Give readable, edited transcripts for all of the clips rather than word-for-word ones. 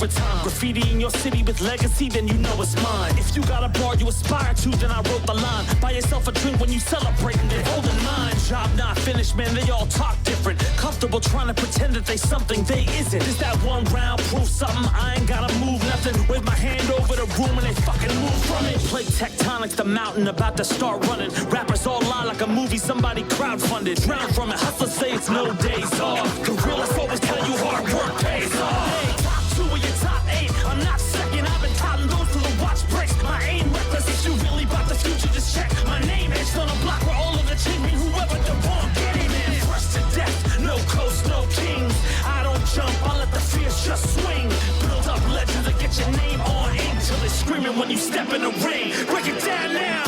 over time. Graffiti in your city with legacy, then you know it's mine. If you got a bar you aspire to, then I wrote the line. Buy yourself a drink when you celebrating, then hold in mind. Job not finished, man, they all talk different. Comfortable trying to pretend that they something they isn't. Is that one round proof something? I ain't gotta move nothing. With my hand over the room and they fucking move from it. Play tectonics, the mountain about to start running. Rappers all lie like a movie somebody crowdfunded. Drown from it, hustlers say it's no days off. Gorillas always tell you hard work pays off. Hey, top 2 of your top 8, I'm not second. I've been counting those till the watch breaks. My aim reckless, if you really about the future, just check. My name etched on a block where all of the change mean whoever the wrong get in. Fresh to death, no coast, no kings. I don't jump, I let the fierce just swing. Build up legends and get your name on ink till they're screaming when you step in the ring. Break it down now.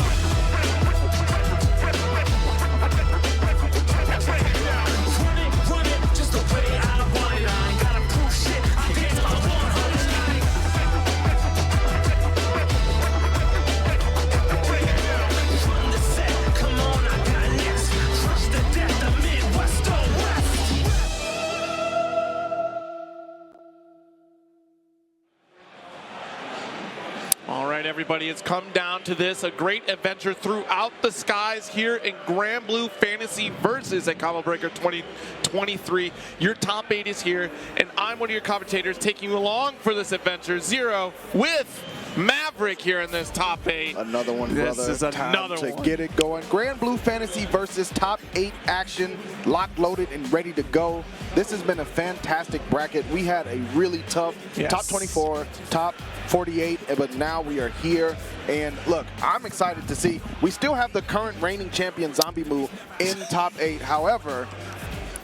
Run it, just the way I want it. I ain't gotta prove shit, I dance my 100 night. Run the set, come on, I got next. Fresh to death, the Midwest or West. All right, everybody, it's come down to this. A great adventure throughout the skies here in Granblue Fantasy Versus at Combo Breaker 2023. Your top 8 is here, and I'm one of your commentators taking you along for this adventure. Zero with Maverick here in this top 8. Another one, brother. This is another Time to one. get it going. Granblue Fantasy Versus top 8 action, locked, loaded, and ready to go. This has been a fantastic bracket. We had a really tough top 24, top 48, but now we are here. And look, I'm excited to see. We still have the current reigning champion Zombmu in top 8. However,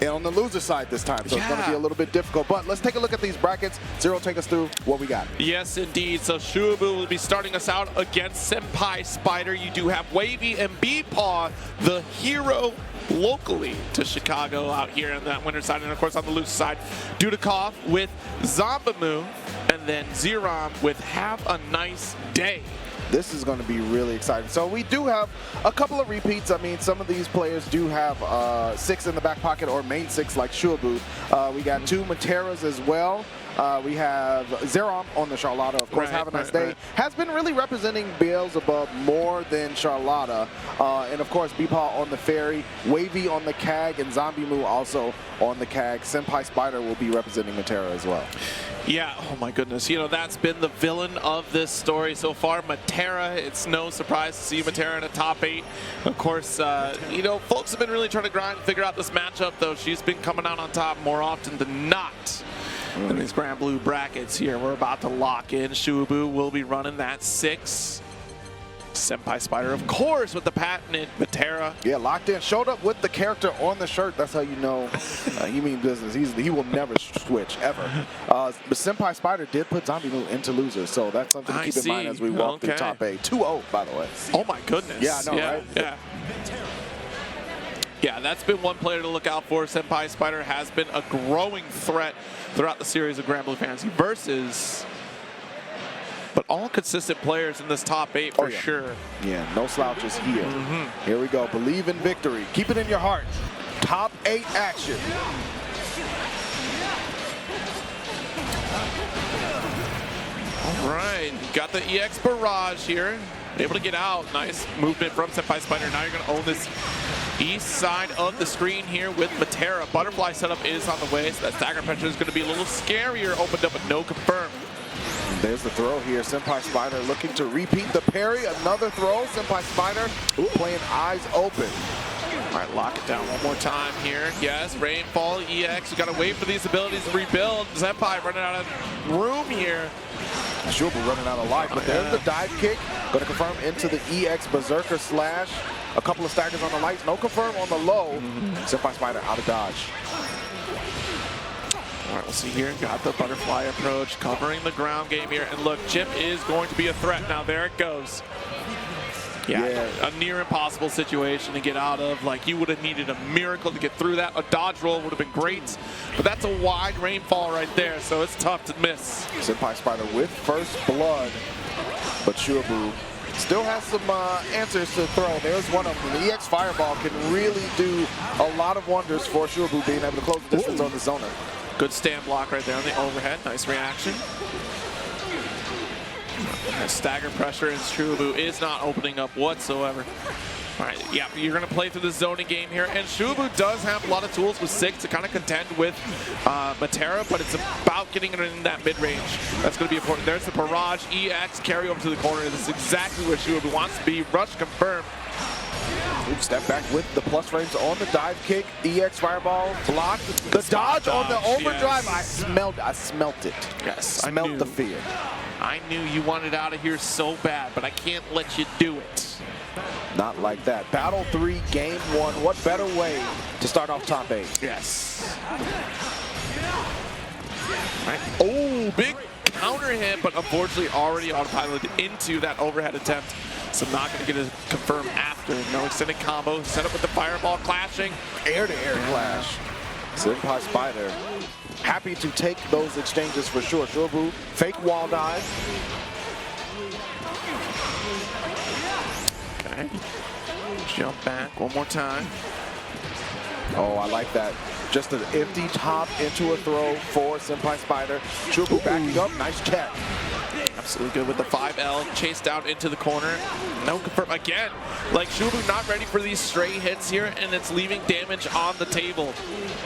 and on the loser side this time, so it's going to be a little bit difficult. But let's take a look at these brackets. Zero, take us through what we got. Yes, indeed. So Shuaboo will be starting us out against SenpaiSpyder. You do have Wavie and BePaw, the hero locally to Chicago out here on that winner side. And of course on the loser side, Dudeakoff with Zombmu, and then Xerom with Have a Nice Day. This is going to be really exciting. So we do have a couple of repeats. I mean, some of these players do have 6 in the back pocket or main 6 like Shuaboo. We got 2 Materas as well. We have Xerom on the Charlotta, of course. Have a Nice Day. Has been really representing Beelzebub more than Charlotta. And of course, BePaw on the Ferry, Wavie on the CAG, and Zombmu also on the CAG. SenpaiSpyder will be representing Matera as well. Yeah, oh my goodness. You know, that's been the villain of this story so far. Matera, it's no surprise to see Matera in a top 8. Of course, you know, folks have been really trying to grind and figure out this matchup, though. She's been coming out on top more often than not. In these Granblue brackets here, we're about to lock in. Shuaboo will be running that 6. SenpaiSpyder, of course, with the patented Matera. Yeah, locked in. Showed up with the character on the shirt. That's how you know he mean business. He will never switch, ever. But SenpaiSpyder did put Zombmu into losers, so that's something to keep in mind as we walk through top 8. 2-0, by the way. Oh, my goodness. Yeah, I know, right? Yeah. Yeah, that's been one player to look out for. SenpaiSpyder has been a growing threat throughout the series of Granblue Fantasy Versus. But all consistent players in this top 8 for sure. Yeah, no slouches here. Here we go. Believe in victory. Keep it in your heart. Top 8 action. All right, got the EX barrage here. Able to get out. Nice movement from SenpaiSpyder. Now you're going to own this east side of the screen here with Matera. Butterfly setup is on the way, so that stagger pressure is going to be a little scarier. Opened up, but no confirmed. There's the throw here. SenpaiSpyder looking to repeat the parry. Another throw. SenpaiSpyder playing eyes open. All right, lock it down one more time here. Yes, Rainfall, EX. You got to wait for these abilities to rebuild. Senpai running out of room here. Shuaboo running out of life, but there's the dive kick. Going to confirm into the EX Berserker slash. A couple of staggers on the lights. No confirm on the low. SenpaiSpyder out of dodge. All right, we'll see here. Got the butterfly approach, covering the ground game here. And look, Chip is going to be a threat. Now there it goes. Yeah, a near impossible situation to get out of. Like, you would have needed a miracle to get through that. A dodge roll would have been great, but that's a wide Rainfall right there, so it's tough to miss. SenpaiSpyder with first blood, but Shuaboo still has some answers to throw. There's one of them. The EX Fireball can really do a lot of wonders for Shuaboo being able to close the distance on the zoner. Good stand block right there on the overhead. Nice reaction. Stagger pressure, and Shuaboo is not opening up whatsoever. All right, yeah, you're going to play through the zoning game here, and Shuaboo does have a lot of tools with 6 to kind of contend with Matera, but it's about getting it in that mid-range. That's going to be important. There's the barrage, EX, carry over to the corner. This is exactly where Shuaboo wants to be. Rush confirmed. Step back with the plus frames on the dive kick. EX fireball blocked. The dodge on the overdrive. Yes. I smelt it. Yes, I smelt the fear. I knew you wanted out of here so bad, but I can't let you do it. Not like that. Battle 3, game 1. What better way to start off top 8? Yes. Right. Oh, big counter hit, but unfortunately already autopiloted into that overhead attempt. So not going to get a confirm after. No extended combo. Set up with the fireball clashing. Air-to-air clash. SenpaiSpyder happy to take those exchanges for sure. Shuaboo, fake wall dive. Okay. Jump back one more time. Oh, I like that. Just an empty top into a throw for SenpaiSpyder. Shuaboo backing up. Nice check. Absolutely good with the 5L. Chased down into the corner. No confirm again. Like Shuaboo not ready for these stray hits here, and it's leaving damage on the table.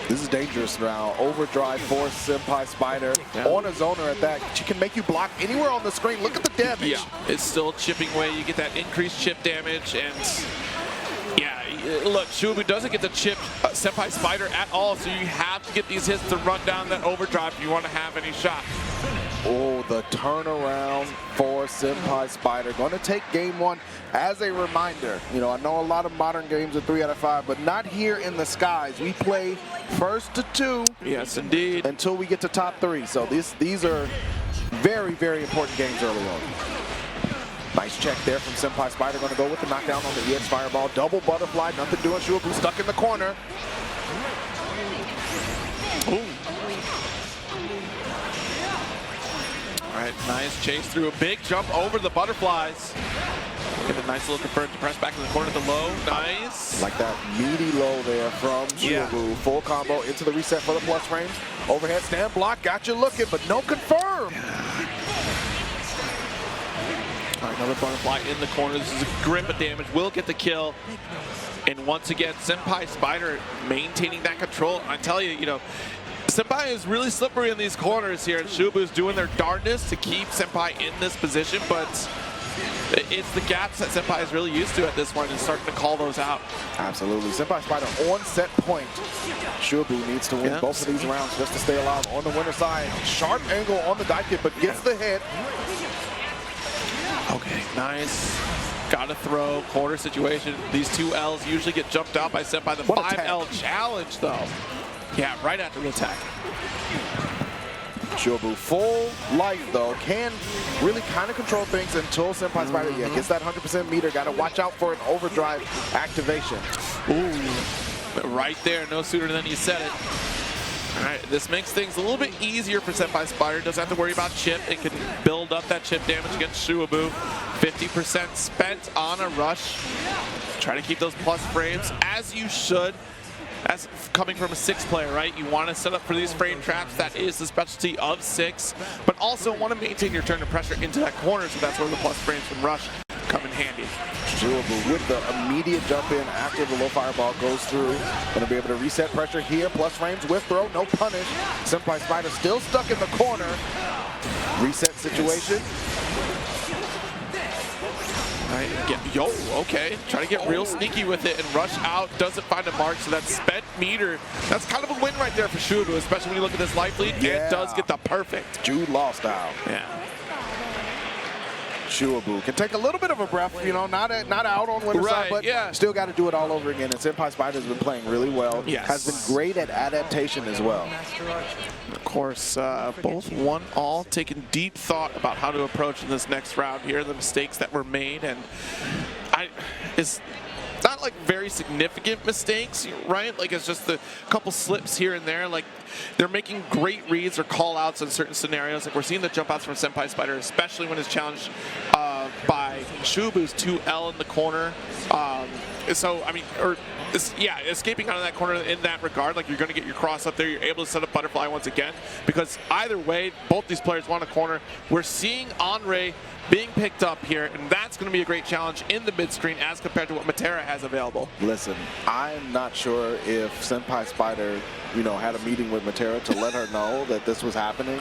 This is dangerous now. Overdrive for SenpaiSpyder. Yeah. On a zoner at that. She can make you block anywhere on the screen. Look at the damage. Yeah, it's still chipping away. You get that increased chip damage, and yeah, look, Shuaboo doesn't get to chip SenpaiSpyder at all, so you have to get these hits to run down that overdrive if you want to have any shot. Oh, the turnaround for SenpaiSpyder. Going to take game 1 as a reminder. You know, I know a lot of modern games are 3 out of 5, but not here in the skies. We play first to 2. Yes, indeed. Until we get to top 3. So these are very, very important games early on. Nice check there from SenpaiSpyder. Going to go with the knockdown on the EX fireball. Double butterfly. Nothing doing. Shuaboo stuck in the corner. Ooh. All right, nice chase through a big jump over the butterflies. Get a nice little confirmed to press back in the corner at the low. Nice. Like that meaty low there from Shuaboo. Yeah. Full combo into the reset for the plus frames. Overhead stand block. Got you looking, but no confirm. All right, another butterfly in the corner. This is a grip of damage. Will get the kill. And once again, SenpaiSpyder maintaining that control. I tell you, you know, Senpai is really slippery in these corners here, and Shuaboo is doing their darndest to keep Senpai in this position, but it's the gaps that Senpai is really used to at this point and starting to call those out. Absolutely. SenpaiSpyder on set point. Shuaboo needs to win both of these rounds just to stay alive on the winner side. Sharp angle on the dive kick, but gets the hit. Okay, nice. Got to throw, corner situation. These 2 Ls usually get jumped out by Senpai. The 5L challenge, though. Yeah, right after the attack. Shuaboo full life, though. Can really kind of control things until SenpaiSpyder gets that 100% meter. Got to watch out for an overdrive activation. Ooh, right there. No sooner than you said it. All right, this makes things a little bit easier for SenpaiSpyder. Doesn't have to worry about chip. It can build up that chip damage against Shuaboo. 50% spent on a rush. Try to keep those plus frames, as you should. As coming from a 6 player, right? You want to set up for these frame traps. That is the specialty of 6, but also want to maintain your turn of pressure into that corner, so that's where the plus frames from rush come in handy. Shuaboo with the immediate jump in after the low fireball goes through. Going to be able to reset pressure here. Plus frames with throw, no punish. SenpaiSpyder still stuck in the corner. Reset situation. Right, okay. Try to get real sneaky with it and rush out. Doesn't find a mark, so that spent meter. That's kind of a win right there for Shuaboo, especially when you look at this life lead. Yeah. It does get the perfect. Jude Law style. Yeah. Shuaboo can take a little bit of a breath, you know, not out on winner side, but still got to do it all over again. And SenpaiSpyder has been playing really well. Yes. Has been great at adaptation as well. Of course, both 1-all, taking deep thought about how to approach in this next round here, the mistakes that were made, and it's not like very significant mistakes, right? Like it's just a couple slips here and there. Like they're making great reads or call outs in certain scenarios. Like we're seeing the jump outs from SenpaiSpyder, especially when it's challenged by Shuaboo's 2L in the corner. So, I mean, escaping out of that corner in that regard, like you're going to get your cross up there, you're able to set up butterfly once again, because either way, both these players want a corner. We're seeing Henri being picked up here, and that's going to be a great challenge in the mid-screen as compared to what Matera has available. Listen, I'm not sure if SenpaiSpyder, you know, had a meeting with Matera to let her know that this was happening.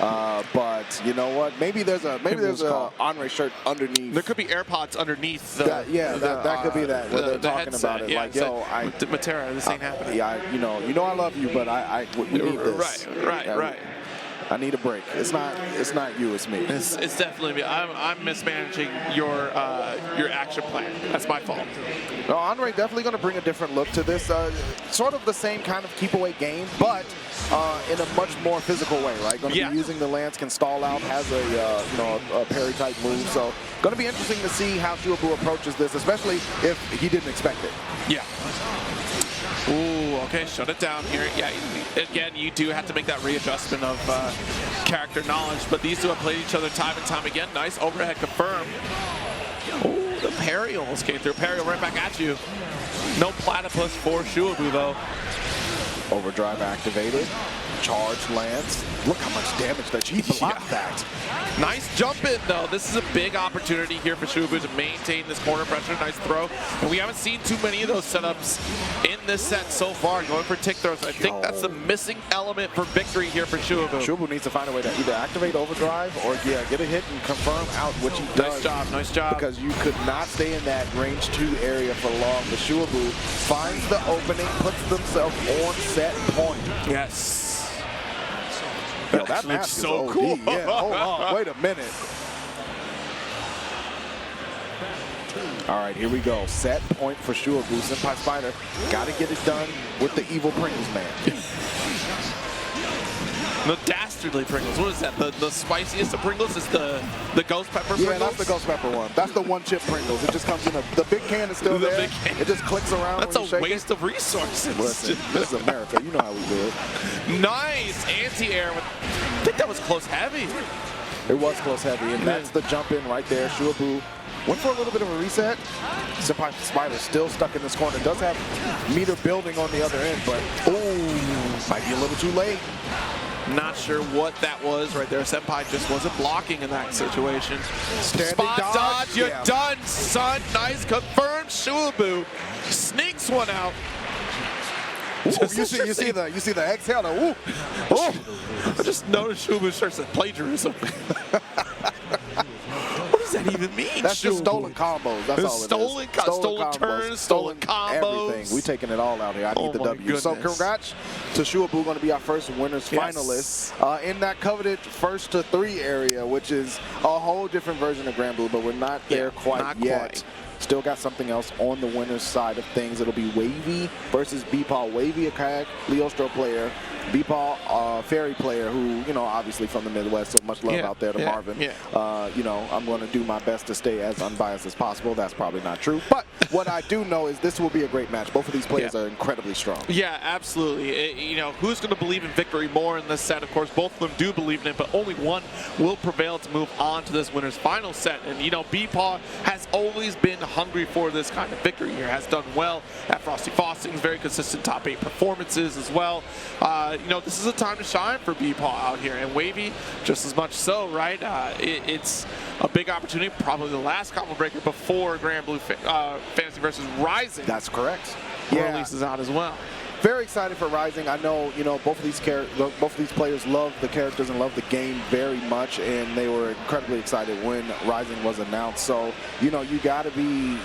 But you know what? Maybe there's a Andre shirt underneath. There could be AirPods underneath. That could be that. Where they're talking headset, about it, yeah, like, yo, Matera, this ain't happening. Yeah, you know, I love you, but we need this. Right. I need a break. It's not you, it's me. It's definitely me. I'm mismanaging your action plan. That's my fault. No, Andre definitely going to bring a different look to this. Sort of the same kind of keep away game, but in a much more physical way, right? Going to be using the lance, can stall out, has a parry type move. So going to be interesting to see how Shuaboo approaches this, especially if he didn't expect it. Yeah. Ooh, okay, shut it down here. Yeah, again, you do have to make that readjustment of character knowledge, but these two have played each other time and time again. Nice overhead confirm. Oh, the parry almost came through. Parry right back at you. No platypus for Shuaboo, though. Overdrive activated. Charge lance. Look how much damage that he blocked that. Nice jump in, though. This is a big opportunity here for Shuaboo to maintain this corner pressure. Nice throw. And we haven't seen too many of those setups in this set so far, going for tick throws. I think that's the missing element for victory here for Shuaboo. Shuaboo needs to find a way to either activate overdrive or, get a hit and confirm out, which he does. Nice job. Because you could not stay in that range 2 area for long. But Shuaboo finds the opening, puts themselves on set point. Yes. Yo, that match is so OD. Cool. Yeah, hold on. Wait a minute. All right, here we go. Set point for Shuaboo. SenpaiSpyder got to get it done with the evil Pringles man. The dastardly Pringles. What is that? The spiciest of Pringles is the ghost pepper Pringles? Yeah, that's the ghost pepper one. That's the one chip Pringles. It just comes in the big can is still there. It just clicks around. That's a waste of resources. Listen, this is America. You know how we do it. Nice anti-air. I think that was close heavy. It was close heavy, and that's the jump in right there. Shuaboo went for a little bit of a reset. SenpaiSpyder still stuck in this corner. Does have meter building on the other end, but might be a little too late. Not sure what that was right there. Senpai just wasn't blocking in that situation. Spot dodge. You're done, son. Nice confirmed. Shuaboo sneaks one out. Ooh, you see the exhale. Ooh. Oh, I just noticed Shuaboo starts at plagiarism. What does that even mean? That's just stolen combos. That's all it is. Stolen turns, stolen combos. Everything. We taking it all out here. I need the W. Goodness. So congrats to Shuaboo, going to be our first winners finalist in that coveted 1st to 3 area, which is a whole different version of Granblue, but we're not there quite yet. Still got something else on the winner's side of things. It'll be Wavie versus BePaw. Wavie, a kayak Leostro player. BePaw, Fairy player who, obviously from the Midwest, so much love out there to Marvin. I'm going to do my best to stay as unbiased as possible. That's probably not true. But what I do know is this will be a great match. Both of these players are incredibly strong. Yeah, absolutely. Who's going to believe in victory more in this set? Of course, both of them do believe in it, but only one will prevail to move on to this winner's final set. And, BePaw has always been hungry for this kind of victory here. Has done well at Frosty Faustings, very consistent top 8 performances as well. This is a time to shine for BePaw out here, and Wavie just as much so, right? It's a big opportunity, probably the last combo breaker before Granblue Fantasy versus Rising. That's correct. Releases out as well. Very excited for Rising. I know, both of these players love the characters and love the game very much, and they were incredibly excited when Rising was announced. So, you got to be,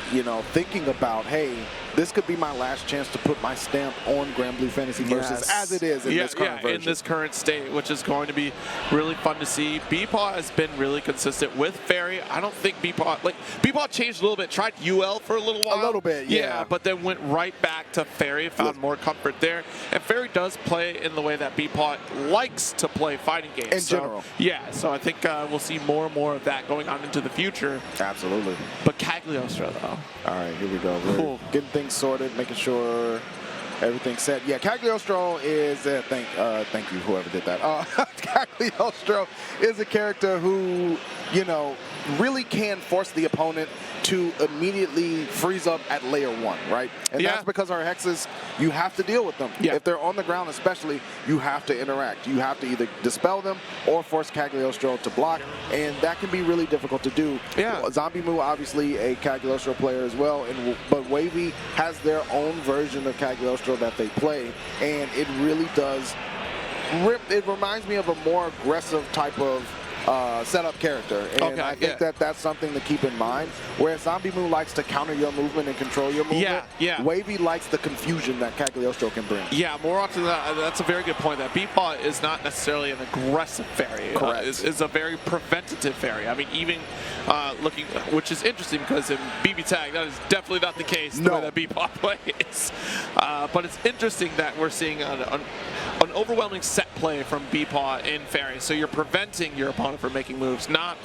thinking about, hey, this could be my last chance to put my stamp on Granblue Fantasy versus as it is in this current version. In this current state, which is going to be really fun to see. BePaw has been really consistent with Fairy. I don't think BePaw changed a little bit, tried UL for a little while. A little bit, yeah. But then went right back to Fairy, found more comfort there. And Fairy does play in the way that BePaw likes to play fighting games. In general. Yeah, so I think we'll see more and more of that going on into the future. Absolutely. But Cagliostro, though. All right, here we go. We're getting things sorted, making sure everything's set. Yeah, Cagliostro is thank you whoever did that. Cagliostro is a character who, you know, really can force the opponent to immediately freeze up at layer 1, right? And that's because our hexes, you have to deal with them. Yeah. If they're on the ground especially, you have to interact. You have to either dispel them or force Cagliostro to block, and that can be really difficult to do. Yeah. Zombmu, obviously a Cagliostro player as well, but Wavie has their own version of Cagliostro that they play, and it really does it reminds me of a more aggressive type of setup character, and I think that's something to keep in mind. Whereas Zombmu likes to counter your movement and control your movement, Wavie likes the confusion that Cagliostro can bring. Yeah, more often than that, that's a very good point. That BePaw is not necessarily an aggressive fairy. Correct. It's a very preventative fairy. I mean, even looking, which is interesting because in BB Tag, that is definitely not the case the way that BePaw plays. But it's interesting that we're seeing an overwhelming set play from BePaw in fairy. So you're preventing your opponent from making moves, not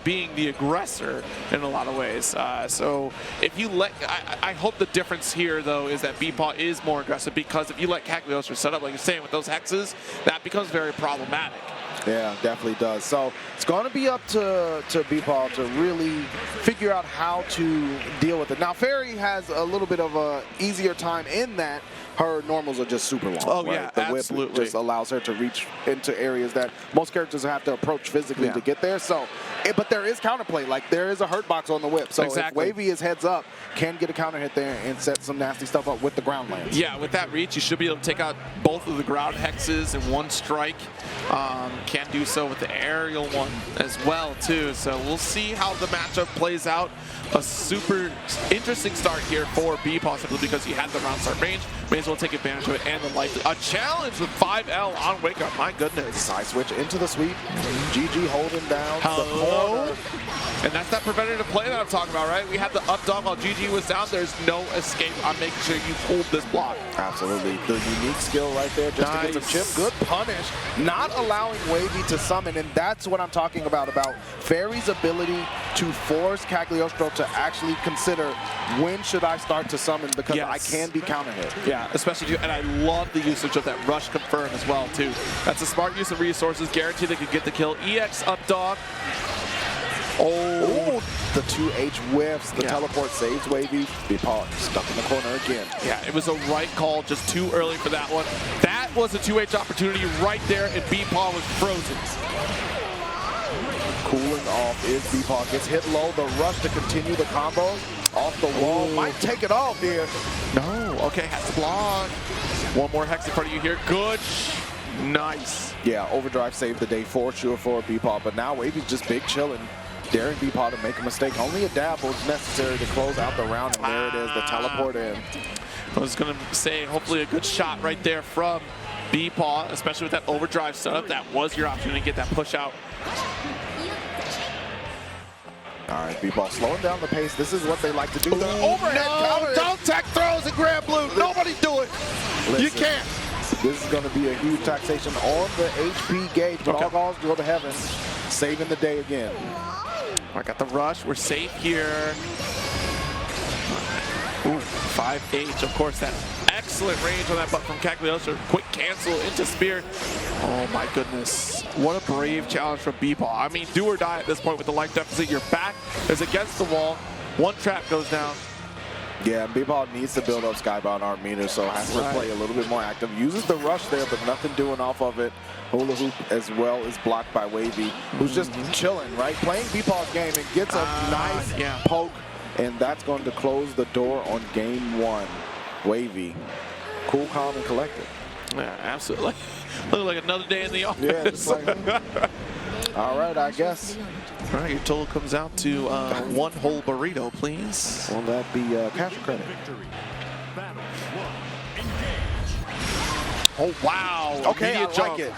being the aggressor in a lot of ways. So if you let, I hope the difference here though is that BePaw is more aggressive, because if you let Cagliostro set up like you're saying with those hexes, that becomes very problematic. Yeah, definitely does. So it's going to be up to BePaw to really figure out how to deal with it. Now, Fairy has a little bit of a easier time in that her normals are just super long. Oh, right? yeah, the absolutely. whip just allows her to reach into areas that most characters have to approach physically to get there. So, but there is counterplay. Like, there is a hurt box on the whip. So if Wavie is heads up, can get a counter hit there and set some nasty stuff up with the ground lands. Yeah, with that reach, you should be able to take out both of the ground hexes in one strike. Can do so with the aerial one as well, too. So we'll see how the matchup plays out. A super interesting start here for BePaw, simply because he had the round start range. May as well take advantage of it, and the life. A challenge with 5L on Wake Up. My goodness. Side switch into the sweep. GG holding down the corner. And that's that preventative play that I'm talking about, right? We had the up dog while GG was down. There's no escape. I'm making sure you hold this block. Absolutely. The unique skill right there just to get some chip. Good punish. Not allowing Wavie to summon, and that's what I'm talking about Fairy's ability to force Cagliostro to actually consider when should I start to summon, because I can be counter hit. Yeah, especially, and I love the usage of that rush confirm as well, too. That's a smart use of resources. Guaranteed they could get the kill. EX up dog. Oh, the 2H whiffs. The teleport saves Wavie. BePaw stuck in the corner again. Yeah, it was a right call, just too early for that one. That was a 2H opportunity right there, and BePaw was frozen. Cooling off is BePaw. Gets hit low. The rush to continue the combo. Off the wall. Might take it off here. No. Okay, has to block. One more hex in front of you here. Good. Nice. Yeah, overdrive saved the day for sure for BePaw, but now Wavie's just big chilling. Daring BePaw to make a mistake. Only a dab was necessary to close out the round, and there it is, the teleport in. I was going to say, hopefully a good shot right there from BePaw, especially with that overdrive setup. That was your opportunity to get that push out. All right, BePaw slowing down the pace. This is what they like to do. The overhead counter. Don't tech throws and Granblue. Nobody do it. Listen, you can't. This is going to be a huge taxation on the HP gauge, but all calls go to heaven. Saving the day again. I got the rush. We're safe here. Ooh, 5H. Of course, that excellent range on that butt from Cagliostro. Quick cancel into spear. Oh my goodness. What a brave challenge from BePaw. I mean, do or die at this point with the life deficit. Your back is against the wall. One trap goes down. Yeah, BePaw needs to build up Skybound arm meter, so has to play a little bit more active. Uses the rush there, but nothing doing off of it. Hula Hoop as well is blocked by Wavie, who's just chilling, right? Playing BePaw's game and gets a nice poke, and that's going to close the door on game one. Wavie, cool, calm, and collected. Yeah, absolutely. Look like another day in the office. Yeah, just like, all right, I guess. All right, your total comes out to one whole burrito, please. Will that be cash or credit? Oh, wow. Okay, I jump. like it.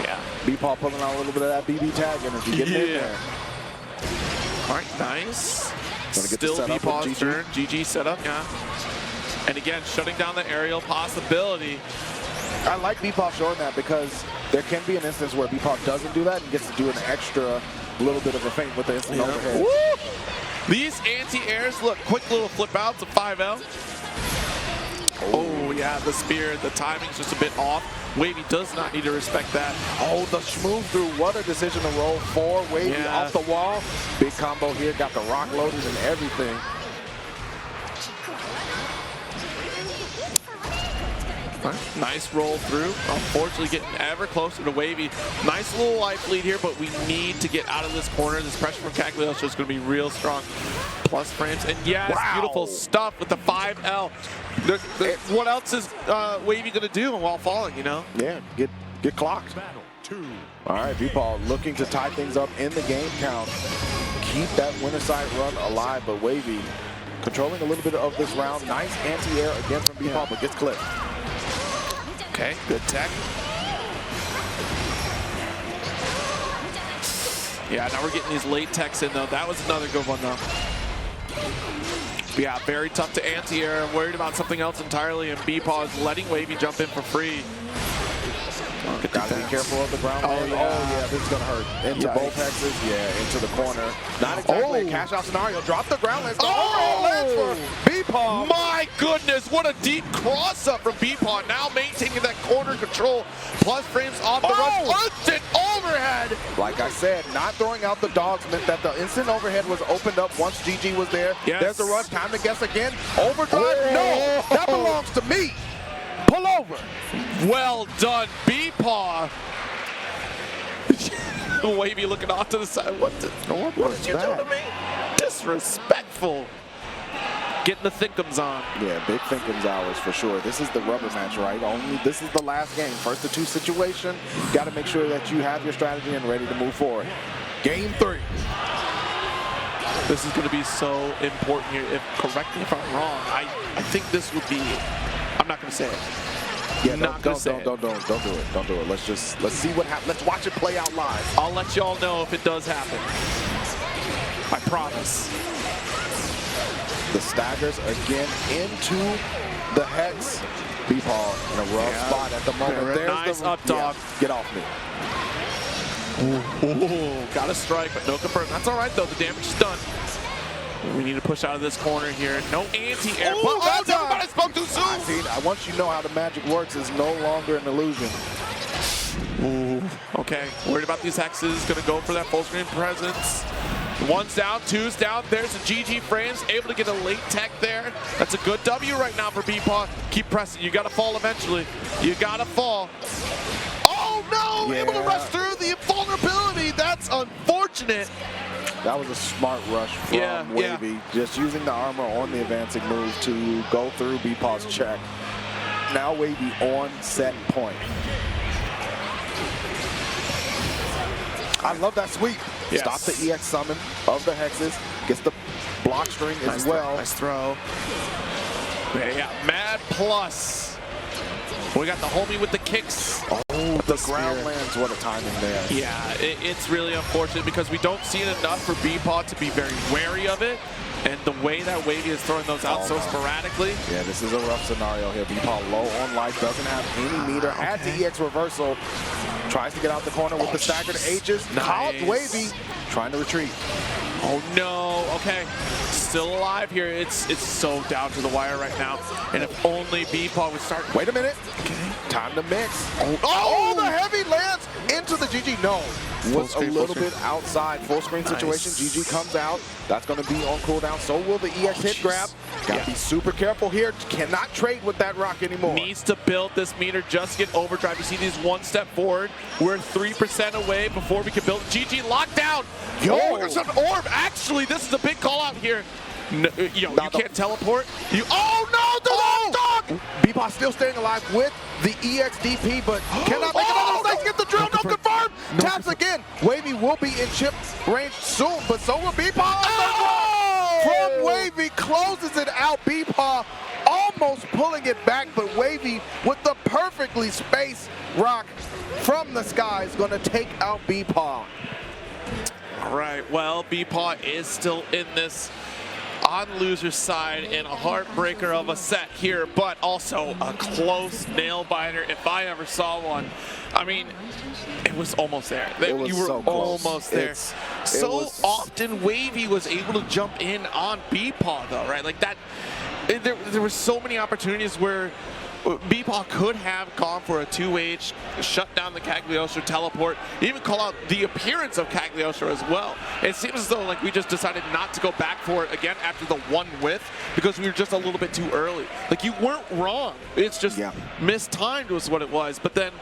Yeah. BePaw pulling out a little bit of that BB tag energy. Getting in there. All right, nice. Still BePaw's turn. GG setup, yeah. And again, shutting down the aerial possibility. I like BePaw showing that, because there can be an instance where BePaw doesn't do that and gets to do an extra little bit of a feint with the instant overhead. Woo! These anti-airs, look, quick little flip out to 5L. Oh, yeah, the spear, the timing's just a bit off. Wavie does not need to respect that. Oh, the schmooze through. What a decision to roll for Wavie off the wall. Big combo here. Got the rock loaded and everything. Nice roll through. Unfortunately, getting ever closer to Wavie. Nice little life lead here, but we need to get out of this corner. This pressure from Cagliostro is going to be real strong. Plus frames, and yes, beautiful stuff with the 5L. What else is Wavie going to do while falling, you know? Yeah, get clocked. All right, BePaw looking to tie things up in the game count. Keep that winner side run alive, but Wavie controlling a little bit of this round. Nice anti-air again from BePaw, but gets clipped. Okay, good tech. Yeah, now we're getting these late techs in, though. That was another good one, though. Yeah, very tough to anti-air. Worried about something else entirely, and BePaw is letting Wavie jump in for free. Gotta be careful of the ground. Oh yeah, this is gonna hurt. Into both hexes, into the corner. Not exactly a cash out scenario. Drop the ground lance. For BePaw. My goodness, what a deep cross up from BePaw. Now maintaining that corner control. Plus frames off the rush. Instant overhead. Like I said, not throwing out the dogs meant that the instant overhead was opened up once GG was there. There's the rush. Time to guess again. Overdrive. No, that belongs to me. Pull over. Well done, BePaw. Wavie looking off to the side. What did you do to me? Disrespectful. Getting the thinkums on. Yeah, big thinkums hours for sure. This is the rubber match, right? This is the last game. First to two situation. Got to make sure that you have your strategy and ready to move forward. Game 3. This is going to be so important here. Correct me if I'm wrong. I think this would be. I'm not going to say it. Yeah, don't do it. Don't do it. Let's see what happens. Let's watch it play out live. I'll let y'all know if it does happen. I promise. The staggers again into the hex. BePaw in a rough spot at the moment. There's nice the up dog. Get off me. Ooh, got a strike, but no confirm. That's all right though. The damage is done. We need to push out of this corner here. No anti-air. Everybody spoke too soon. Once you know how the magic works, it's no longer an illusion. Ooh, okay. Worried about these hexes. Gonna go for that full screen presence. One's down, two's down. There's the GG frames. Able to get a late tech there. That's a good W right now for BePaw. Keep pressing. You gotta fall eventually. You gotta fall. Oh no! Able to rush through the invulnerability. That's unfortunate. That was a smart rush from Wavie. Just using the armor on the advancing move to go through BePaw's check. Now Wavie on set point. I love that sweep. Stop the EX summon of the hexes. Gets the block string as well. Nice throw. Yeah, Mad Plus. We got the homie with the kicks. Oh, the ground lands. What a timing there. Yeah, it's really unfortunate because we don't see it enough for BePaw to be very wary of it. And the way that Wavie is throwing those out so sporadically. Yeah, this is a rough scenario here. BePaw low on life, doesn't have any meter. Adds the EX reversal. Tries to get out the corner with the staggered H's. Caught Wavie trying to retreat. Oh no, okay. Still alive here. It's so down to the wire right now. And if only BePaw would start. Wait a minute. Okay. Time to mix. Oh, the heavy lands into the GG. No. Was a little bit outside. Full screen situation. GG comes out. That's going to be on cooldown. So will the EX hit grab. Got to be super careful here. Cannot trade with that rock anymore. Needs to build this meter. Just get overdrive. You see these one step forward. We're 3% away before we can build. GG locked down. Oh, there's an orb. Actually, this is a big call out here. No, you can't teleport. Oh no, the dog! BePaw still staying alive with the EXDP, but cannot make another mistake. Get the drill, no confirm. Taps again. Wavie will be in chip range soon, but so will BePaw. From Wavie closes it out. BePaw almost pulling it back, but Wavie with the perfectly spaced rock from the sky is going to take out BePaw. All right, well, BePaw is still in this. on loser's side and a heartbreaker of a set here, but also a close nail biter if I ever saw one. I mean, it was almost there. It was you were so close. almost there. Often Wavie was able to jump in on BePaw though, right? Like that, there were so many opportunities where BePaw could have gone for a 2H, shut down the Cagliostro teleport, even call out the appearance of Cagliostro as well. It seems as though like we just decided not to go back for it again after the one whiff because we were just a little bit too early. Like you weren't wrong. It's just mistimed was what it was. But then,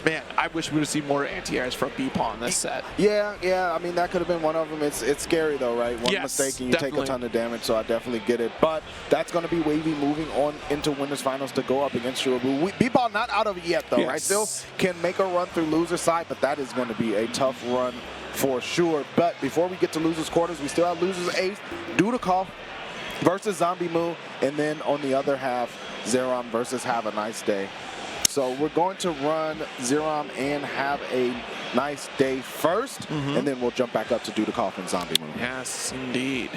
man, I wish we would have seen more anti-airs from BePaw in this set. Yeah. I mean, that could have been one of them. It's scary, though, right? One mistake and you take a ton of damage, so I definitely get it. But that's going to be Wavie moving on into winners finals to go up against Shuaboo. BePaw not out of it yet, though, right? Still can make a run through loser side, but that is going to be a tough run for sure. But before we get to losers quarters, we still have losers eighth, Dudeakoff versus Zombmu, and then on the other half, Xerom versus Havaniceday. So we're going to run Xerom and Have a Nice Day first, and then we'll jump back up to Dudeakoff and Zombmu. Yes, indeed.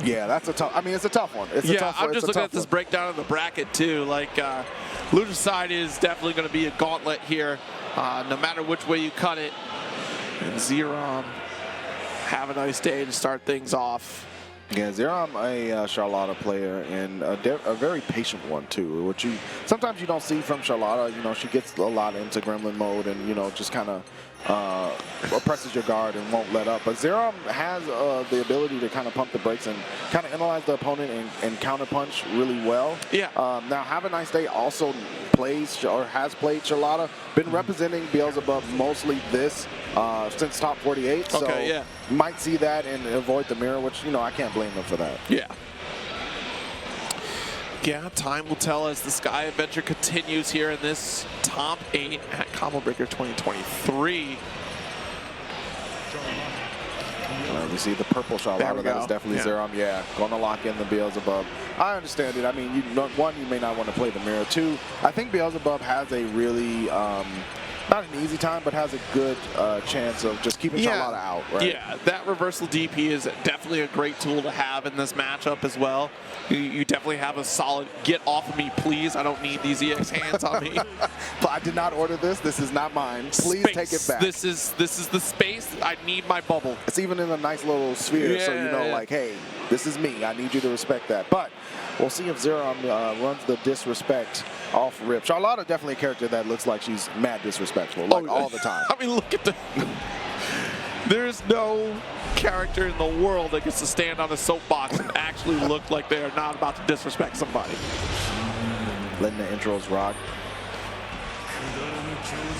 Yeah, that's a tough. I mean, it's a tough one. It's a tough one. I'm just looking at this breakdown of the bracket too. Like, loser side is definitely going to be a gauntlet here, no matter which way you cut it. And Xerom, Have a Nice Day to start things off. Yeah, Xerom, a Charlotta player, and a very patient one too, which sometimes you don't see from Charlotta. You know, she gets a lot into gremlin mode and, you know, just kind of presses your guard and won't let up. But Xerom has the ability to kind of pump the brakes and kind of analyze the opponent and counter punch really well. Yeah. Now, Have a Nice Day also plays or has played Charlotta, been representing Beelzebub mostly since top 48. So might see that and avoid the mirror, which, you know, I can't blame them for that. Yeah. Yeah, time will tell as the Sky Adventure continues here in this top 8 at Combo Breaker 2023. We see the purple Charlotta. That is definitely Xerom. Yeah, going to lock in the Beelzebub. I understand it. I mean, one, you may not want to play the mirror. Two, I think Beelzebub has a really not an easy time, but has a good chance of just keeping Charlotta out, right? Yeah, that reversal DP is definitely a great tool to have in this matchup as well. You definitely have a solid, get off of me, please. I don't need these EX hands on me. But I did not order this. This is not mine. Please take it back. This is the space. I need my bubble. It's even in a nice little sphere, so you know, like, hey, this is me. I need you to respect that. But we'll see if Xerom runs the disrespect off rip. Charlotta definitely a character that looks like she's mad disrespectful, like all the time. I mean, look at the... There's no character in the world that gets to stand on a soapbox and actually look like they are not about to disrespect somebody. Letting the intros rock.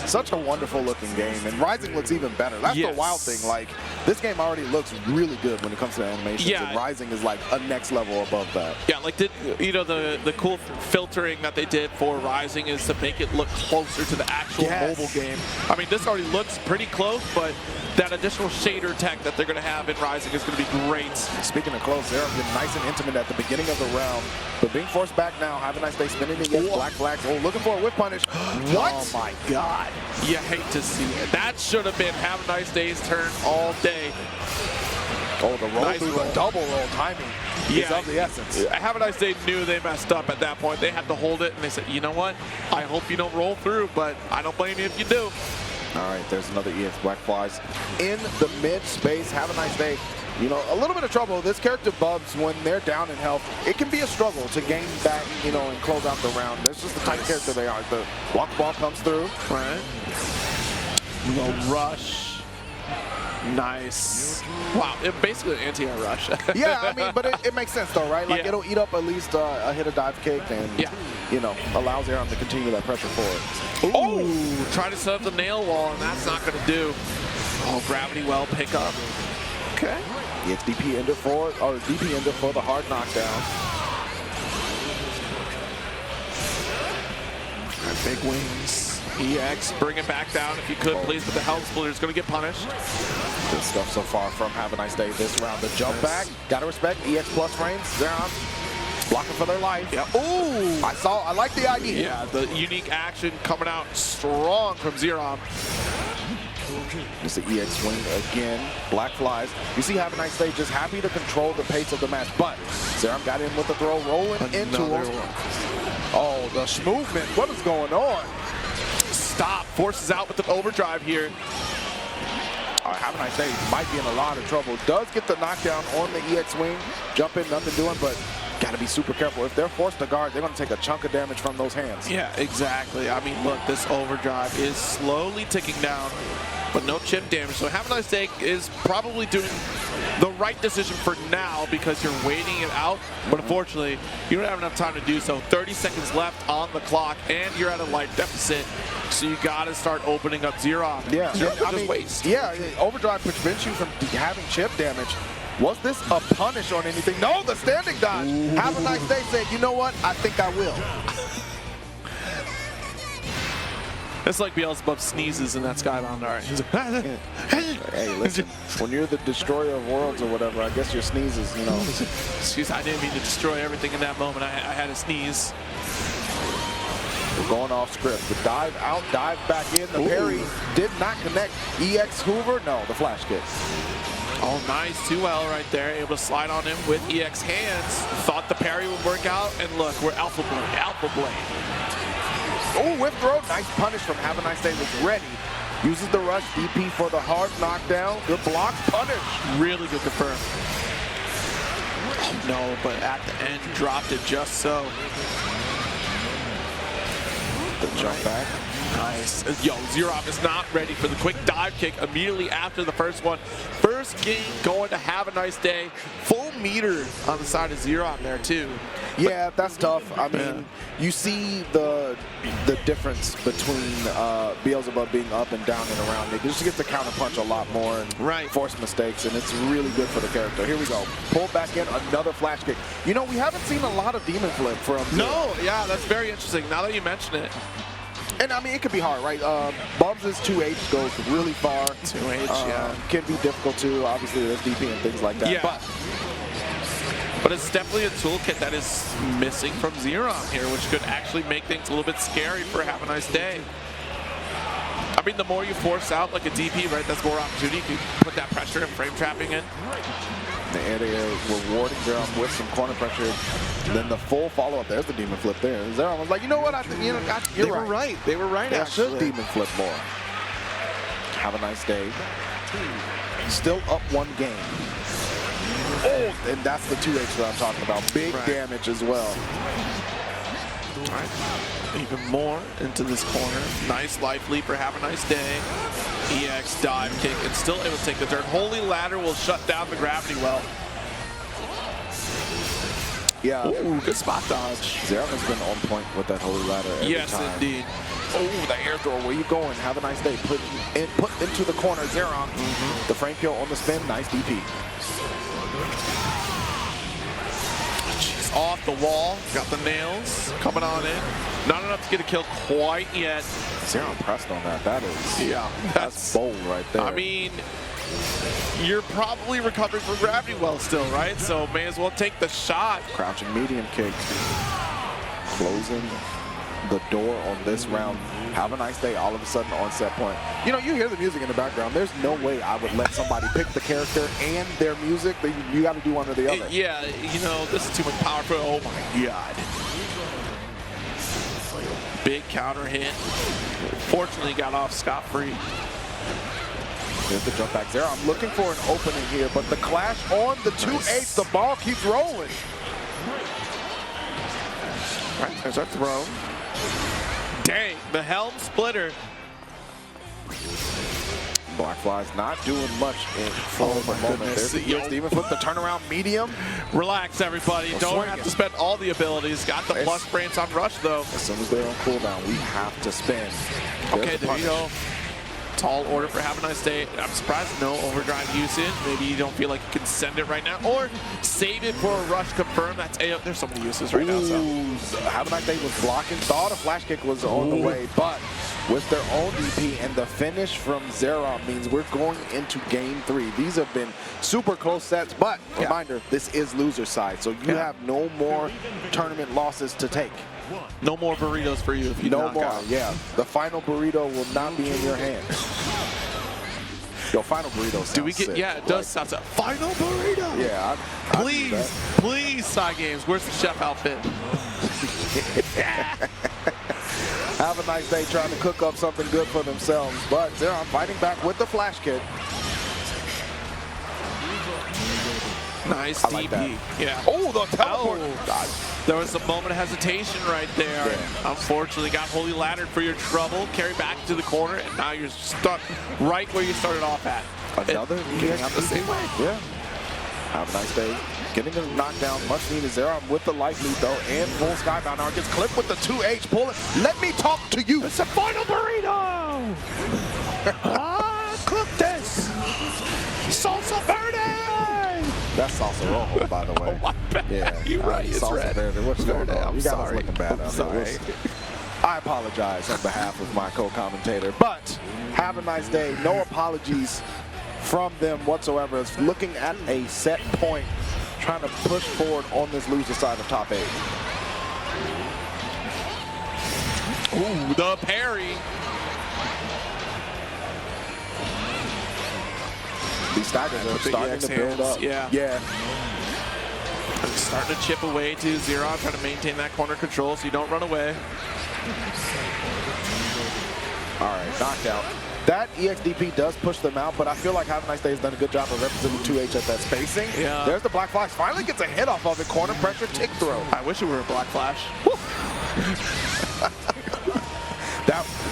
Such a wonderful looking game, and Rising looks even better. That's the wild thing. Like, this game already looks really good when it comes to animations, and Rising is like a next level above that. Yeah, like the cool filtering that they did for Rising is to make it look closer to the actual mobile game. I mean, this already looks pretty close, but that additional shader tech that they're going to have in Rising is going to be great. Speaking of close, they're getting nice and intimate at the beginning of the round, but being forced back now. Have a Nice Day spinning against Black Flags. Oh, looking for a whip punish. What? Oh my God. You hate to see it. That should have been Have a Nice Day's turn all day. Oh, the roll through the double roll timing is of the essence. Have a Nice Day knew they messed up at that point. They had to hold it, and they said, you know what? I hope you don't roll through, but I don't blame you if you do. All right, there's another EX Black Flies in the mid space. Have a Nice Day. You know, a little bit of trouble. This character Bubs, when they're down in health, it can be a struggle to gain back, you know, and close out the round. That's just the type of character they are. The walk ball comes through. Right. The rush. Nice. Wow, basically an anti-air rush. Yeah, I mean, but it makes sense though, right? Like it'll eat up at least a hit a dive kick and, you know, allows Xerom to continue that pressure forward. Oh, trying to set up the nail wall, and that's not going to do. Oh, gravity well pick up. Okay. It's DP ender for the hard knockdown. Big wings. EX, bring it back down if you could, please, but the Hell Splitter is going to get punished. Good stuff so far from Have a Nice Day this round. The jump back, gotta respect EX plus frames. Xerom blocking for their life. Yeah. Ooh! I like the idea. Yeah, the unique action coming out strong from Xerom. It's the EX wing again. Black flies. You see Havaniceday just happy to control the pace of the match, but Xerom got in with the throw, rolling into him. Oh, the movement. What is going on? Stop. Forces out with the overdrive here. Havaniceday might be in a lot of trouble. Does get the knockdown on the EX wing. Jump in, nothing doing, but got to be super careful. If they're forced to guard, they're going to take a chunk of damage from those hands. Yeah, exactly. I mean, look, this overdrive is slowly ticking down, but no chip damage. So Havaniceday is probably doing the right decision for now because you're waiting it out. But unfortunately, you don't have enough time to do so. 30 seconds left on the clock, and you're at a life deficit. So you got to start opening up Xerom. Yeah, I mean, waste. Yeah, overdrive prevents you from having chip damage. Was this a punish on anything? No, the standing dodge. Havaniceday said, you know what? I think I will. It's like Beelzebub sneezes in that Skybound art. He's like, hey, listen, when you're the destroyer of worlds or whatever, I guess your sneezes, you know. Excuse me, I didn't mean to destroy everything in that moment. I had a sneeze. We're going off script. The dive out, dive back in. The parry did not connect. EX Hoover, no, the flash kick. Oh, nice 2L right there. Able to slide on him with EX hands. Thought the parry would work out, and look, we're Alpha Blade, Alpha Blade. Oh, whip throw. Nice punish from Havaniceday. Was ready. Uses the rush. DP for the hard knockdown. Good block. Punish. Really good confirm. Oh, no, but at the end, dropped it just so. The jump back. Nice. Yo, Xerom is not ready for the quick dive kick immediately after the first one. First game going to Havaniceday. Full meter on the side of Xerom there, too. Yeah, that's tough. I mean, you see the difference between Beelzebub being up and down and around. They just get to counter punch a lot more and force mistakes, and it's really good for the character. Here we go. Pull back in, another flash kick. You know, we haven't seen a lot of demon flip from No, yeah, that's very interesting. Now that you mention it. And I mean, it could be hard, right? Bubs' 2H goes really far. 2H, yeah. Can be difficult too. Obviously, there's DP and things like that. Yeah. But it's definitely a toolkit that is missing from Xerom here, which could actually make things a little bit scary for Havaniceday. I mean, the more you force out like a DP, right, that's more opportunity. You can put that pressure and frame trapping in. The area rewarding Xerom with some corner pressure. And then the full follow-up. There's the demon flip there. Xerom was like, you know what? You're right. They were right, They actually. should demon flip more. Have a nice day. Still up one game. Oh, and that's the 2H that I'm talking about. Big damage as well. All right. Even more into this corner. Nice life leap for Havaniceday. EX dive kick and still able to take the turn. Holy Ladder will shut down the gravity well. Yeah. Ooh, good spot dodge. Xerom has been on point with that Holy Ladder every time. Indeed. Oh, the air throw. Where you going? Have a nice day. Put into the corner. Xerom. The frame kill on the spin. Nice DP. Jeez, off the wall. Got the nails coming on in. Not enough to get a kill quite yet. Xerom pressed on that. That is, that's bold right there. I mean, you're probably recovering from gravity well still, right? So may as well take the shot. Crouching medium kick. Closing the door on this round. Have a nice day all of a sudden on set point. You know, you hear the music in the background. There's no way I would let somebody pick the character and their music. You got to do one or the other. Yeah, you know, this is too much power for, oh my God. Big counter hit. Fortunately got off scot-free. There's the jump back there. I'm looking for an opening here, but the clash on the 2-8, the ball keeps rolling. All right, there's our throw. Dang, the helm splitter. Blackfly's not doing much in full moment. There's the demon flip, the turnaround medium. Relax, everybody. Don't have to spend all the abilities. Got the plus frames on rush, though. As soon as they're on cooldown, we have to spin. Okay, there you go. Tall order for Havaniceday. I'm surprised no overdrive usage. Maybe you don't feel like you can send it right now. Or save it for a rush confirm. That's there's so many uses right now. So Havaniceday was blocking. Thought a flash kick was on the way, but with their own DP and the finish from Xerom means we're going into game 3. These have been super close sets, but reminder, this is loser side, so you have no more tournament losses to take. No more burritos for you if you no knock more. out. Yeah, the final burrito will not be in your hand. Yo, final burrito sounds Do we get? sick. Yeah, it does sound sick. Final burrito. Yeah, Please, please, Side Games. Where's the chef outfit? Have a nice day trying to cook up something good for themselves, but Xerom fighting back with the flash kick. Nice I like that. DP. Yeah. Oh, the teleport. God. There was a moment of hesitation right there. Yeah. Unfortunately, got holy laddered for your trouble. Carry back to the corner, and now you're stuck right where you started off at. Another Getting out the same way. Yeah. Have a nice day. Getting a knockdown, much needed. Xerom with the life lead though, and full skybound arm gets clipped with the 2H. Pull it. Let me talk to you. It's a final burrito. Cook this. Salsa verde. That's salsa rojo, by the way. Oh, my bad. Yeah, You're right. It's salsa red. verde. What's going Verde, on? I'm You guys sorry. looking bad I'm out there. sorry. I apologize on behalf of my co-commentator, but have a nice day. No apologies from them whatsoever. It's looking at a set point, trying to push forward on this loser side of top 8. Ooh, the parry. These staggers are With the starting EX to build hands, up. yeah. Yeah. Starting to chip away to Xerom, trying to maintain that corner control so you don't run away. All right, knockout. That EXDP does push them out, but I feel like Have a Nice Day has done a good job of representing 2H at that spacing. Yeah. There's the Black Flash. Finally gets a hit off of it. Corner pressure, tick throw. I wish it were a Black Flash.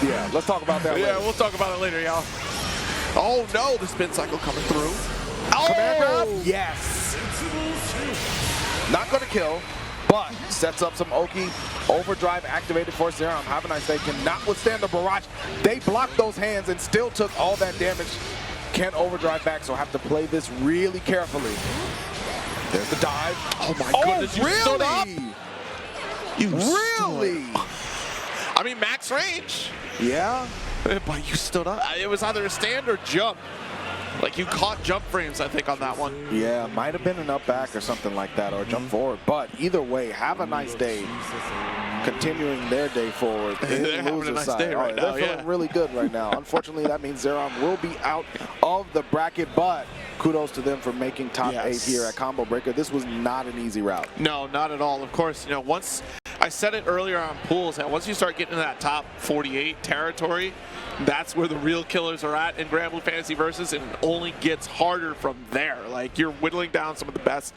Yeah, let's talk about that Yeah, later. we'll talk about it later, y'all. Oh no, the spin cycle coming through. Command grab? Oh! Yes. Not going to kill, but sets up some Oki. Overdrive activated for Xerom. Have a Nice Day cannot withstand the barrage. They blocked those hands and still took all that damage. Can't overdrive back, so have to play this really carefully. There's the dive. Oh my goodness, you stood up? You Really? I mean, max range. Yeah. But you stood up. It was either a stand or jump. Like you caught jump frames, I think, on that one. Yeah, might have been an up back or something like that, or jump forward. But either way, Have a Nice Day. Continuing their day forward. They're having a nice day right now, They're feeling really good right now. Unfortunately, that means Xerom will be out of the bracket, but kudos to them for making top 8 here at Combo Breaker. This was not an easy route. No, not at all. Of course, you know, once I said it earlier on pools, that once you start getting into that top 48 territory, that's where the real killers are at in Granblue Fantasy Versus, and it only gets harder from there. Like, you're whittling down some of the best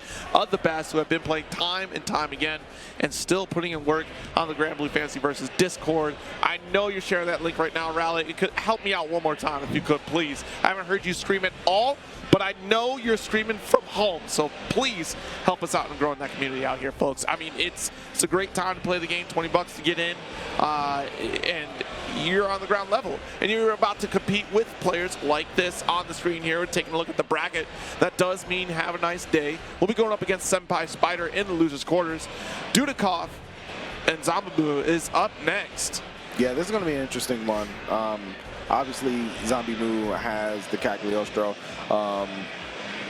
who have been playing time and time again and still putting in work on the Granblue Fantasy Versus Discord. I know you're sharing that link right now, Rally. It could help me out one more time if you could, please. I haven't heard you scream at all, but I know you're screaming from home, so please help us out in growing that community out here, folks. I mean, it's a great time to play the game, $20 to get in, and you're on the ground level, and you're about to compete with players like this on the screen here. We're taking a look at the bracket. That does mean Have a Nice Day. We'll be going up against SenpaiSpyder in the losers' quarters. Dudeakoff and Zombmu is up next. Yeah, this is going to be an interesting one. Obviously, Zombmu has the Cagliostro.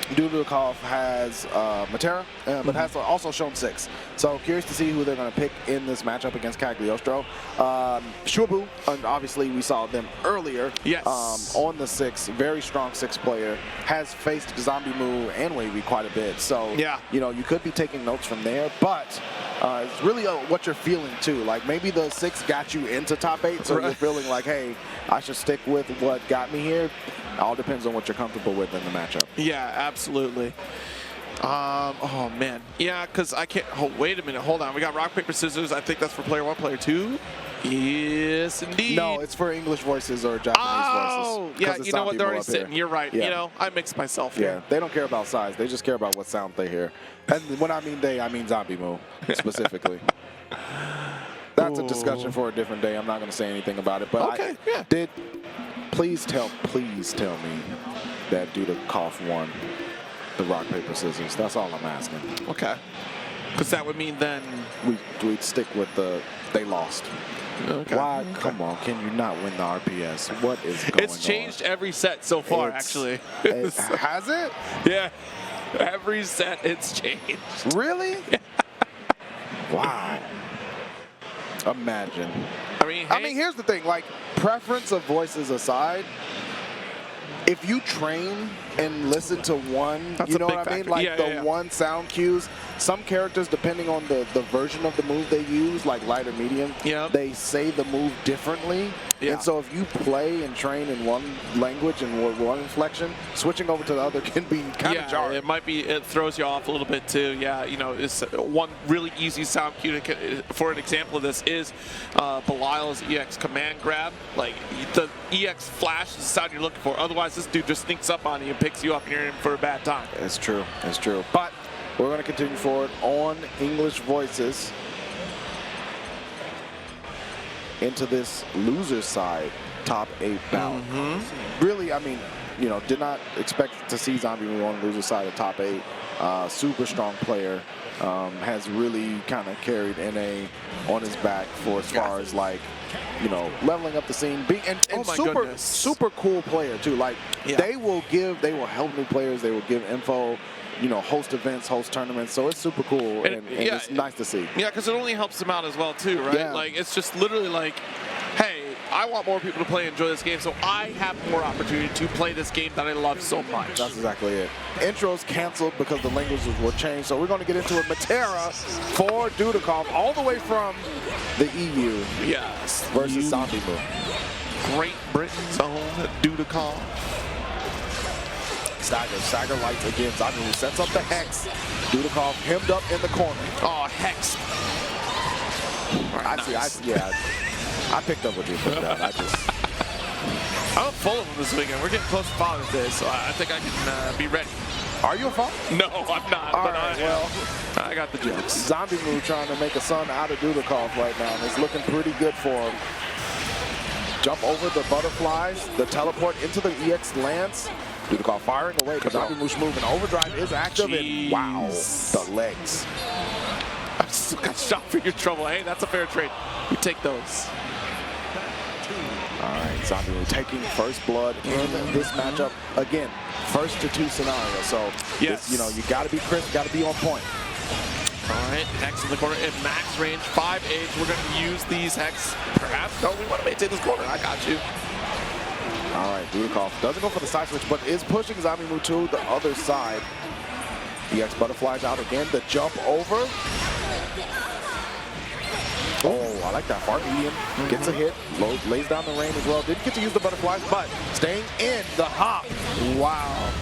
Dudeakoff has Matera, but has also shown 6. So curious to see who they're going to pick in this matchup against Cagliostro. Shuaboo, and obviously we saw them earlier. Yes. On the 6, very strong 6 player, has faced Zombmu and Wavie quite a bit. So yeah, you know, you could be taking notes from there, but it's really what you're feeling too. Like maybe the 6 got you into top 8, so you're feeling like, hey, I should stick with what got me here. All depends on what you're comfortable with in the matchup. Yeah, absolutely. Oh man, yeah, because I can't. Oh, wait a minute, hold on. We got rock paper scissors. I think that's for player 1, player 2. Yes, indeed. No, it's for English voices or Japanese voices. Yeah, you know what? They're already sitting. You're right. Yeah. You know, I mixed myself Yeah, here. they don't care about size. They just care about what sound they hear. And when I mean they, I mean Zombmu specifically. That's a discussion for a different day. I'm not going to say anything about it. But okay, please tell me that Dudeakoff won the rock, paper, scissors. That's all I'm asking. Okay. Because that would mean then we'd stick with they lost. Okay. Why? Okay. Come on, can you not win the RPS? What is going on? It's changed every set so far, actually. Has it? Yeah. Every set it's changed. Really? Wow. Imagine. I mean, here's the thing. Like, preference of voices aside, if you train and listen to one, That's you a know big what I mean? factor. Like Yeah, one sound cues. Some characters, depending on the version of the move they use, like light or medium, they say the move differently. Yeah. And so if you play and train in one language and one inflection, switching over to the other can be kind of jarring. It might be, it throws you off a little bit too. Yeah, you know, it's one really easy sound cue for an example of this is Belial's EX command grab. Like the EX flash is the sound you're looking for. Otherwise, this dude just sneaks up on you and picks you up and you're in for a bad time. It's true. It's true. But we're going to continue forward on English Voices into this loser's side top 8 bout. Really, I mean, you know, did not expect to see Zombmu on the loser's side of top 8. Super strong player. Has really kind of carried NA on his back for as far as like, you know, leveling up the scene, and super cool player too. Like they will help new players, they will give info, you know, host events, host tournaments. So it's super cool and it's nice to see. Yeah, because it only helps them out as well too, right? Yeah. Like it's just literally like, hey, I want more people to play and enjoy this game, so I have more opportunity to play this game that I love so much. That's exactly it. Intros canceled because the languages were changed, so we're going to get into it. Matera for Dudeakoff, all the way from the EU. Yes. Versus Zombmu. Great Britain's own Dudeakoff. Stagger lights again. Zombmu sets up the Hex. Dudeakoff hemmed up in the corner. Oh, Hex. I picked up what you put down. I'm full of them this weekend. We're getting close to Father's Day, so I think I can be ready. Are you a father? No, I'm not. All right, well, I got the jokes. Zombmu trying to make a son out of Dudeakoff right now, and it's looking pretty good for him. Jump over the butterflies, the teleport into the EX lands. Dudeakoff firing away because Zombmu's moving. Overdrive is active, and wow, the legs. I still got shot for your trouble. Hey, that's a fair trade. We take those. All right, Zombmu taking first blood in this matchup. Again, first to 2 scenario. So, yes, you know, you got to be crisp, got to be on point. All right, Hex in the corner at max range, 5H. We're going to use these Hex. Perhaps, no, we want to maintain this corner. I got you. All right, Dudeakoff doesn't go for the side switch, but is pushing Zombmu to the other side. EX butterflies out again. The jump over. Oh, I like that. Far medium. Gets a hit. Lays down the lane as well. Didn't get to use the butterflies, but staying in the hop. Wow.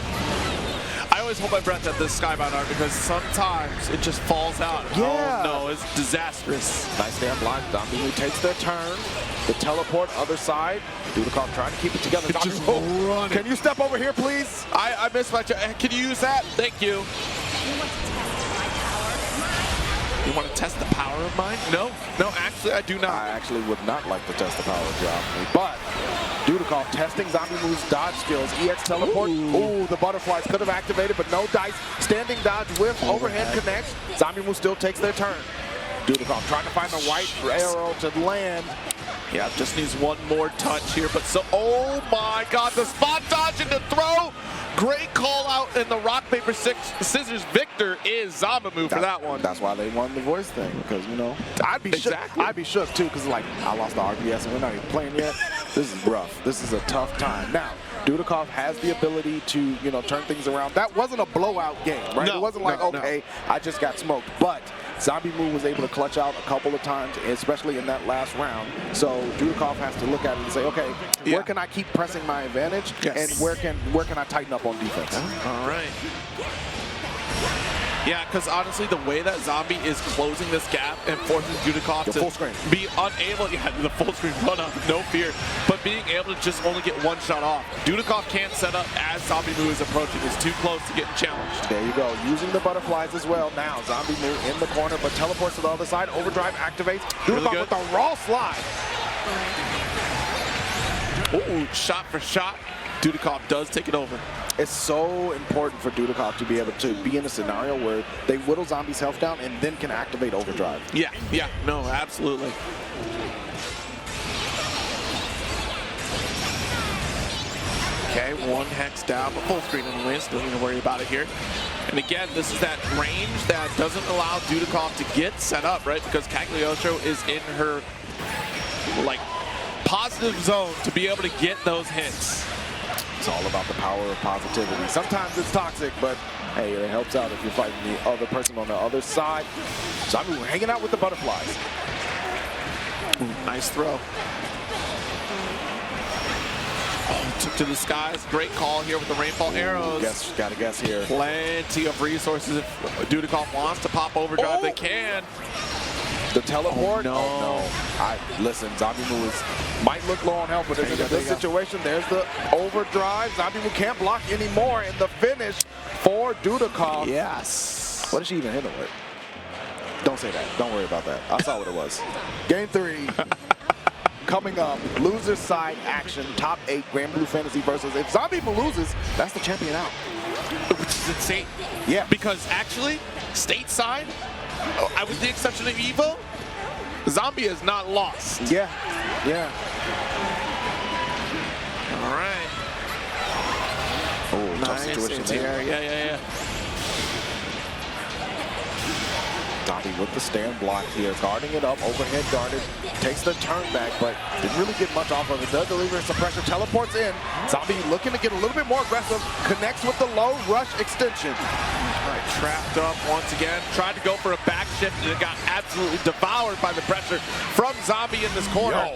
I always hold my breath at this Skybound art because sometimes it just falls out. Yeah. Oh, no, it's disastrous. Nice damn block. Zombmu takes their turn. The teleport, other side. Dudeakoff trying to keep it together. Just running. Can you step over here, please? I missed my Can you use that? Thank you. You want to test the power of mine? No, actually, I do not. I actually would not like to test the power of Zombmu, but Dudeakoff testing Zombmu's dodge skills. EX teleport. Ooh, the butterflies could have activated, but no dice. Standing dodge with overhead connects. Zombmu still takes their turn. Dudeakoff trying to find the white arrow to land. Yeah, just needs one more touch here, but oh my God, the spot dodge and the throw. Great call out in the rock, paper, scissors. Victor is Zombmu for that one. That's why they won the voice thing, because, you know, I'd be shook too, because like I lost the RPS and we're not even playing yet. This is rough. This is a tough time. Now, Dudeakoff has the ability to, you know, turn things around. That wasn't a blowout game, right? No, it wasn't like, okay, I just got smoked. But Zombmu was able to clutch out a couple of times, especially in that last round. So Dudeakoff has to look at it and say, okay, where can I keep pressing my advantage, and where can I tighten up on defense? All right. Yeah, because honestly, the way that Zombie is closing this gap and forcing Dudeakoff to full screen. Be unable, the full screen run up, no fear, but being able to just only get one shot off. Dudeakoff can't set up as Zombmu is approaching. It's too close to getting challenged. There you go, using the butterflies as well. Now, Zombmu in the corner, but teleports to the other side. Overdrive activates. Dudeakoff with the raw slide. Ooh, shot for shot. Dudeakoff does take it over. It's so important for Dudeakoff to be able to be in a scenario where they whittle Zombie's health down and then can activate Overdrive. Yeah, no, absolutely. Okay, one Hex down, but full screen anyways, don't need to worry about it here. And again, this is that range that doesn't allow Dudeakoff to get set up, right? Because Cagliostro is in her, like, positive zone to be able to get those hits. It's all about the power of positivity. Sometimes it's toxic, but hey, it helps out if you're fighting the other person on the other side. Zombmu hanging out with the butterflies. Ooh, nice throw. Oh, took to the skies. Great call here with the rainfall arrows. Gotta guess here. Plenty of resources. If Dudeakoff wants to pop overdrive, they can. The teleport? Oh, no. Listen, Zombmu might look low on health, but in this situation, there's the overdrive. Zombmu can't block anymore in the finish for Dudeakoff. Yes. What did she even hit him with? Don't say that. Don't worry about that. I saw what it was. Game 3. Coming up, loser side action, top 8 Granblue Fantasy versus. If Zombmu loses, that's the champion out. Which is insane. Yeah. Because actually, stateside, with the exception of Evo, Zombie has not lost. Yeah. Yeah. All right. Oh, tough Nice situation there. Yeah. Zombie with the stand block here, guarding it up, overhead guarded, takes the turn back, but didn't really get much off of it. Does deliver a suppressor, teleports in. Zombie looking to get a little bit more aggressive, connects with the low rush extension. All right, trapped up once again. Tried to go for a back shift and it got absolutely devoured by the pressure from Zombie in this corner.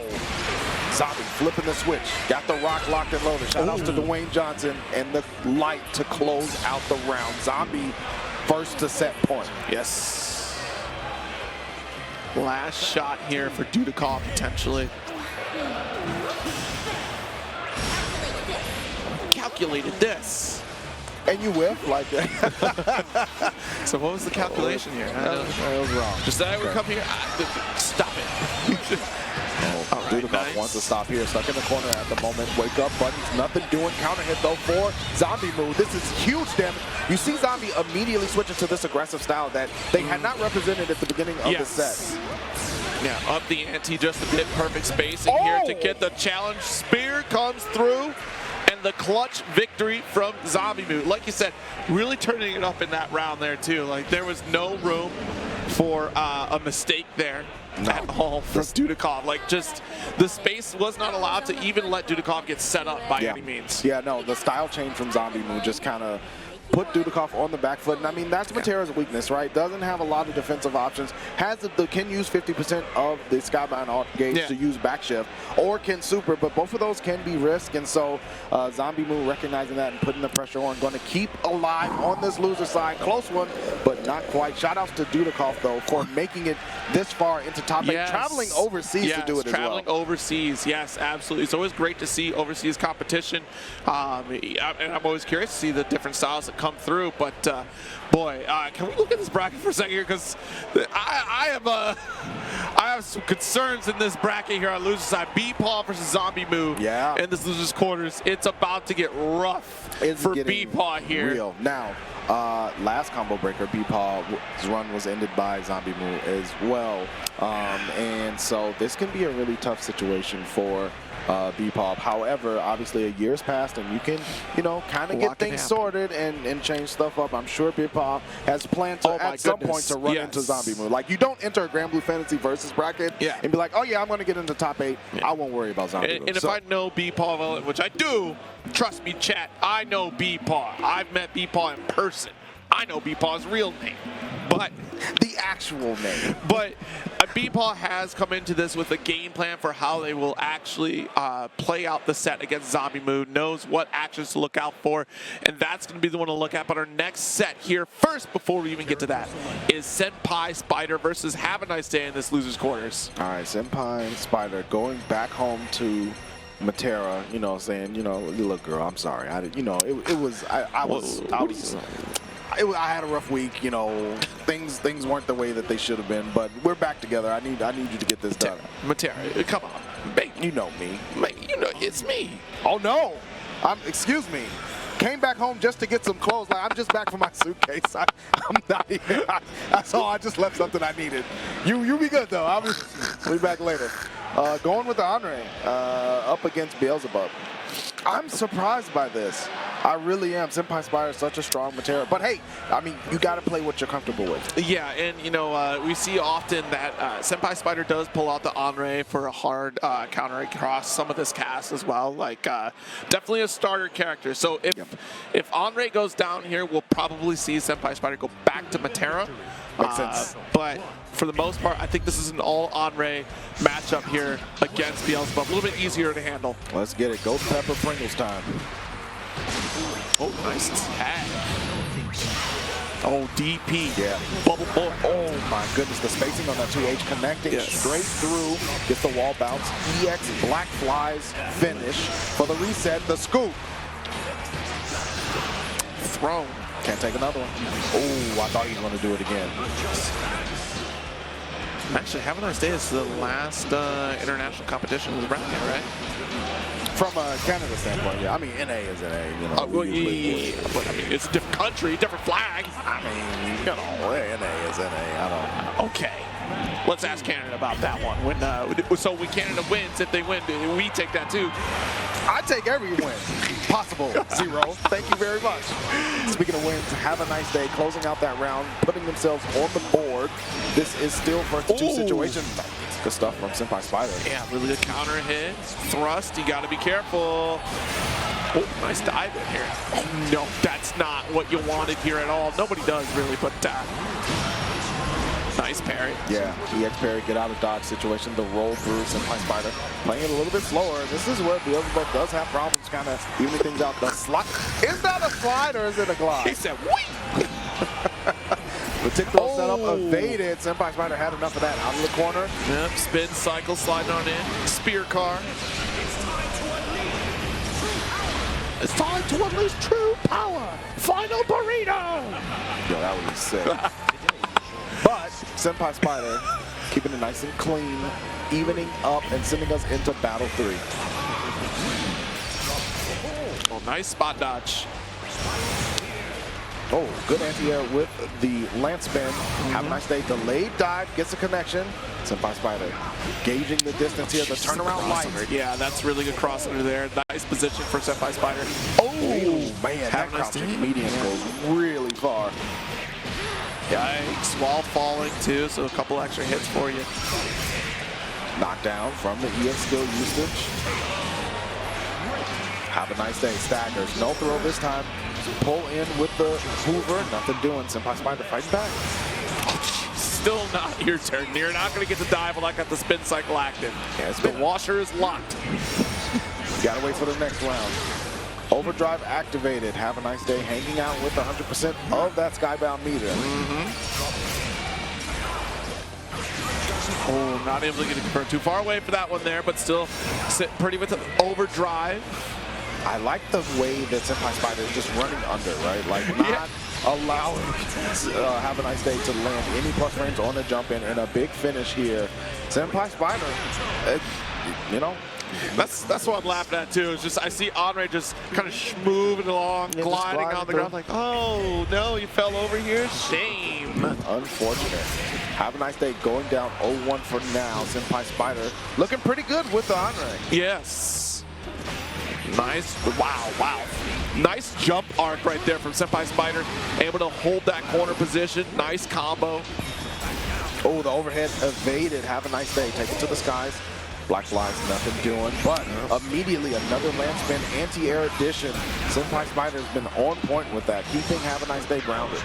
Zombie flipping the switch, got the rock locked and loaded. Shout outs to Dwayne Johnson and the light to close out the round. Zombie first to set point. Yes. Last shot here for Dudeakoff, potentially. Calculated this. And you whiff like that. So what was the calculation here? That was wrong. Just that I would come here. Stop it. Dudeakoff wants to stop here, stuck in the corner at the moment. Wake up buttons, nothing doing. Counter hit though for Zombmu. This is huge damage. You see Zombie immediately switching to this aggressive style that they had not represented at the beginning of the set. Yeah, up the ante just a bit. Perfect spacing here to get the challenge. Spear comes through. And the clutch victory from Zombmu. Like you said, really turning it up in that round there too. Like there was no room for a mistake there at all from Dudeakoff. Like just the space was not allowed to even let Dudeakoff get set up by any means. Yeah, no, the style change from Zombmu just kind of put Dudeakoff on the back foot. And I mean, that's Matera's weakness, right? Doesn't have a lot of defensive options. Can use 50% of the Skybound alt gauge to use back shift, or can super, but both of those can be risk. And so Zombmu recognizing that and putting the pressure on, going to keep alive on this loser side. Close one, but not quite. Shout outs to Dudeakoff, though, for making it this far into top 8, traveling overseas to do it as well. Traveling overseas, yes, absolutely. It's always great to see overseas competition. And I'm always curious to see the different styles that come through, but boy, can we look at this bracket for a second here? Because I have some concerns in this bracket here on loser side. BePaw versus Zombmu in this losers quarters. It's about to get rough for BePaw here. Real. Now, last combo breaker, BePaw's run was ended by Zombmu as well, and so this can be a really tough situation for BePaw. However, obviously a year's passed and you can, kind of get things sorted and change stuff up. I'm sure BePaw has planned to at some point to run into Zombmu. Like, you don't enter a Granblue Fantasy versus bracket and be like, oh yeah, I'm going to get into top 8. I won't worry about Zombmu. And if I know BePaw, which I do, trust me, chat, I know BePaw. I've met BePaw in person. I know BePaw's real name, but the actual name. But BePaw has come into this with a game plan for how they will actually play out the set against Zombmu, knows what actions to look out for, and that's going to be the one to look at. But our next set here, first, before we even get to that, is SenpaiSpyder versus Havaniceday in this losers quarters. All right, SenpaiSpyder going back home to Matera, saying, look, girl, I'm sorry. I had a rough week, things weren't the way that they should have been, but we're back together. I need you to get this done. Matera, come on. Mate, you know me. Mate, it's me. Oh no. Excuse me. Came back home just to get some clothes. Like, I'm just back from my suitcase. I'm not here. That's all. I just left something I needed. You be good though. I'll be back later. Going with the Andre up against Beelzebub. I'm surprised by this. I really am. SenpaiSpyder is such a strong material. But hey, I mean, you got to play what you're comfortable with. Yeah, and you know, we see often that SenpaiSpyder does pull out the Onrey for a hard counter across some of this cast as well. Like, definitely a starter character. So if Onrey goes down here, we'll probably see SenpaiSpyder go back to Matera. Makes sense. But for the most part, I think this is an all Onrey matchup here against Beelzebub. A little bit easier to handle. Let's get it. Ghost Pepper Pringles time. Oh, nice tag. Oh, DP. Yeah. Bubble boy. Oh my goodness, the spacing on that 2H connecting straight through. Gets the wall bounce. EX Black Flies finish for the reset. The scoop. Thrown. Can't take another one. Oh, I thought he was going to do it again. Actually, Havaniceday is the last international competition with Brown, right? From a Canada standpoint, yeah. I mean, NA is NA, you know. Well, yeah, but I mean, it's a different country, different flag. I mean, you know, NA is NA. I don't. Okay. Let's ask Canada about that one. When Canada wins, if they win, we take that too. I take every win possible. Zero. Thank you very much. Speaking of wins, Havaniceday closing out that round, putting themselves on the board. This is still first to two situation. Good stuff from SenpaiSpyder. Yeah, really good counter hit. Thrust, you got to be careful. Oh, nice dive in here. Oh, no, that's not what you wanted here at all. Nobody does really, but nice parry. Yeah, EX parry, get out of dodge situation, the roll through SenpaiSpyder. Playing it a little bit slower. This is where Beelzebub does have problems kind of evening things out. The slide. Is that a slide or is it a glide? He said, wait! Particular setup evaded. SenpaiSpyder had enough of that. Out of the corner. Yep, spin cycle, sliding on in. Spear car. It's time to unleash true power. Final burrito! Yo, that would be sick. But SenpaiSpyder keeping it nice and clean, evening up and sending us into battle 3. Oh, nice spot dodge. Oh, good anti-air with the lance spin. Havaniceday delayed dive, gets a connection. SenpaiSpyder gauging the distance here, the turnaround light. Yeah, that's really good cross under there. Nice position for SenpaiSpyder. Oh, man, that crouching median goes really far. Yikes, while falling too, so a couple extra hits for you. Knockdown from the EX skill usage. Havaniceday staggers. No throw this time. Pull in with the Hoover. Nothing doing. SenpaiSpyder fighting back. Still not your turn. You're not going to get the dive when I got the spin cycle active. Yeah, the washer is locked. Gotta wait for the next round. Overdrive activated. Havaniceday hanging out with 100% of that skybound meter. Oh, not able to get it confirmed. Too far away for that one there, but still sitting pretty with the overdrive. I like the way that SenpaiSpyder is just running under, right? Like not allowing Havaniceday to land any plus frames on the jump in, and a big finish here. SenpaiSpyder, you know. That's what I'm laughing at too. It's just I see Onrey just kind of moving along, gliding on the ground, like, oh no, you fell over here. Shame. Unfortunate. Havaniceday going down 0-1 for now. SenpaiSpyder looking pretty good with the Onrey. Yes. Nice. Wow. Nice jump arc right there from SenpaiSpyder. Able to hold that corner position. Nice combo. Oh, the overhead evaded. Havaniceday. Take it to the skies. Black Flies, nothing doing. But immediately another land spin anti-air addition. SenpaiSpyder has been on point with that, keeping Havaniceday grounded.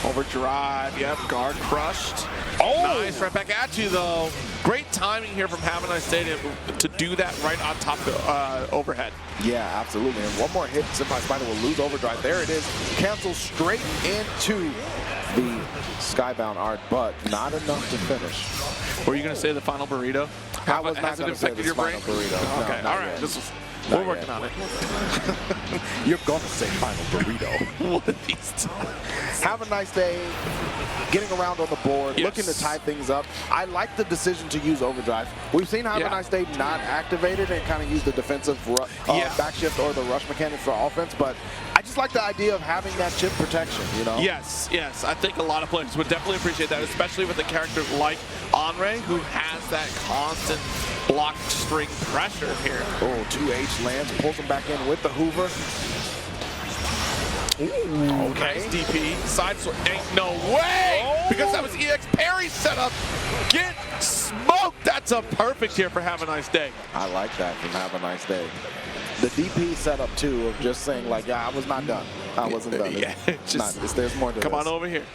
Overdrive, yep, guard crushed. Oh! Nice, right back at you though. Great timing here from Havaniceday to do that right on top of overhead. Yeah, absolutely. And one more hit, SenpaiSpyder will lose overdrive. There it is. Cancels straight into the skybound art, but not enough to finish. Were you going to say the final burrito? I was not going to say the final burrito. Okay, no, all right. We're working on it. You're going to say final burrito. One of these times. Have a nice day. Getting around on the board, looking to tie things up. I like the decision to use overdrive. We've seen Havaniceday not activated and kind of use the defensive back shift or the rush mechanic for offense, but I just like the idea of having that chip protection, you know? Yes. I think a lot of players would definitely appreciate that, especially with a character like Onrey, who has that constant block string pressure here. Oh, 2H lands, pulls him back in with the Hoover. Ooh, nice DP. Side switch. Ain't no way! Because that was EX parry setup. Get smoked! That's a perfect here for Havaniceday. I like that from Have a Nice Day. The DP setup too of just saying like, yeah, I was not done. I wasn't done. Yeah, There's more to come this. on over here.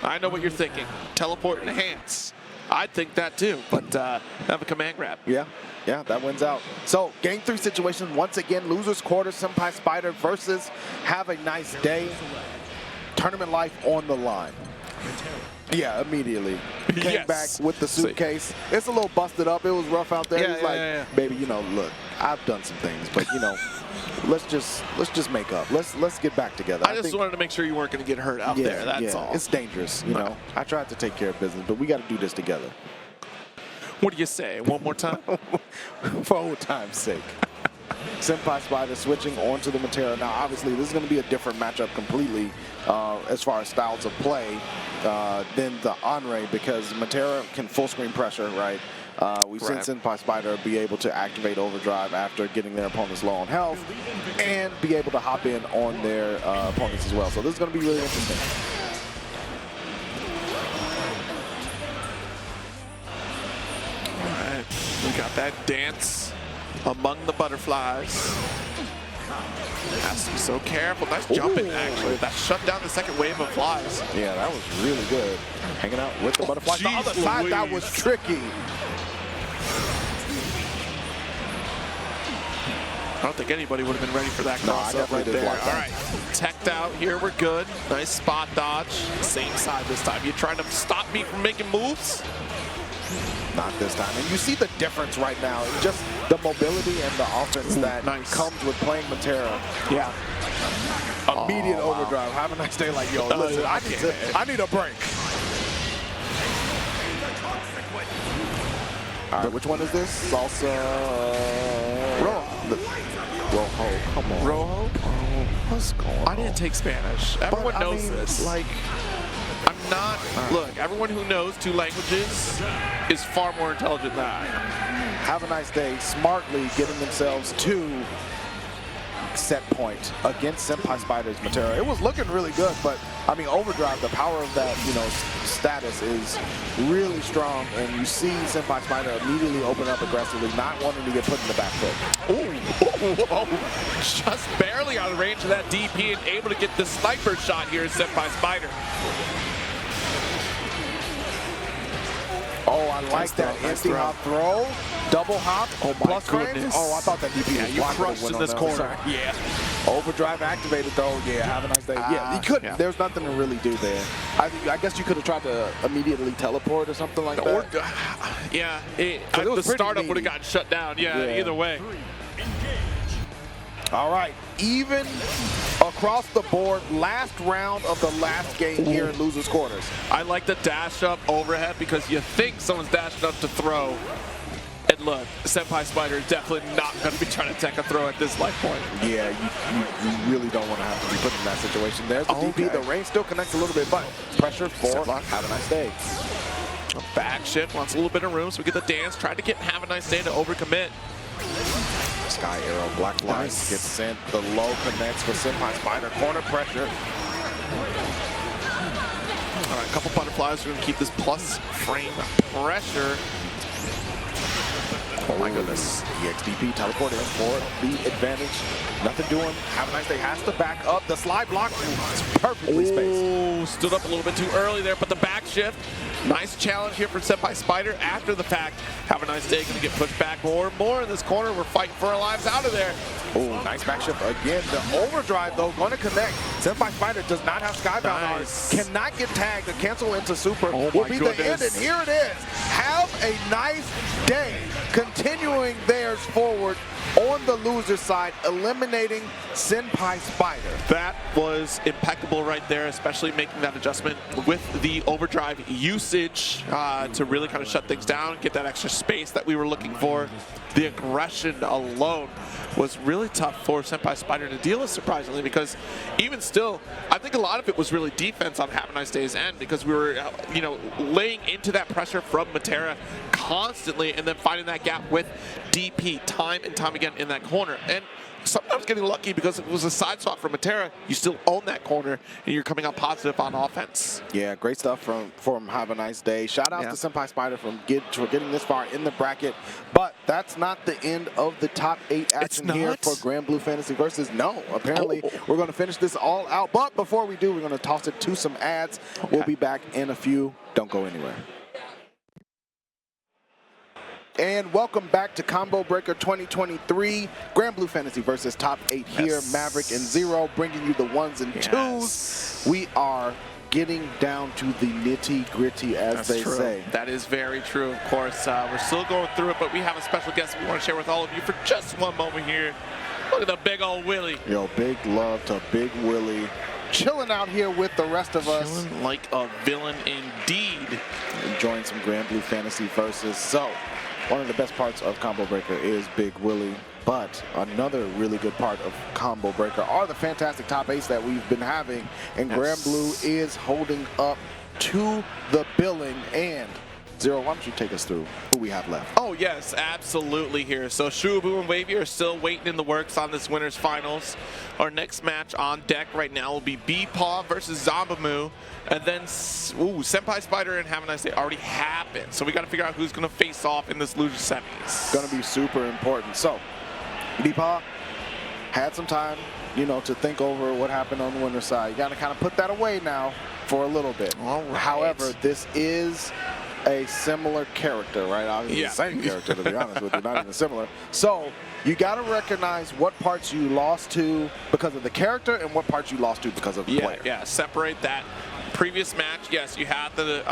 I know what you're thinking. Teleport and enhance. I'd think that too, but have a command grab. Yeah, that wins out. So, game 3 situation, once again, losers quarter, SenpaiSpyder versus Have a Nice Day. Tournament life on the line. Yeah, immediately. Came back with the suitcase. It's a little busted up. It was rough out there. He's like, baby, you know, look, I've done some things, but you know, let's just make up. Let's get back together. I just wanted to make sure you weren't going to get hurt out there. That's all. It's dangerous, you know. I tried to take care of business, but we got to do this together. What do you say? One more time? For old time's sake. SenpaiSpyder switching onto the Matera. Now, obviously, this is going to be a different matchup completely as far as styles of play than the Onray, because Matera can full screen pressure, right? We've seen SenpaiSpyder be able to activate overdrive after getting their opponents low on health and be able to hop in on their opponents as well. So this is going to be really interesting. All right, we got that dance among the butterflies. Has to be so careful. Nice jumping, actually. That shut down the second wave of flies. Yeah, that was really good. Hanging out with the butterflies. The other side, that was tricky. I don't think anybody would have been ready for that crossover right there. All right, teched out here. We're good. Nice spot dodge. Same side this time. You trying to stop me from making moves? Not this time. And you see the difference right now. It's just the mobility and the offense that comes with playing Matera. Yeah. Immediate overdrive. Have a nice day. Like, yo, listen, I need a break. All right, which one is this? Salsa. Rojo, come on. Rojo? Oh, what's going on? I didn't take Spanish. Everyone knows this. Like, I'm not. Look, everyone who knows 2 languages is far more intelligent than I. Have a Nice Day smartly getting themselves to set point against SenpaiSpyder's Matera. It was looking really good, but I mean, overdrive, the power of that, you know, status is really strong, and you see SenpaiSpyder immediately open up aggressively, not wanting to get put in the back foot. Ooh, just barely out of range of that DP and able to get the sniper shot here, SenpaiSpyder. Oh, I like that empty hop throw, double hop, plus frames. Oh, I thought that DP was you crushed in this corner. Yeah. Overdrive activated though. Yeah, have a nice day. Yeah, you couldn't. Yeah. There's nothing to really do there. I guess you could have tried to immediately teleport or something like that. Yeah, the startup would have gotten shut down. Yeah, either way. All right, even across the board, last round of the last game here in losers quarters. I like the dash up overhead because you think someone's dashing up to throw. And look, SenpaiSpyder is definitely not going to be trying to tech a throw at this life point. Yeah, you really don't want to have to be put in that situation. There's the DP. The range still connects a little bit, but pressure for Have a Nice Day. Back shift wants a little bit of room, so we get the dance. Tried to get Have a Nice Day to overcommit. Sky arrow, black lines gets sent. The low connects with SenpaiSpyder. Corner pressure. All right, a couple butterflies. We're going to keep this plus frame pressure. Oh my goodness. EXDP teleport in for the advantage. Nothing doing. Have a Nice Day has to back up. The slide block is perfectly spaced. Stood up a little bit too early there, but the back shift. Nice challenge here for SenpaiSpyder after the fact. Have a Nice Day going to get pushed back more and more in this corner. We're fighting for our lives out of there. Oh, nice back shift again. The overdrive, though, going to connect. SenpaiSpyder does not have Skybound on. Cannot get tagged. The cancel into super will be the end, and here it is. Have a nice day. Continuing theirs forward on the loser side, eliminating SenpaiSpyder. That was impeccable right there, especially making that adjustment with the overdrive usage to really kind of shut things down, get that extra space that we were looking for. The aggression alone was really tough for SenpaiSpyder to deal with, surprisingly, because even still, I think a lot of it was really defense on Have a Nice Day's end, because we were, you know, laying into that pressure from Matera constantly and then finding that gap with DP time and time again in that corner. And sometimes getting lucky because if it was a side swap from Matera, you still own that corner and you're coming out positive on offense. Yeah, great stuff from Havaniceday. Shout out to SenpaiSpyder for getting this far in the bracket. But that's not the end of the top 8 action here for Granblue Fantasy versus. No, apparently we're going to finish this all out. But before we do, we're going to toss it to some ads. We'll be back in a few. Don't go anywhere. And welcome back to Combo Breaker 2023. Granblue Fantasy versus top 8 here. Maverick and Xerom bringing you the 1s and 2s. We are getting down to the nitty-gritty, as they say. That is very true, of course. We're still going through it, but we have a special guest we want to share with all of you for just one moment here. Look at the big old Willie. Yo, big love to Big Willie. Chilling out here with the rest of us. Chilling like a villain indeed. Enjoying some Granblue Fantasy versus. So, one of the best parts of Combo Breaker is Big Willie, but another really good part of Combo Breaker are the fantastic top 8s that we've been having, and Granblue is holding up to the billing. And Xerom, why don't you take us through who we have left? Oh yes, absolutely here. So Shuaboo and Wavie are still waiting in the works on this winner's finals. Our next match on deck right now will be BePaw versus Zombmu. And then, SenpaiSpyder and Havaniceday already happened. So we got to figure out who's going to face off in this loser semis. It's going to be super important. So, BePaw had some time, to think over what happened on the winner's side. You got to kind of put that away now for a little bit. All right. However, this is a similar character, right? Obviously the same character, to be honest with you, not even similar. So, you got to recognize what parts you lost to because of the character and what parts you lost to because of the player. Yeah, separate that. Previous match, yes, you had the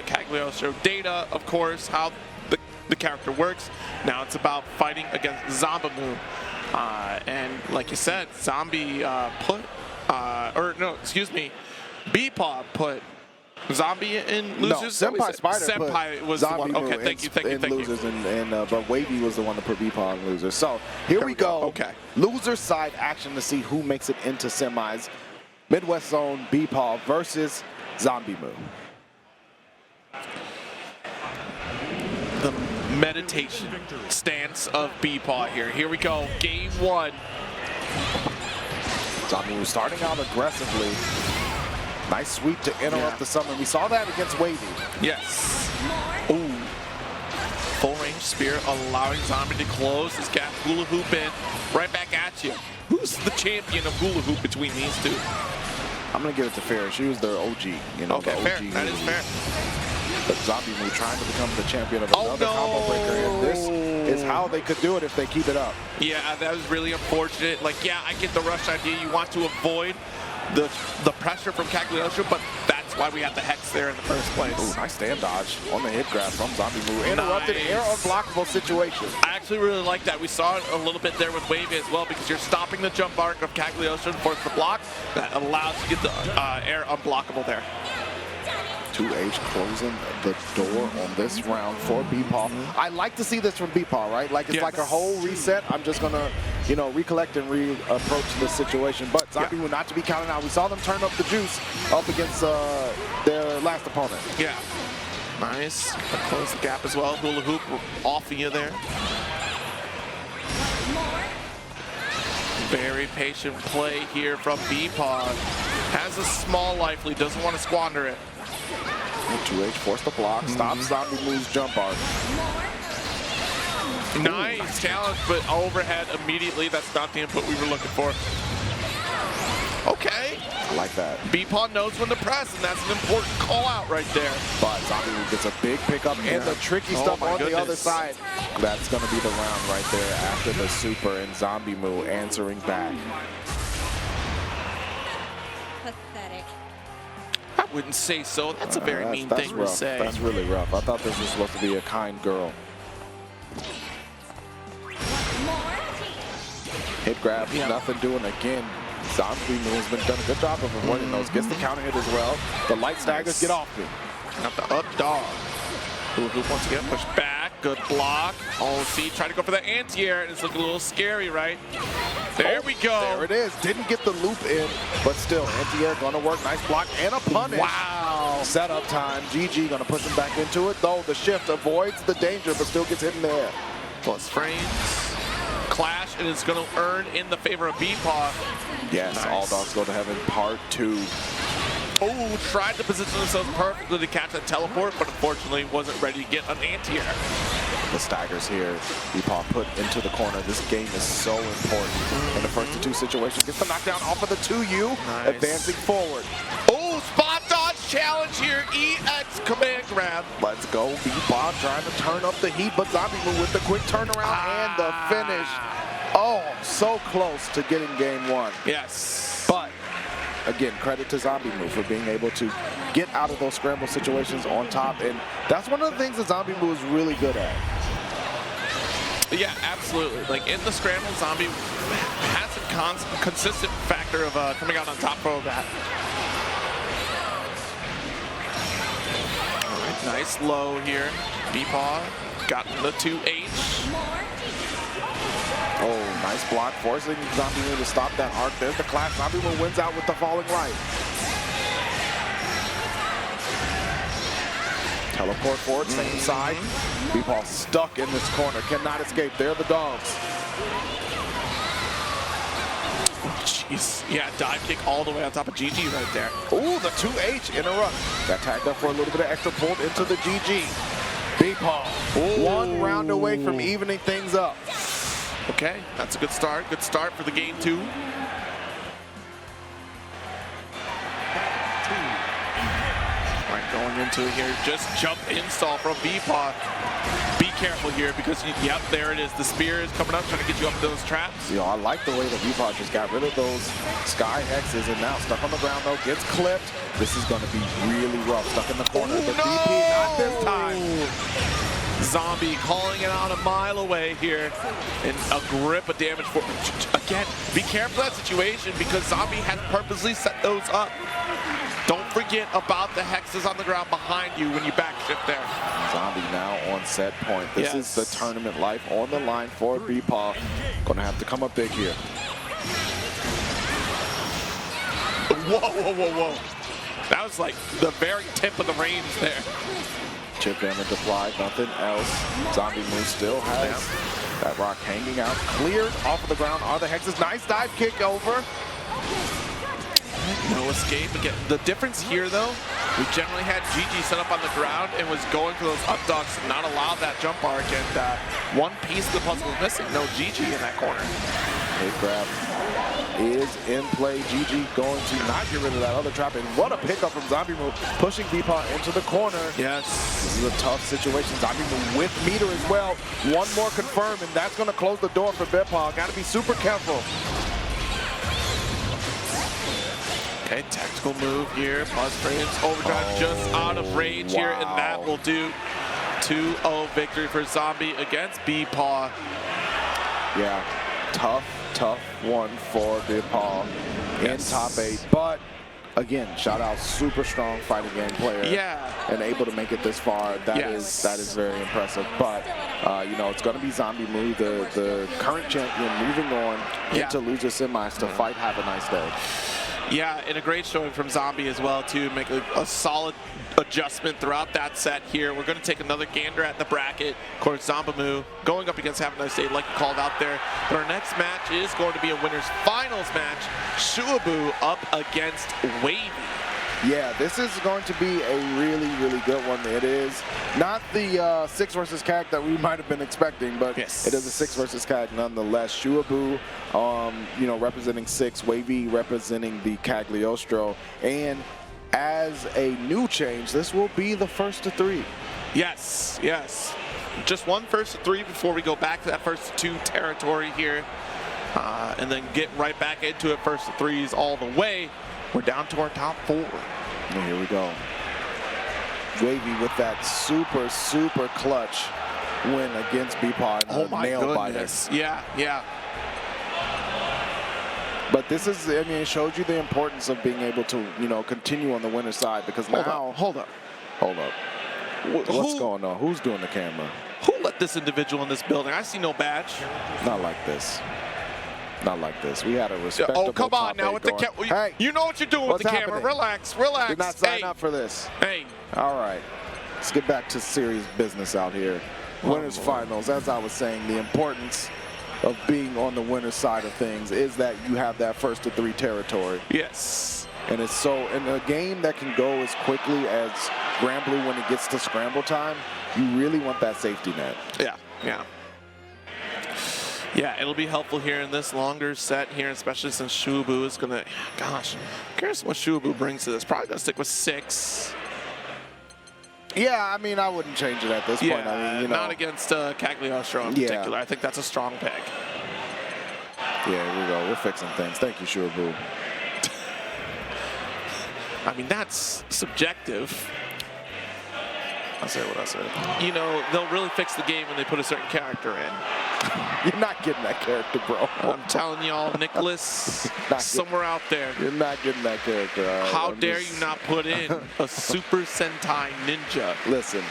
Cagliostro data, of course, how the character works. Now it's about fighting against Zombmu. And like you said, BePaw put Zombie in losers. No, SenpaiSpyder Senpai was the one. Okay, thank you. Losers, but Wavie was the one to put BePaw in losers. So here we go. Okay. Loser side action to see who makes it into semis. Midwest Zone BePaw versus Zombmu. The meditation stance of BePaw here. Here we go. Game 1. Zombmu starting out aggressively. Nice sweep to interrupt the summon. We saw that against Wavie. Yes. Ooh. Full range spear allowing Zombie to close his gap. Hula hoop in. Right back at you. Who's the champion of hula hoop between these two? I'm going to give it to Fair. She was their OG. Okay, fair. That is fair. But Zombmu trying to become the champion of another combo breaker. And this is how they could do it if they keep it up. Yeah, that was really unfortunate. Like, yeah, I get the rush idea. You want to avoid the pressure from Cagliostro, but that's why we had the Hex there in the first place. Ooh, nice stand dodge on the hit grab from Zombmu. Interrupted air unblockable situation. I actually really like that. We saw it a little bit there with Wavie as well because you're stopping the jump arc of Cagliostro and force the block. That allows you to get the air unblockable there. 2H closing the door on this round for BePaw. I like to see this from BePaw, right? Like it's like a whole reset. I'm just gonna, recollect and re-approach this situation. But Zombmu not to be counted out. We saw them turn up the juice up against their last opponent. Yeah. Nice. Close the gap as well. Hula hoop off of you there. Very patient play here from BePaw. Has a small life lead, doesn't want to squander it. 2H forced the block, stops Zombmu's jump arc. Nice challenge, but overhead immediately. That's not the input we were looking for. Okay. I like that. BePaw knows when to press, and that's an important call out right there. But Zombmu gets a big pickup and the tricky stuff on the other side. That's going to be the round right there after the super, and Zombmu answering back. Pathetic. I wouldn't say so. That's a very mean thing to say. That's really rough. I thought this was supposed to be a kind girl. Hit grab, nothing doing again. Zombmu has done a good job of avoiding those. Gets the counter hit as well. The light staggers get off me. Got the up dog. Who wants to get pushed back. Good block. Oh, see, trying to go for the anti-air, and it's looking a little scary, right? There we go. There it is. Didn't get the loop in, but still, anti-air gonna work. Nice block and a punish. Wow. Setup time. GG gonna push him back into it, though the shift avoids the danger, but still gets hit in the air. Plus frames. Clash, and it's going to earn in the favor of BePaw. Yes, Nice. All Dogs Go to Heaven Part 2. Oh, tried to position themselves perfectly to catch that teleport, but unfortunately wasn't ready to get an anti-air. The staggers here. BePaw put into the corner. This game is so important in the first of two situations. Gets the knockdown off of the 2U, Nice. advancing forward. Oh, spot dodge challenge here. EX command grab. Let's go. BePaw trying to turn up the heat, but Zombmu with the quick turnaround and the finish. Oh, so close to getting game one. Yes. But again, credit to Zombmu for being able to get out of those scramble situations on top. And that's one of the things that Zombmu is really good at. Yeah, absolutely. Like in the scramble, Zombie has a consistent factor of coming out on top for that. All right, nice low here. BePaw got the 2H. Oh, nice block, forcing Zombmu to stop that arc. There's the clash. Zombmu wins out with the falling light. Teleport forward, same side. BePaw stuck in this corner, cannot escape. They're the dogs. Jeez. Yeah, dive kick all the way on top of GG right there. Ooh, the 2H interrupt. Got tagged up for a little bit of extra, pulled into the GG. BePaw, one round away from evening things up. Okay, that's a good start. Good start for the game two. All right, going into it here. Just jump install from BePaw. Be careful here because, yep, there it is. The spear is coming up, trying to get you up to those traps. You know, I like the way that BePaw just got rid of those sky hexes and now stuck on the ground though, gets clipped. This is going to be really rough. Stuck in the corner, Ooh, but no! DP not this time. Zombie calling it out a mile away here. And a grip of damage for, again, be careful of that situation because Zombie has purposely set those up. Don't forget about the hexes on the ground behind you when you backshift there. Zombie now on set point. This is the tournament life on the line for BePaw. Gonna have to come up big here. Whoa, whoa, whoa, whoa. That was like the very tip of the range there. Chip damage applied, nothing else. Zombmu still has that rock hanging out. Cleared off of the ground are the hexes. Nice dive kick over. No escape again. The difference here, though, we generally had GG set up on the ground and was going for those up dogs to not allow that jump arc. And one piece of the puzzle was missing. No GG in that corner. Hit grab is in play. GG going to not get rid of that other trap. And what a pickup from Zombmu, pushing BePaw into the corner. Yes. This is a tough situation. Zombmu with meter as well. One more confirm, and that's going to close the door for BePaw. Got to be super careful. Okay, tactical move here. Plus frames. Overdrive just out of range here, and that will do 2-0 victory for Zombie against BePaw. Yeah, tough one for BePaw in top 8. But again, shout out, super strong fighting game player. Yeah. And able to make it this far. That is very impressive. But you know, it's going to be Zombmu, the current champion, moving on into loser semis to fight Havaniceday. Yeah, and a great showing from Zombie as well, too. Make a solid adjustment throughout that set here. We're going to take another gander at the bracket. Of course, Zombmu going up against Havaniceday, like you called out there. But our next match is going to be a winner's finals match. Shuaboo up against Wavie. Yeah, this is going to be a really, really good one. It is not the 6 versus CAG that we might have been expecting, but it is a 6 versus CAG nonetheless. Shuaboo, you know, representing 6, Wavie representing the Cagliostro, and as a new change, this will be the first to 3. Yes, yes. Just one first to 3 before we go back to that first to 2 territory here, and then get right back into it. First to 3s all the way. We're down to our top 4. And here we go. Wavie with that super, super clutch win against BePaw. Oh my goodness. Yeah, yeah. But this is, I mean, it shows you the importance of being able to, you know, continue on the winner's side, because now... Hold up. What's going on? Who's doing the camera? Who let this individual in this building? I see no badge. Not like this. Not like this. We had a respectable Oh, come on top now eight with the going. camera. Hey, You know what you're doing with what's the camera. happening? Relax, relax. did not sign hey, up for this. Hey. All right. Let's get back to serious business out here. Winners finals. As I was saying, the importance of being on the winner's side of things is that you have that first to 3 territory. Yes. And it's so, in a game that can go as quickly as Granblue when it gets to scramble time, you really want that safety net. Yeah, yeah. Yeah, it'll be helpful here in this longer set here, especially since Shuaboo is going to, gosh, I'm curious what Shuaboo brings to this. Probably going to stick with 6. Yeah, I mean, I wouldn't change it at this point. I mean, you know. Not against Cagliostro in particular. I think that's a strong pick. Yeah, here we go. We're fixing things. Thank you, Shuaboo. I mean, that's subjective. I'll say what I said. You know, they'll really fix the game when they put a certain character in. You're not getting that character, bro. I'm telling y'all, Nicholas, somewhere out there. You're not getting that character. Right? How dare you not put in a Super Sentai Ninja? Listen,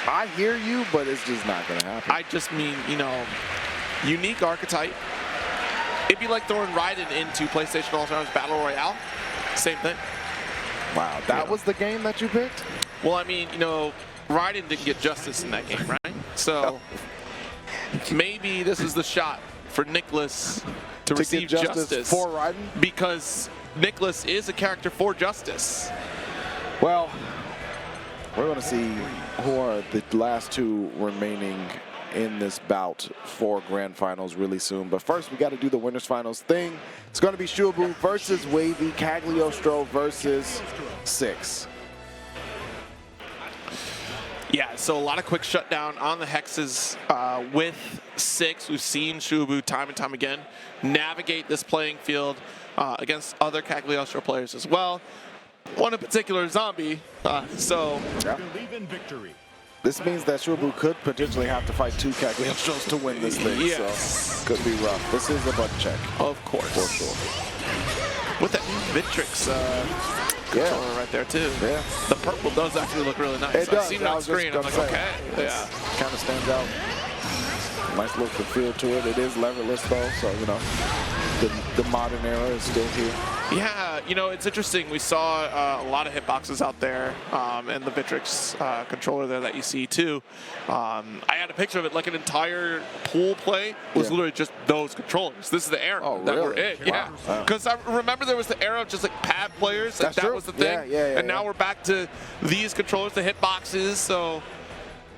I hear you, but it's just not going to happen. I just mean, you know, unique archetype. It'd be like throwing Raiden into PlayStation All-Stars Battle Royale. Same thing. Wow, that was the game that you picked? Well, I mean, you know, Raiden didn't get justice in that game, right? So maybe this is the shot for Nicholas to receive justice for Raiden? because Nicholas is a character for justice. Well, we're going to see who are the last 2 remaining in this bout for grand finals really soon. But first, we got to do the winners finals thing. It's going to be Shuaboo versus Wavie, Cagliostro versus 6. Yeah, so a lot of quick shutdown on the hexes with 6. We've seen Shuaboo time and time again navigate this playing field against other Cagliostro players as well. One in particular, Zombie. Believe in victory. This means that Shuaboo could potentially have to fight 2 Cagliostros to win this thing. Yes. So could be rough. This is a butt check. Of course. For sure. With that Vitrix controller right there too. Yeah. The purple does actually look really nice. It does. I've seen it on screen. I'm like, okay. Yeah. Kind of stands out. Nice look and feel to it. It is leverless though, so you know the modern era is still here. Yeah, you know, it's interesting. We saw a lot of hitboxes out there, and the Vitrix controller there that you see too. I had a picture of it, like an entire pool play was literally just those controllers. This is the era that we're in. Wow. Yeah, because I remember there was the era of just like pad players. That's that true. was the thing. And now we're back to these controllers, the hitboxes. So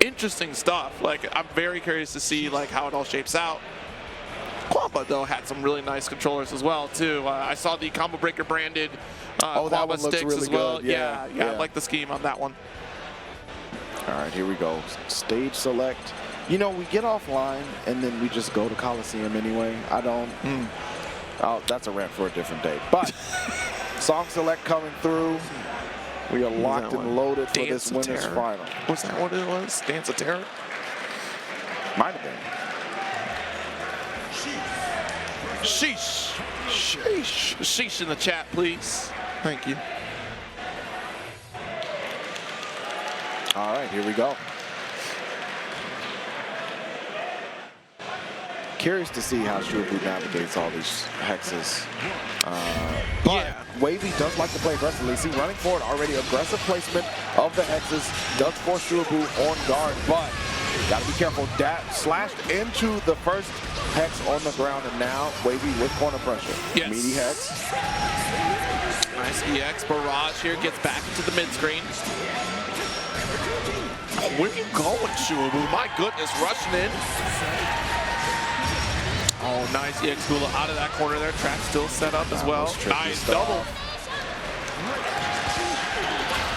interesting stuff. Like, I'm very curious to see like how it all shapes out. Quampa, though, had some really nice controllers as well, too. I saw the Combo Breaker branded that Quampa one looks sticks really as well. good. Yeah. I like the scheme on that one. All right, here we go. Stage select. You know, we get offline, and then we just go to Coliseum anyway. I don't... Oh, that's a rant for a different day. But song select coming through. We are locked and loaded for this winners final. Was that what it was? Dance of Terror? Might have been. Sheesh. Sheesh. Sheesh in the chat, please. Thank you. All right, here we go. Curious to see how Shuaboo navigates all these hexes. But Wavie does like to play aggressively. See, running forward already, aggressive placement of the hexes does force Shuaboo on guard, but gotta be careful. Slashed into the first hex on the ground, and now Wavie with corner pressure. Yes. Meaty hex. Nice EX barrage here, gets back into the mid-screen. Oh, where are you going, Shuaboo? My goodness, rushing in. Oh, nice EX Gula out of that corner there. Trap still set up as well. Nice double.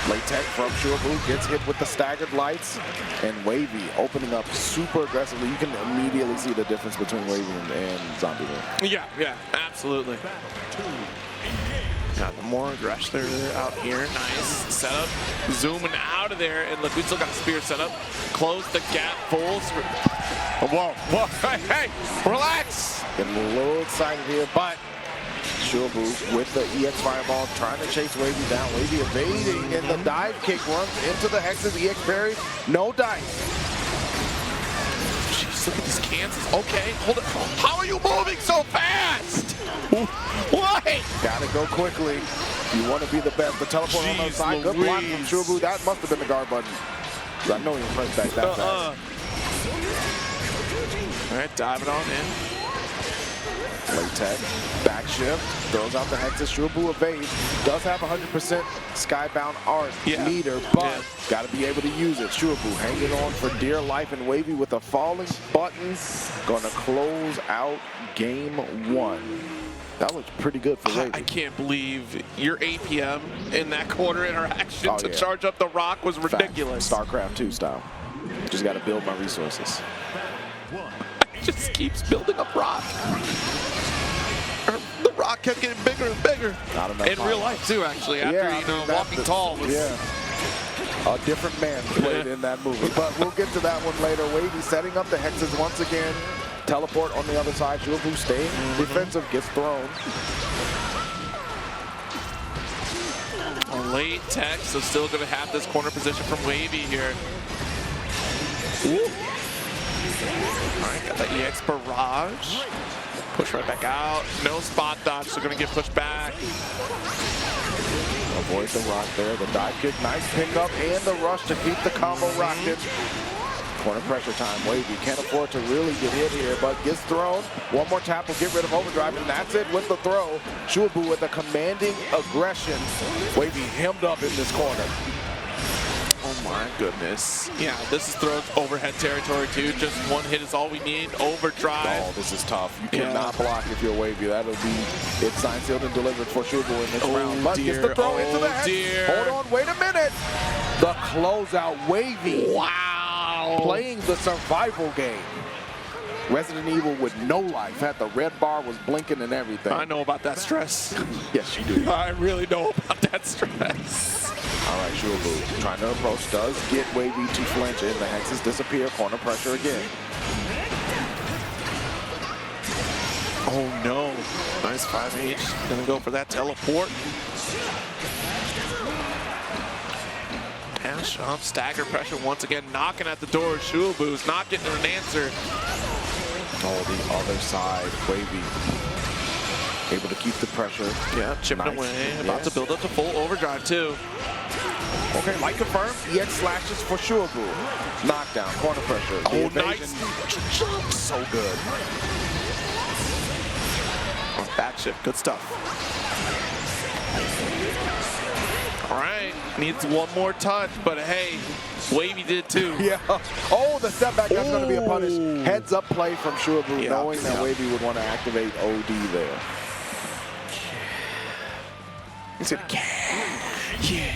Late tech from Shuaboo gets hit with the staggered lights, and Wavie opening up super aggressively. You can immediately see the difference between Wavie and Zombmu. Yeah, absolutely. Got more aggressor out here. Nice setup. Zooming out of there, and look, we still got a spear set up. Close the gap, full. Whoa, hey, relax. Getting a little excited here, but Shuaboo with the EX Fireball trying to chase Wavie down. Wavie evading, and the dive kick runs into the hexes. EX parry, no dice. Jeez, look at this chances. Okay, hold it. How are you moving so fast? Why? Gotta go quickly. You want to be the best. The teleport on the other side. Good block from Shuaboo. That must have been the guard button. I know he pressed back that fast. All right, diving on in. Late tech, back shift, throws out the Hexes. Shuaboo evades. Does have 100% skybound art meter, but got to be able to use it. Shuaboo hanging on for dear life, and Wavie with a falling button. Going to close out game 1. That looks pretty good for Wavie. I can't believe your APM in that quarter interaction to charge up the rock was ridiculous. StarCraft 2 style. Just got to build my resources. Just keeps building up rock. The rock kept getting bigger and bigger. In real life too, actually. After walking tall was. A different man played in that movie, but we'll get to that one later. Wavie setting up the Hexes once again. Teleport on the other side. Shuaboo staying defensive, gets thrown. Late tech, so still going to have this corner position from Wavie here. Ooh. All right, got the EX barrage. Push right back out. No spot dodge, so going to get pushed back. Avoid the rock there. The dive kick, nice pickup, and the rush to keep the combo rocking. Corner pressure time. Wavie can't afford to really get hit here, but gets thrown. One more tap will get rid of overdrive, and that's it with the throw. Shuaboo with a commanding aggression. Wavie hemmed up in this corner. Oh my goodness. Yeah, this is throws overhead territory too. Just one hit is all we need. Overdrive. Oh, this is tough. You cannot block if you're Wavie. That'll be it signed, sealed, and delivered for Shuaboo in this round. But gets the throw into the head. Hold on, wait a minute. The closeout, Wavie. Wow. Playing the survival game. Resident Evil with no life. Had the red bar, was blinking and everything. I know about that stress. Yes, you do. I really know about that stress. All right, Shuaboo trying to approach, does get Wavie to flinch in. The Hexes disappear, corner pressure again. Oh no, nice 5H. Gonna go for that teleport. Dash up, stagger pressure once again, knocking at the door. Shuaboo's not getting an answer. Oh, the other side, Wavie able to keep the pressure. Yeah, chipping away, about to build up to full overdrive too. Okay, light confirmed. EX slashes for Shuaboo. Knockdown, corner pressure. Oh, nice. So good. Oh, back shift, good stuff. All right, needs one more touch, but hey, Wavie did too. Yeah. Oh, the step back, that's going to be a punish. Heads up play from Shuaboo, knowing that Wavie would want to activate OD there. He said, yeah,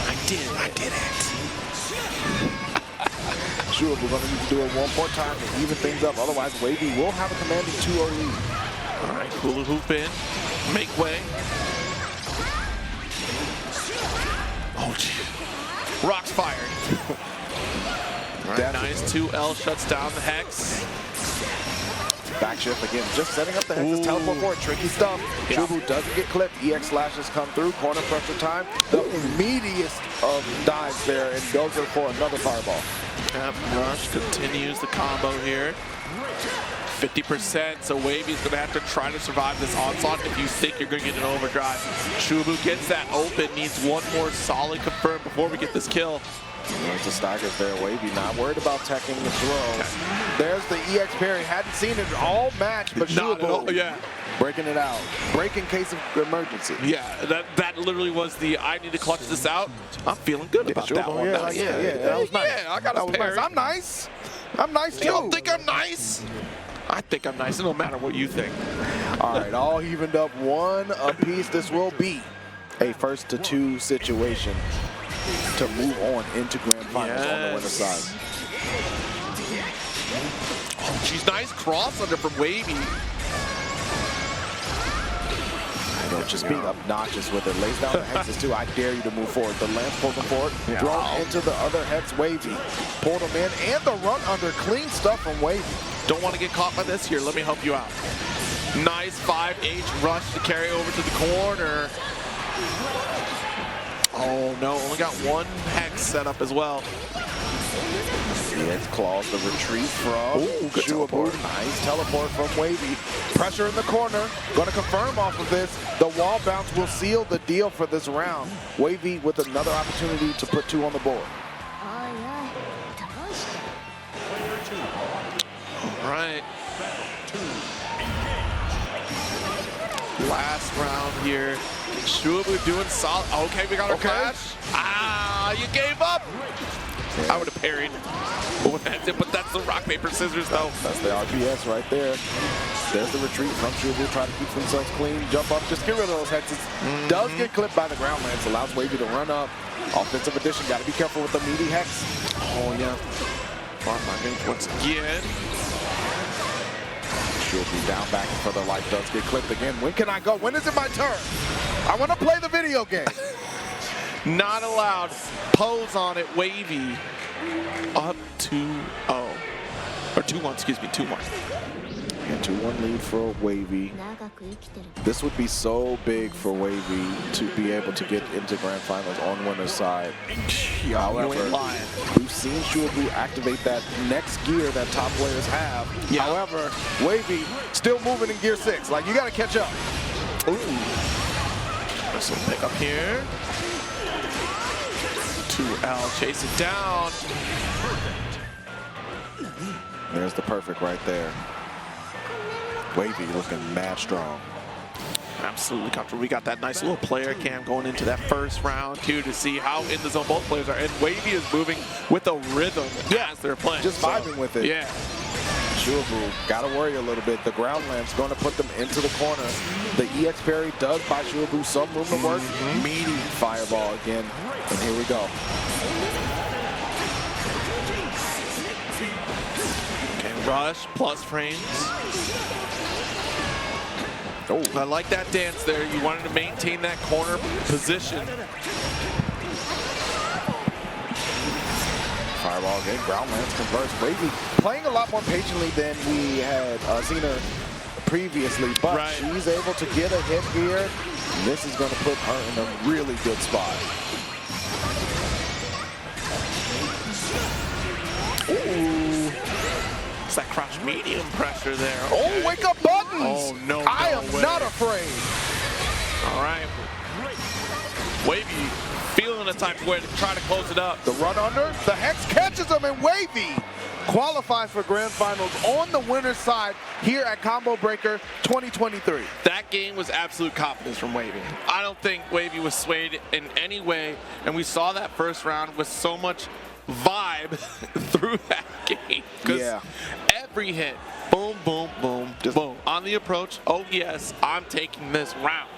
I did it. Shuaboo going to need to do it one more time to even things up. Otherwise, Wavie will have a commanding 2-0 lead. All right, hula hoop in, make way. Oh, gee. Rocks fired. All right, nice 2L shuts down the Hex. Back shift again, just setting up the Hexes teleport forward. Tricky stuff. Shuaboo doesn't get clipped. EX slashes come through. Corner pressure time. The immediatest of dives there and goes there for another fireball. Yep, rush continues the combo here. 50%, so Wavie's going to have to try to survive this onslaught if you think you're going to get an overdrive. Shuaboo gets that open, needs one more solid confirm before we get this kill. There's the staggers there. Wavie not worried about teching the throw. There's the EX parry. Hadn't seen it all match, but Shuaboo breaking it out. Break in case of emergency. Yeah, that literally was the I need to clutch this out. I'm feeling good about that one. Yeah, that was nice. Yeah, I got a parry. I'm nice. I'm nice too. You don't think I'm nice? I think I'm nice. It don't matter what you think. All right, all evened up, one apiece. This will be a 1-2 situation to move on into grand finals on the winner's side. Oh, she's nice cross under from Wavie. I know, just being obnoxious with it. Lays down the Hexes too. I dare you to move forward. The lance pulls him forward. Thrown into the other Hex. Wavie pulled him in, and the run under. Clean stuff from Wavie. Don't want to get caught by this. Here, let me help you out. Nice 5H rush to carry over to the corner. Oh no, only got one Hex set up as well. EX claws the retreat from Shuaboo. Nice teleport from Wavie. Pressure in the corner. Going to confirm off of this. The wall bounce will seal the deal for this round. Wavie with another opportunity to put 2 on the board. All right. Last round here. Shuaboo doing solid. Okay, we got our flash. Ah, you gave up. I would have parried. But that's the rock, paper, scissors, though. That's the RPS right there. There's the retreat from Shuaboo, trying to keep themselves clean. Jump up, just get rid of those hexes. Does get clipped by the ground lance. Allows Wavie to run up. Offensive addition. Got to be careful with the meaty hex. Oh, yeah. Farm my once again. Shuaboo down back and further life does get clipped again. When can I go? When is it my turn? I want to play the video game. Not allowed. Pose on it, Wavie. Up 2-0. Or 2-1, excuse me, 2-1. And 2-1 lead for Wavie. This would be so big for Wavie to be able to get into Grand Finals on winner's side. However, we've seen Shuaboo activate that next gear that top players have. Yeah. However, Wavie still moving in gear 6. Like, you got to catch up. Ooh. Nice little pick up here. 2L, chase it down. There's the perfect right there. Wavie looking mad strong. Absolutely comfortable. We got that nice little player cam going into that first round, too, to see how in the zone both players are. And Wavie is moving with a rhythm as they're playing. Just vibing with it. Yeah. Shuaboo got to worry a little bit. The ground lamp's going to put them into the corner. The EX parry does buy Shuaboo some room to work. Meaty fireball again. And here we go. Okay, rush plus frames. Oh, I like that dance there. You wanted to maintain that corner position. Fireball again, ground lance converts. Wavie playing a lot more patiently than we had seen her previously, but she's able to get a hit here. This is going to put her in a really good spot. Ooh. It's that crouch medium pressure there. Okay. Oh, wake up buttons! Oh, no, I am not afraid. All right. Wavie feeling a type of way to try to close it up. The run under, the hex catches him, and Wavie qualifies for Grand Finals on the winner's side here at Combo Breaker 2023. That game was absolute confidence from Wavie. I don't think Wavie was swayed in any way, and we saw that first round with so much vibe through that game. Yeah. Every hit, boom, boom, boom, boom. On the approach, oh yes, I'm taking this round.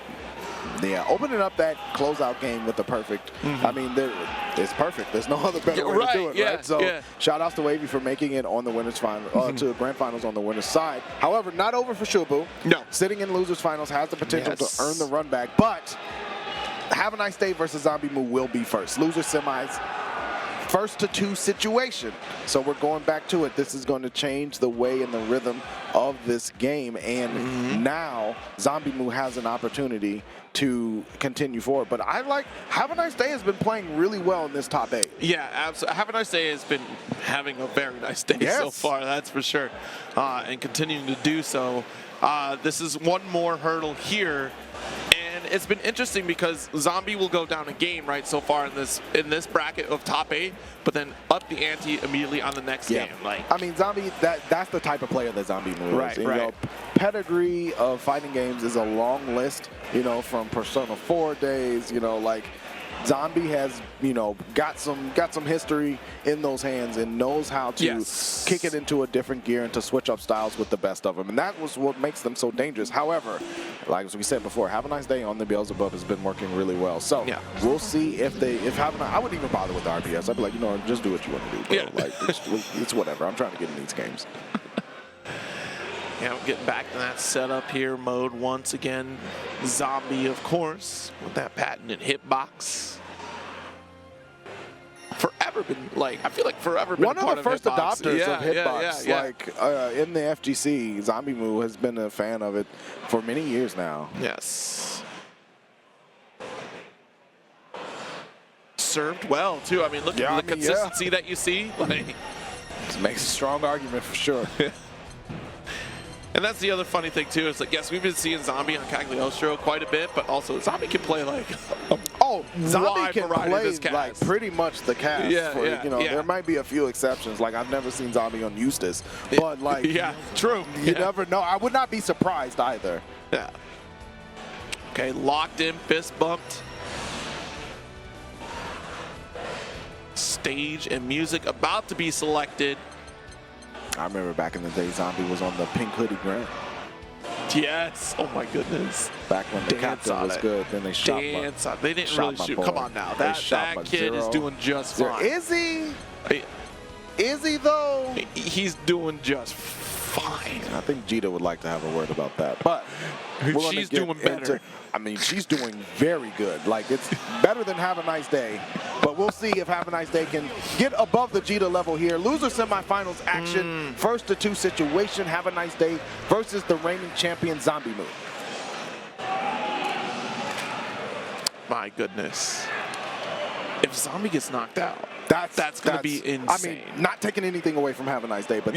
Yeah, opening up that closeout game with the perfect. I mean, it's perfect. There's no other better way to do it, right? So, shout outs to Wavie for making it on the winners final, to the Grand Finals on the winners side. However, not over for Shuaboo. No. Sitting in losers finals has the potential to earn the run back, but Havaniceday versus Zombmu will be first. Loser semis. First to 2 situation. So we're going back to it. This is going to change the way and the rhythm of this game. And now Zombmu has an opportunity to continue forward. But I like Havaniceday has been playing really well in this top 8. Yeah, absolutely. Havaniceday has been having a very nice day so far, that's for sure. And continuing to do so. This is one more hurdle here. And it's been interesting because Zombie will go down a game right so far in this bracket of top 8, but then up the ante immediately on the next game. Like, I mean, Zombie, that's the type of player that Zombmu is. Right, You know, pedigree of fighting games is a long list. You know, from Persona 4 days. You know, like Zombie has, you know, got some history in those hands and knows how to kick it into a different gear and to switch up styles with the best of them. And that was what makes them so dangerous. However, like as we said before, Havaniceday on the Beelzebub has been working really well. So we'll see if I wouldn't even bother with the RPS. I'd be like, you know, just do what you want to do, bro. Like, it's whatever. I'm trying to get in these games. Yeah, we're getting back to that setup here mode once again. Zombie, of course, with that patented hitbox. Forever been, like, I feel like forever been one of the first adopters of hitbox. Like, in the FGC, Zombmu has been a fan of it for many years now. Yes. served well, too. I mean, look at the consistency that you see. Like, This makes a strong argument for sure. and that's the other funny thing, too. Is like, yes, we've been seeing Zombie on Cagliostro quite a bit, but also Zombie can play, like, Zombie can variety of play this cast. like pretty much the cast. Yeah, There might be a few exceptions. Like I've never seen Zombie on Eustace, but like, yeah, true. You never know. I would not be surprised either. Yeah. Okay, locked in, fist bumped. Stage and music about to be selected. I remember back in the day, Zombie was on the pink hoodie grant. Yes. Oh my goodness. Back when the captain was good, then they shot Dance on. They didn't really shoot. Come on now. That kid is doing just fine. Is he? Is he though? He's doing just fine. I think Gita would like to have a word about that, but she's doing better. I mean, she's doing very good. Like, it's better than Havaniceday, but we'll see if Havaniceday can get above the Gita level here. Loser semifinals action, first to 2 situation, Havaniceday versus the reigning champion Zombmu. My goodness. If Zombie gets knocked out, that's going to be insane. I mean, not taking anything away from Havaniceday, but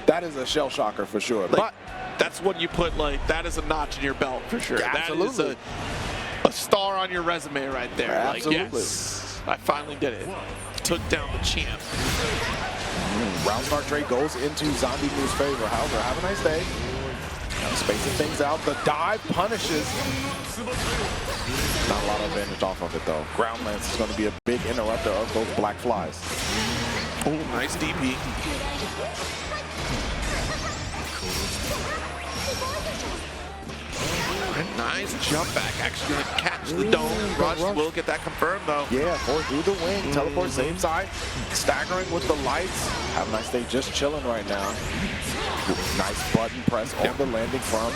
that is a shell shocker for sure. Like, but that's when you put, like, that is a notch in your belt for sure. Absolutely. That is a star on your resume right there. Absolutely. Like, yes, I finally did it. Took down the champ. Round start trade goes into Zombmu's favor. However, have a nice day. Spacing things out. The dive punishes. Not a lot of advantage off of it, though. Ground lance is going to be a big interrupter of those black flies. Oh, nice DP. Nice jump back. Actually going to catch the dome. Rush will get that confirmed, though. Yeah, forward through the wing. Teleport same side. Staggering with the lights. Have a nice day just chilling right now. Nice button press on the landing from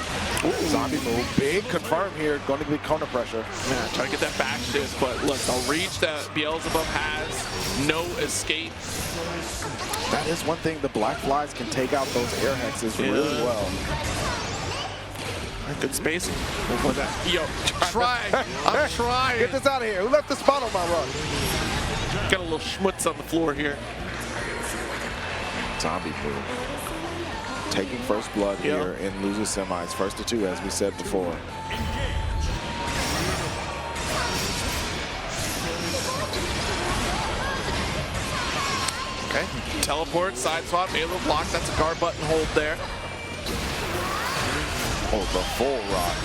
Zombmu. Big confirm here. Going to be counter pressure. Yeah, try to get that back shift, but look, the reach that Beelzebub has, no escape. That is one thing. The black flies can take out those air hexes really well. Good spacing. Yo, try. I'm trying. Get this out of here. Who left the spot on my run? Got a little schmutz on the floor here. Zombmu taking first blood here in loser semis. First to 2, as we said before. Okay. Teleport, side swap, able to block. That's a guard button hold there. Oh, the full rock.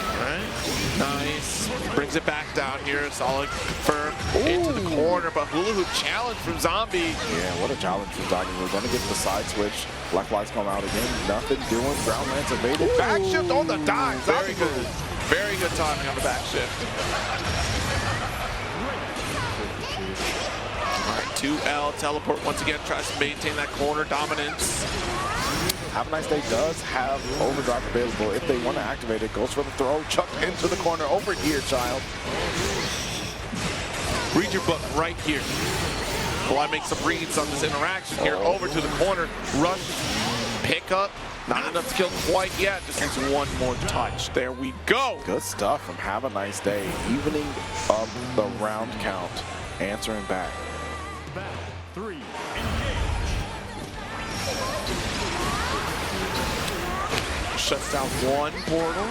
All right. Nice. Brings it back down here. Solid confirm into the corner, but hula hoop challenge from Zombie. Yeah, what a challenge from Zombie. We're going to get the side switch. Black flies come out again. Nothing doing. Ground lance evaded. Back shift on the dive. Very good. Very good timing on the back shift. 2L teleport once again, tries to maintain that corner dominance. Have a nice day does have overdrive available. If they want to activate it, goes for the throw, chucked into the corner. Over here, child. Read your book right here. While I make some reads on this interaction here. Over to the corner, rush, pick up. Not enough to kill quite yet. Just needs one more touch. There we go. Good stuff from Have a Nice Day. Evening of the round count. Answering back. Battle 3. Shuts down one portal.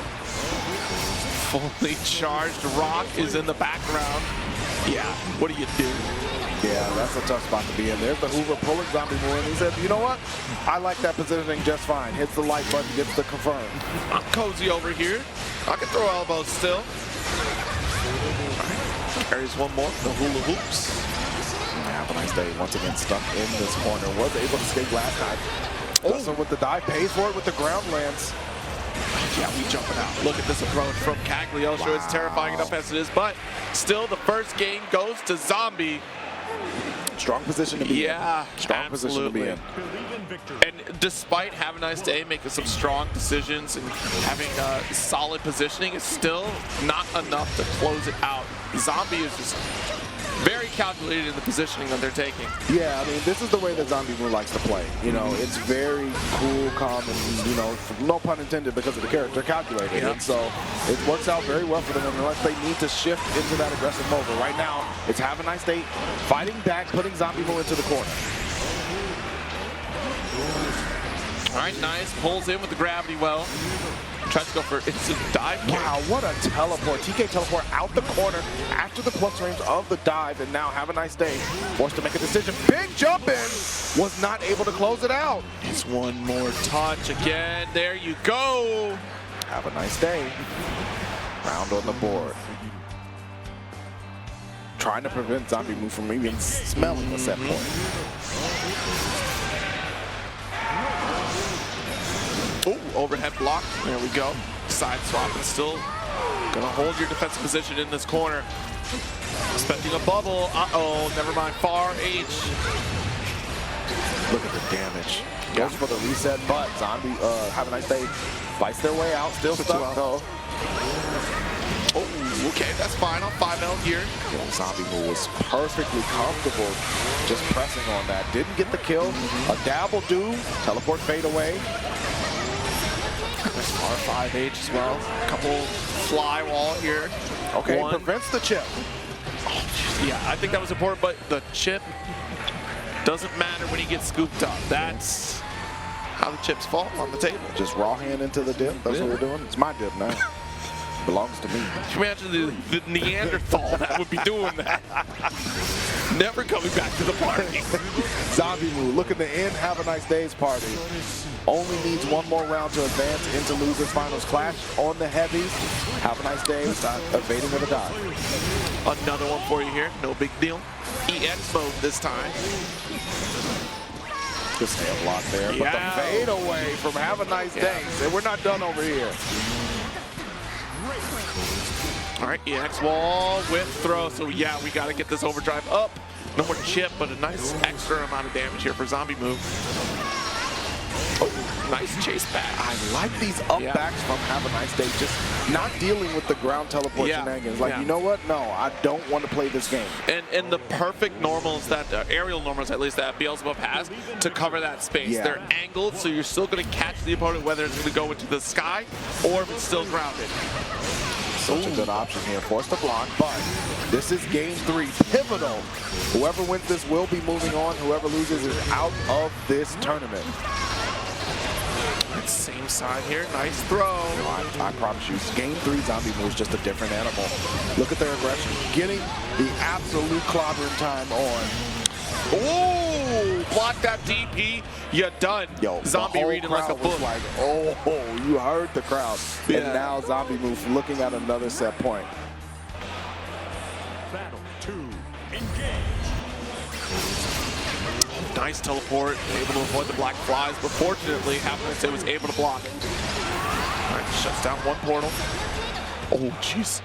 Fully charged rock is in the background. Yeah, what do you do? Yeah, that's a tough spot to be in. There's the Hoover pulling Zombmu in. He said, you know what? I like that positioning just fine. Hits the like button, gets the confirm. I'm cozy over here. I can throw elbows still. Carries one more, the hula hoops. Have a nice day. Once again, stuck in this corner. Was able to escape last time. Also with the dive, pays for it with the ground lance. Yeah, we jumping out. Look at this approach from Cagliostro. It's terrifying enough as it is, but still the first game goes to Zombie. Strong position to be in. Yeah, Strong position to be in. And despite having a nice day, making some strong decisions and having solid positioning, it's still not enough to close it out. Zombie is just very calculated in the positioning that they're taking. Yeah, I mean, this is the way that Zombmu likes to play. You know, it's very cool, calm, and, you know, no pun intended because of the character, calculated. Yeah. And so it works out very well for them unless they need to shift into that aggressive mode. But right now, it's Havaniceday fighting back, putting Zombmu into the corner. All right, nice. Pulls in with the gravity well. Tries to go for instant dive kick. Wow, what a teleport. TK teleport out the corner after the plus range of the dive, and now Havaniceday forced to make a decision. Big jump in, was not able to close it out. Just one more touch again. There you go. Have a nice day. Round on the board. Trying to prevent Zombmu from even smelling the set point. Oh, overhead block. There we go. Side swap and still gonna hold your defensive position in this corner. Expecting a bubble. Uh-oh, never mind. Far H. Look at the damage. Goes for the reset, but Havaniceday fights their way out. Still stuck though. Oh, okay, that's fine. On 5L here. Zombmu was perfectly comfortable just pressing on that. Didn't get the kill. A dab will do. Teleport fade away. There's R5H as well. Couple fly wall here. Okay, One. prevents the chip. Oh, yeah, I think that was important, but the chip doesn't matter when he gets scooped up. That's how the chips fall on the table. Just raw hand into the dip. That's what we're doing. It's my dip now. Belongs to me. Can you imagine the Neanderthal that would be doing that? Never coming back to the party. Zombmu looking to end Havaniceday's party. Only needs one more round to advance into losers finals clash on the heavies. Havaniceday evading with a dive. Another one for you here. No big deal. EX mode this time. Good stand block there, but Yeah. the fade away from Havaniceday. And we're not done over here. All right, EX wall with throw. So yeah, we got to get this overdrive up. No more chip, but a nice extra amount of damage here for Zombmu. Oh, nice chase back. I like these up backs from Havaniceday, just not dealing with the ground teleport shenanigans. Like, you know what? No, I don't want to play this game. And the perfect normals that, aerial normals at least, that Beelzebub has to cover that space. Yeah. They're angled, so you're still going to catch the opponent whether it's going to go into the sky or if it's still grounded. Such a good option here. Forced to block, but this is game 3. Pivotal. Whoever wins this will be moving on. Whoever loses is out of this tournament. Same side here. Nice throw. I promise you, game 3 Zombmu is just a different animal. Look at their aggression. Getting the absolute clobbering time on. Oh, block that DP. You're done. Yo, Zombie reading like a book. Like, oh, you heard the crowd. Yeah. And now Zombmu looking at another set point. Battle 2, engage. Nice teleport, able to avoid the black flies, but fortunately, Havaniceday was able to block. All right, shuts down one portal. Oh, jeez.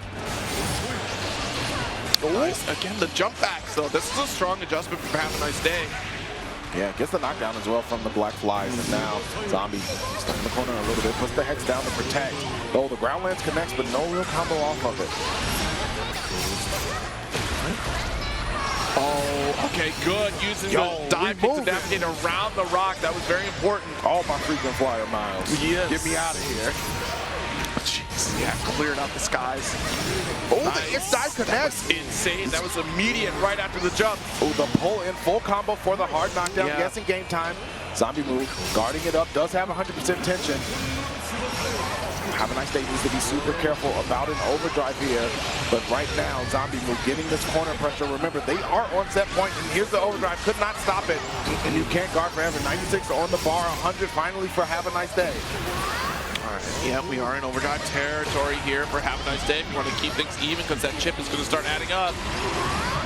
Nice. Again, the jump back. So this is a strong adjustment for Havaniceday. Yeah, gets the knockdown as well from the black flies, and now Zombie stuck in the corner a little bit, puts the hex down to protect. Oh, the ground lance connects, but no real combo off of it. Oh, okay, good. Using the dive kick to navigate around the rock. That was very important. All my frequent flyer miles. Yes. Get me out of here. Jeez, yeah, cleared out the skies. Oh, the inside connects. Insane. That was immediate right after the jump. Oh, the pull in full combo for the hard knockdown. Yeah. Guessing game time. Zombmu guarding it up. Does have 100% tension. Havaniceday needs to be super careful about an overdrive here. But right now, Zombmu getting this corner pressure. Remember, they are on set point, and here's the overdrive. Could not stop it. And you can't guard forever. 96 on the bar. 100 finally for Havaniceday. All right, yeah, we are in overdrive territory here for Havaniceday. We want to keep things even because that chip is going to start adding up.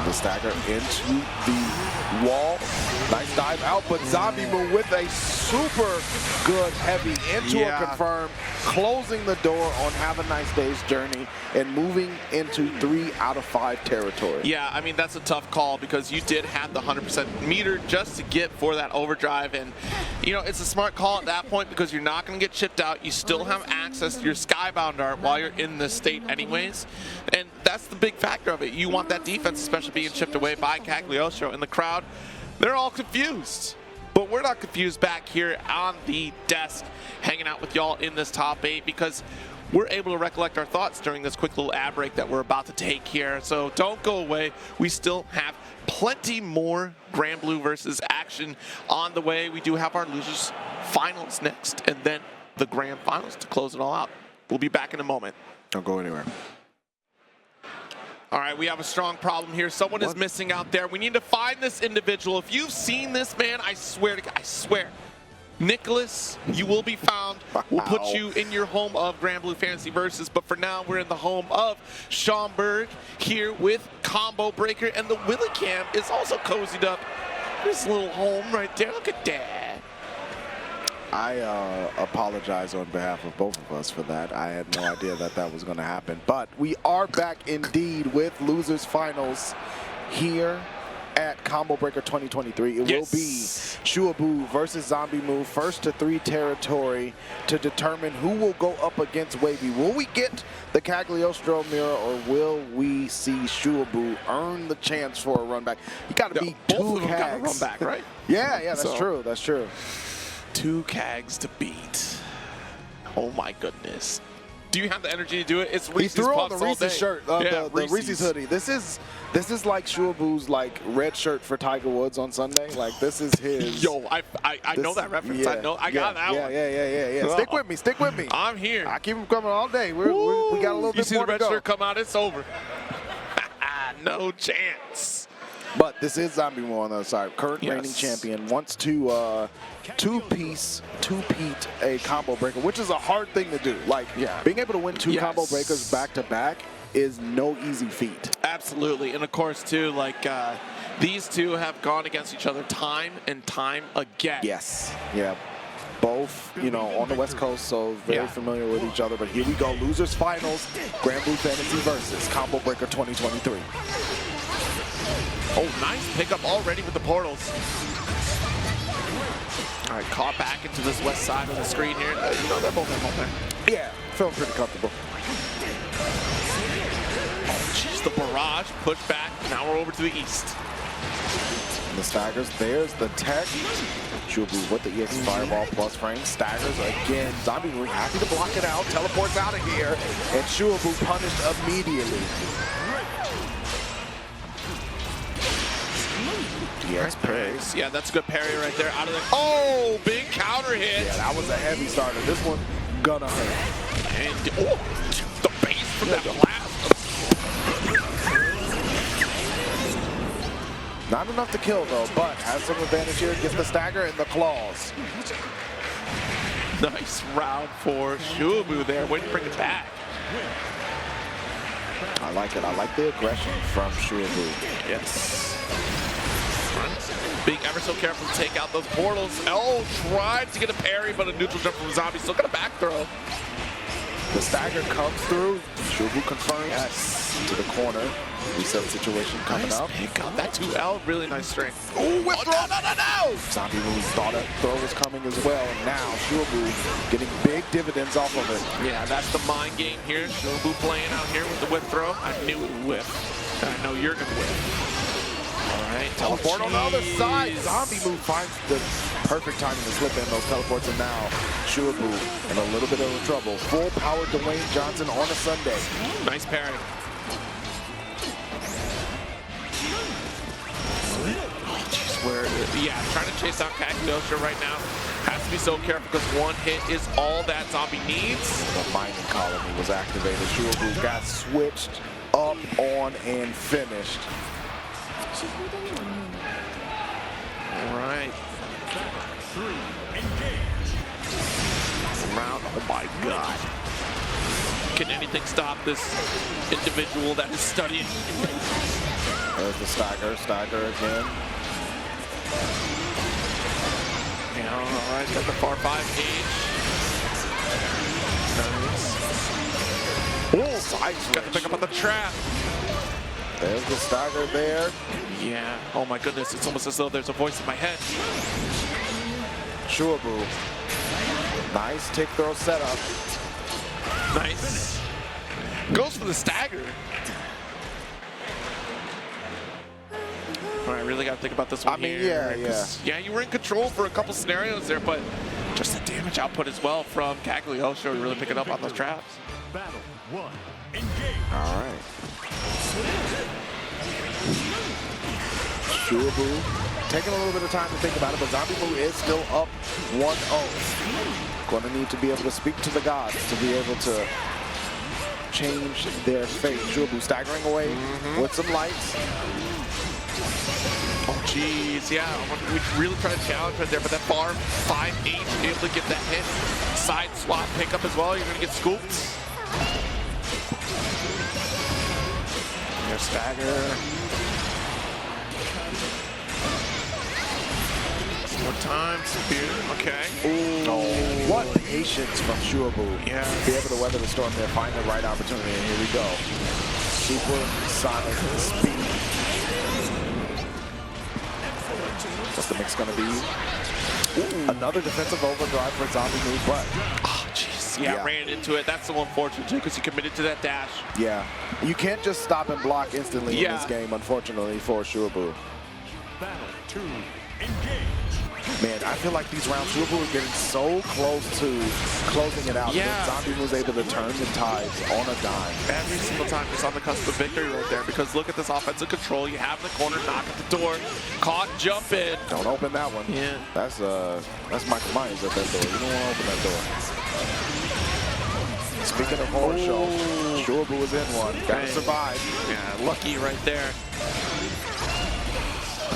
The stagger into the wall. Nice dive out, but Zombmu with a super good heavy into a confirm, closing the door on Havanicedays journey and moving into 3 out of 5 territory. Yeah, I mean, that's a tough call because you did have the 100% meter just to get for that overdrive. And you know, it's a smart call at that point because you're not going to get chipped out. You still have access to your Skybound art while you're in this state anyways. And that's the big factor of it. You want that defense, especially being chipped away by Cagliostro. And the crowd, they're all confused. But we're not confused back here on the desk, hanging out with y'all in this top 8 because we're able to recollect our thoughts during this quick little ad break that we're about to take here. So don't go away. We still have plenty more Granblue versus action on the way. We do have our losers finals next, and then the grand finals to close it all out. We'll be back in a moment. Don't go anywhere. All right, we have a strong problem here. Someone is missing out there. We need to find this individual. If you've seen this man, I swear, Nicholas, you will be found. We'll put you in your home of Granblue Fantasy Versus, but for now, we're in the home of Schaumburg here with Combo Breaker, and the Willicam is also cozied up. His little home right there. Look at that. I apologize on behalf of both of us for that. I had no idea that that was going to happen. But we are back indeed with Losers Finals here at Combo Breaker 2023. It will be Shuaboo versus Zombmu, first to 3 territory to determine who will go up against Wavie. Will we get the Cagliostro mirror, or will we see Shuaboo earn the chance for a run back? You got to beat both 2 of them got to Cags. run back, right? Yeah, that's true. That's true. 2 Cags to beat. Oh my goodness. Do you have the energy to do it? It's Reese's He threw on Puffs the all Reese's day. shirt, the Reese's hoodie. This is like Shuaboo's like red shirt for Tiger Woods on Sunday. Like this is his. Yo, I know that reference. Yeah, I got that one. Yeah. Stick with me. Stick with me. I'm here. I keep him coming all day. We got a little bit more to go. You see the red shirt come out, it's over. No chance. But this is Zombmu on the other side. Current reigning champion wants to two-peat a combo breaker, which is a hard thing to do. Like being able to win 2 combo breakers back-to-back is no easy feat. Absolutely. And of course, too, like these two have gone against each other time and time again. Yes. Yeah. Both, you know, on the West Coast, so very familiar with each other. But here we go. Losers Finals, Granblue Fantasy Versus, Combo Breaker 2023. Oh, nice pickup already with the portals. All right, caught back into this west side of the screen here. You know, they're both in home there. Yeah, feeling pretty comfortable. Oh, jeez, the barrage, push back. Now we're over to the east. And the staggers, there's the tech. Shuaboo with the EX Fireball plus frame. Staggers again. Zombmu happy to block it out. Teleports out of here. And Shuaboo punished immediately. EX parries. Yeah, that's a good parry right there. Out of the. Oh, big counter hit. Yeah, that was a heavy starter. This one gonna hurt. And the base from that blast. Not enough to kill though, but has some advantage here. Gets the stagger and the claws. Nice round for Shuaboo there. Way to bring it back. I like it. I like the aggression from Shuaboo. Yes. Being ever so careful to take out those portals. Oh, tried to get a parry, but a neutral jump from Zombie. Still got a back throw. The stagger comes through. Shuaboo confirms to the corner. Reset situation coming up. Pick up that 2L. Really nice strength. Oh, whip throw. No. Zombmu thought a throw was coming as well. And now Shuaboo getting big dividends off of it. Yeah, that's the mind game here. Shuaboo playing out here with the whip throw. I knew it would whip. I know you're going to whip. All right, teleport on the other side. Zombmu finds the perfect timing to slip in those teleports, and now Shuaboo in a little bit of trouble. Full power Dwayne Johnson on a Sunday. Nice parry. Oh, jeez, trying to chase down Cagliostro right now. Has to be so careful because one hit is all that Zombie needs. The mining colony was activated. Shuaboo got switched up on and finished. All right. Round. Oh my God. Can anything stop this individual that is studying? There's the stagger again. Yeah, all right, got the far 5 gauge. Nice. Oh, got to pick up on the trap. There's the stagger there. Yeah. Oh my goodness, it's almost as though there's a voice in my head. Shuaboo. Nice tick throw setup. Nice. Goes for the stagger. All right, really got to think about this one here. Yeah, you were in control for a couple scenarios there, but just the damage output as well from Cagliostro really picking up on those traps. Battle 1. Engage. All right. Shuaboo taking a little bit of time to think about it, but Zombmu is still up 1-0. Going to need to be able to speak to the gods to be able to change their fate. Shuaboo staggering away with some lights. Oh, jeez, yeah. We really tried to challenge right there, but that bar 5-8, able to get that hit. Side swap pickup as well. You're going to get scooped. There's stagger. More time, spear. Okay. Ooh, what patience from Shuaboo. Yeah. Be able to weather the storm there, find the right opportunity, and here we go. Super sonic speed. What's the mix going to be? Ooh. Another defensive overdrive for Zombmu, but... Oh, jeez. Yeah, ran into it. That's so unfortunate, too, because he committed to that dash. Yeah. You can't just stop and block instantly in this game, unfortunately, for Shuaboo. Battle 2. Engage. Man, I feel like these rounds, Shuaboo is getting so close to closing it out. Yeah. Zombmu was able to turn the tides on a dime. Every single time, just on the cusp of victory right there, because look at this offensive control. You have the corner, knock at the door, caught, jump in. Don't open that one. Yeah. That's Michael Myers at that door. You don't want to open that door. Speaking of horror show, Shuaboo is in one. Gotta survive. Yeah, lucky right there.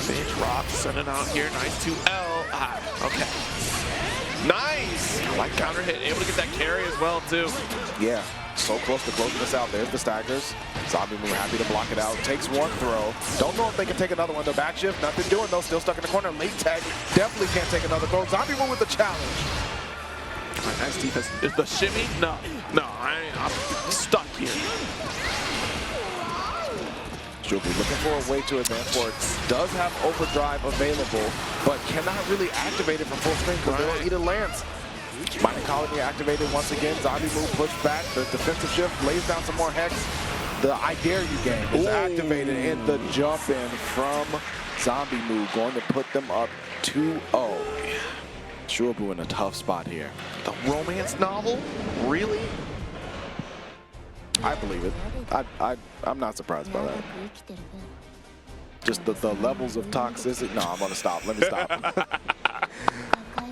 Sage Rock sending out here. Nice 2L. Okay. Nice. Like counter hit. Able to get that carry as well, too. Yeah. So close to closing this out. There's the staggers. Zombmu happy to block it out. Takes one throw. Don't know if they can take another one. The back shift, nothing doing though. Still stuck in the corner. Late tag. Definitely can't take another throw. Zombmu with the challenge. Right, nice defense. Is the shimmy? No. No, I'm stuck here. Shuaboo looking for a way to advance forward. Does have overdrive available, but cannot really activate it from full screen because they'll eat a lance. Mining Colony activated once again. Zombmu pushed back. The defensive shift lays down some more hex. The I Dare You game is activated, and the jump in from Zombmu going to put them up 2-0. Shuaboo in a tough spot here. The romance novel? Really? I believe it. I'm not surprised by that. Just the levels of toxicity. No, I'm gonna stop. Let me stop.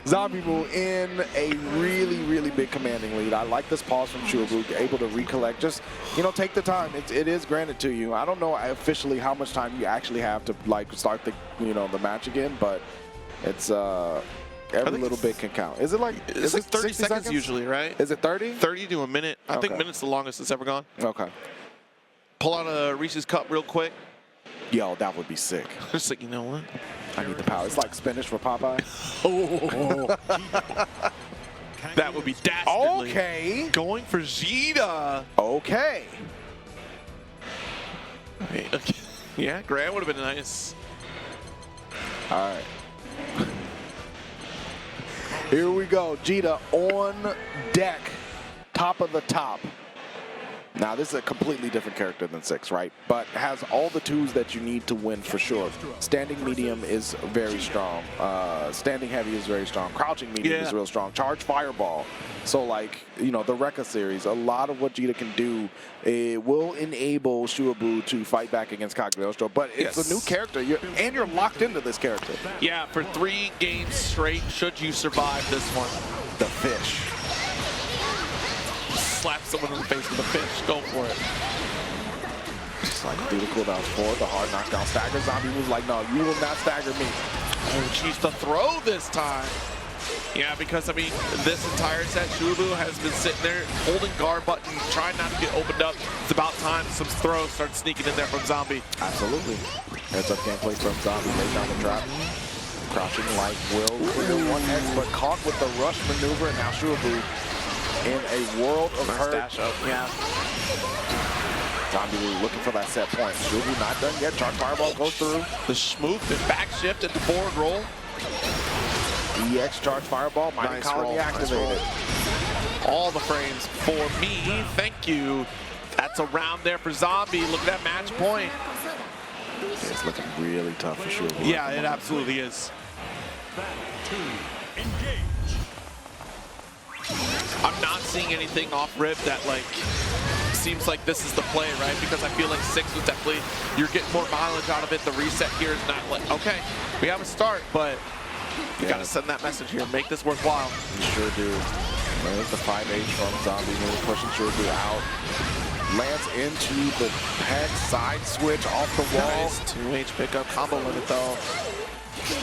Zombmu in a really, really big commanding lead. I like this pause from Shuaboo, able to recollect. Just, you know, take the time. It is granted to you. I don't know officially how much time you actually have to like start the the match again, but it's every little bit can count. Is it like it's like 30 seconds usually, right? Is it 30? 30 to a minute. I think minute's the longest it's ever gone. Okay. Pull out a Reese's cup real quick. Yo, that would be sick. Just like, you know what? I need the power. It's like spinach for Popeye. That would be dastardly. Okay. Going for Zeta. Okay. Okay. Yeah, Grant would have been nice. All right. Here we go. Jita on deck. Top of the top. Now, this is a completely different character than 6, right? But has all the tools that you need to win for sure. Standing medium is very strong. Standing heavy is very strong. Crouching medium is real strong. Charge fireball. So, like, the Rekka series, a lot of what Jita can do will enable Shuaboo to fight back against Cagliostro. But it's a new character, and you're locked into this character. Yeah, for 3 games straight, should you survive this one. The fish. Slap someone in the face with a fish. Go for it. Just like do the cooldown forward, the hard knockdown stagger. Zombie was like, no, you will not stagger me. Oh, jeez, the throw this time. Yeah, because, I mean, this entire set, Shuaboo has been sitting there holding guard button, trying not to get opened up. It's about time some throws start sneaking in there from Zombie. Absolutely. Heads up gameplay from Zombie. Lays down the trap. Crouching like will clear 1x, but caught with the rush maneuver, and now Shuaboo in a world of hurt. Dash up. Yeah. Zombie looking for that set point. Shuaboo not done yet. Charge fireball goes through. The schmoop and back shift at the forward roll. EX charge fireball, mighty Nice colony roll, nice activated. All the frames for me. Thank you. That's a round there for Zombie. Look at that match point. It's looking really tough for sure. Yeah, it absolutely is. Battle 2. Engage. I'm not seeing anything off rip that like seems like this is the play, right? Because I feel like 6 was definitely, you're getting more mileage out of it. The reset here is not like, okay, we have a start, but you gotta send that message here, make this worthwhile. You sure do. There's the 5-8 from Zombmu, pushing Shuaboo out. Lands into the head side switch off the wall. Nice 2H pickup, combo limit though.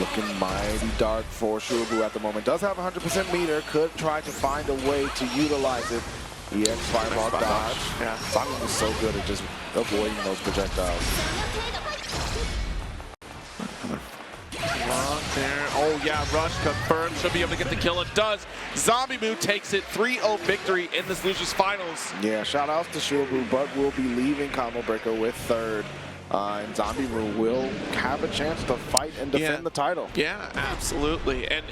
Looking mighty dark for Shuaboo at the moment. Does have 100% meter, could try to find a way to utilize it. EX fireball dodge. Yeah. Zombmu was so good at just avoiding those projectiles. There. Oh yeah, rush confirmed. Should be able to get the kill. It does. Zombmu takes it 3-0 victory in this losers finals. Yeah, shout outs to Shuaboo, but will be leaving Combo Breaker with third. And Zombmu will have a chance to fight and defend the title. Yeah, absolutely. And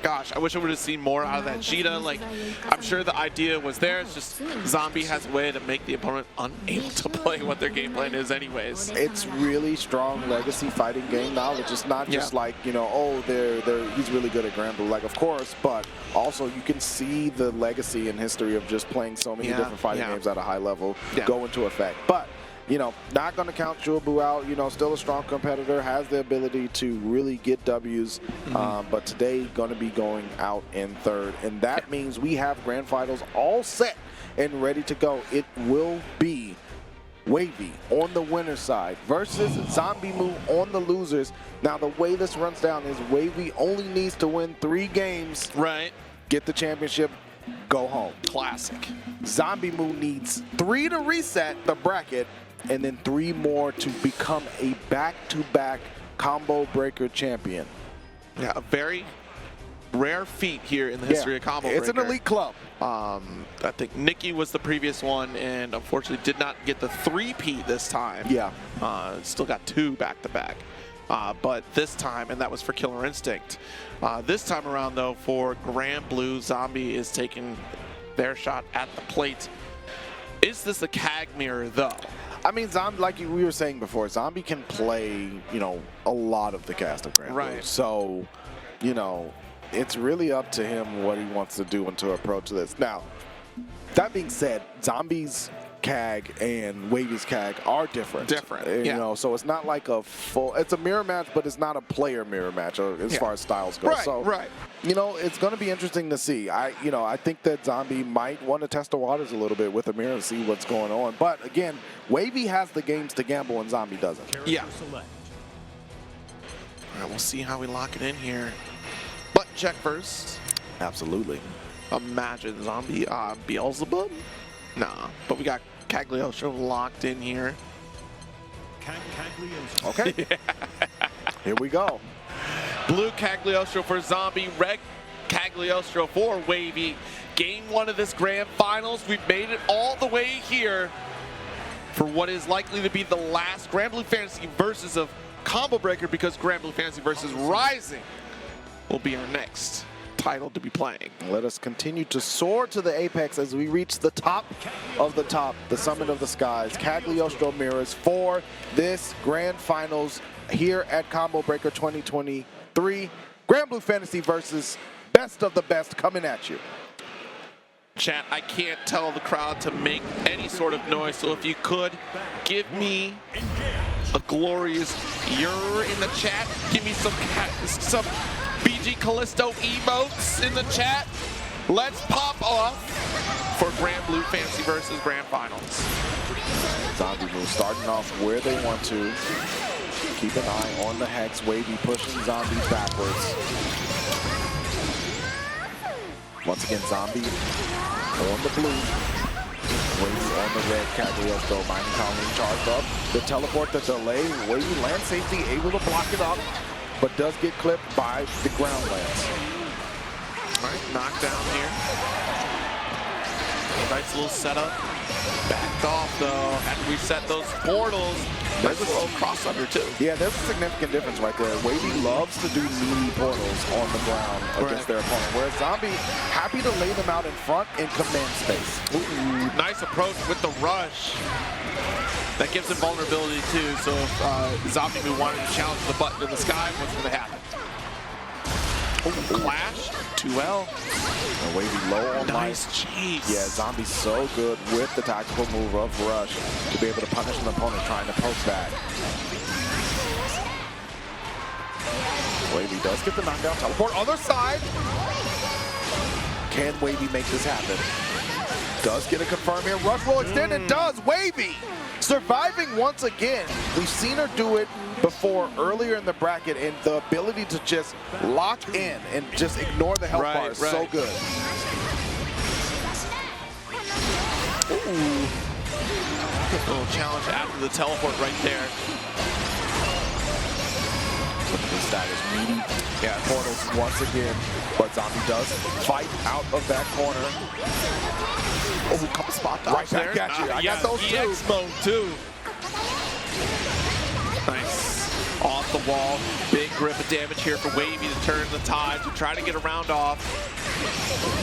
gosh, I wish I would have seen more out of that Cheetah. Like, I'm sure the idea was there. It's just Zombie has a way to make the opponent unable to play what their game plan is anyways. It's really strong legacy fighting game knowledge. It's not just like, you know, oh, he's really good at Granblue. Like, of course, but also you can see the legacy and history of just playing so many different fighting games at a high level go into effect. But you know, not going to count Shuaboo out. You know, still a strong competitor, has the ability to really get W's. But today, going to be going out in third. And that means we have grand finals all set and ready to go. It will be Wavie on the winner's side versus Zombmu on the losers. Now, the way this runs down is Wavie only needs to win 3 games. Right. Get the championship, go home. Classic. Zombmu needs 3 to reset the bracket, and then 3 more to become a back-to-back combo breaker champion. Yeah, a very rare feat here in the history of combo breaker. It's an elite club. I think Nikki was the previous one and unfortunately did not get the 3-peat this time. Yeah. Still got 2 back-to-back. But this time, and that was for Killer Instinct. This time around though, for Granblue, Zombie is taking their shot at the plate. Is this a CAG mirror though? I mean, Zombie, like we were saying before, Zombie can play, you know, a lot of the cast of Granblue. Right. So, you know, it's really up to him what he wants to do and to approach this. Now, that being said, Zombie's CAG and Wavie's CAG are different. You know, so it's not like a full, it's a mirror match, but it's not a player mirror match as far as styles go. Right, you know, it's going to be interesting to see. I think that Zombie might want to test the waters a little bit with the mirror and see what's going on. But again, Wavie has the games to gamble and Zombie doesn't. Yeah. All right, we'll see how we lock it in here. Button check first. Absolutely. Imagine Zombie Beelzebub? Nah, but we got Cagliostro locked in here. Okay. Here we go. Blue Cagliostro for Zombie, red Cagliostro for Wavie. Game 1 of this grand finals. We've made it all the way here for what is likely to be the last Granblue Fantasy versus of Combo Breaker, because Granblue Fantasy versus Rising will be our next title to be playing. Let us continue to soar to the apex as we reach the top of the top, the summit of the skies. Cagliostro mirrors for this grand finals here at Combo Breaker 2023. Granblue Fantasy versus best of the best coming at you. Chat, I can't tell the crowd to make any sort of noise, so if you could, give me a glorious "you're" in the chat. Give me some BG Callisto emotes in the chat. Let's pop off for Granblue Fantasy versus Grand Finals. Zombmu starting off where they want to. Keep an eye on the Hex. Wavie pushing Zombie backwards. Once again, Zombie on the blue. Wavie on the red. Cagliostro, Mining Colony charged up. The teleport, the delay. Wavie land safety, able to block it up, but does get clipped by the ground lance. All right, knockdown here. Nice little setup. Backed off though. Had to reset those portals. There's a low cross under too. Yeah, there's a significant difference right there. Wavie loves to do meaty portals on the ground against their opponent, whereas Zombie happy to lay them out in front in command space. Ooh, nice approach with the rush. That gives him vulnerability too, so if Zombmu wanted to challenge the button in the sky, what's going to happen? Ooh, clash, 2L. And Wavie low on Nice life. chase. Yeah, Zombie's so good with the tactical move of rush to be able to punish an opponent trying to poke back. Wavie does get the knockdown teleport. Other side. Can Wavie make this happen? Does get a confirm here. Rush will extend and does. Wavie surviving once again. We've seen her do it before earlier in the bracket, and the ability to just lock in and just ignore the health bar is so good. Ooh. Little challenge after the teleport right there. Look at these staggers, meaty portals once again, but Zombie does fight out of that corner. Oh, couple spot dodge right back at you. I got those EX two. mode too. Nice. Off the wall. Big grip of damage here for Wavie to turn the tide, to try to get a round off.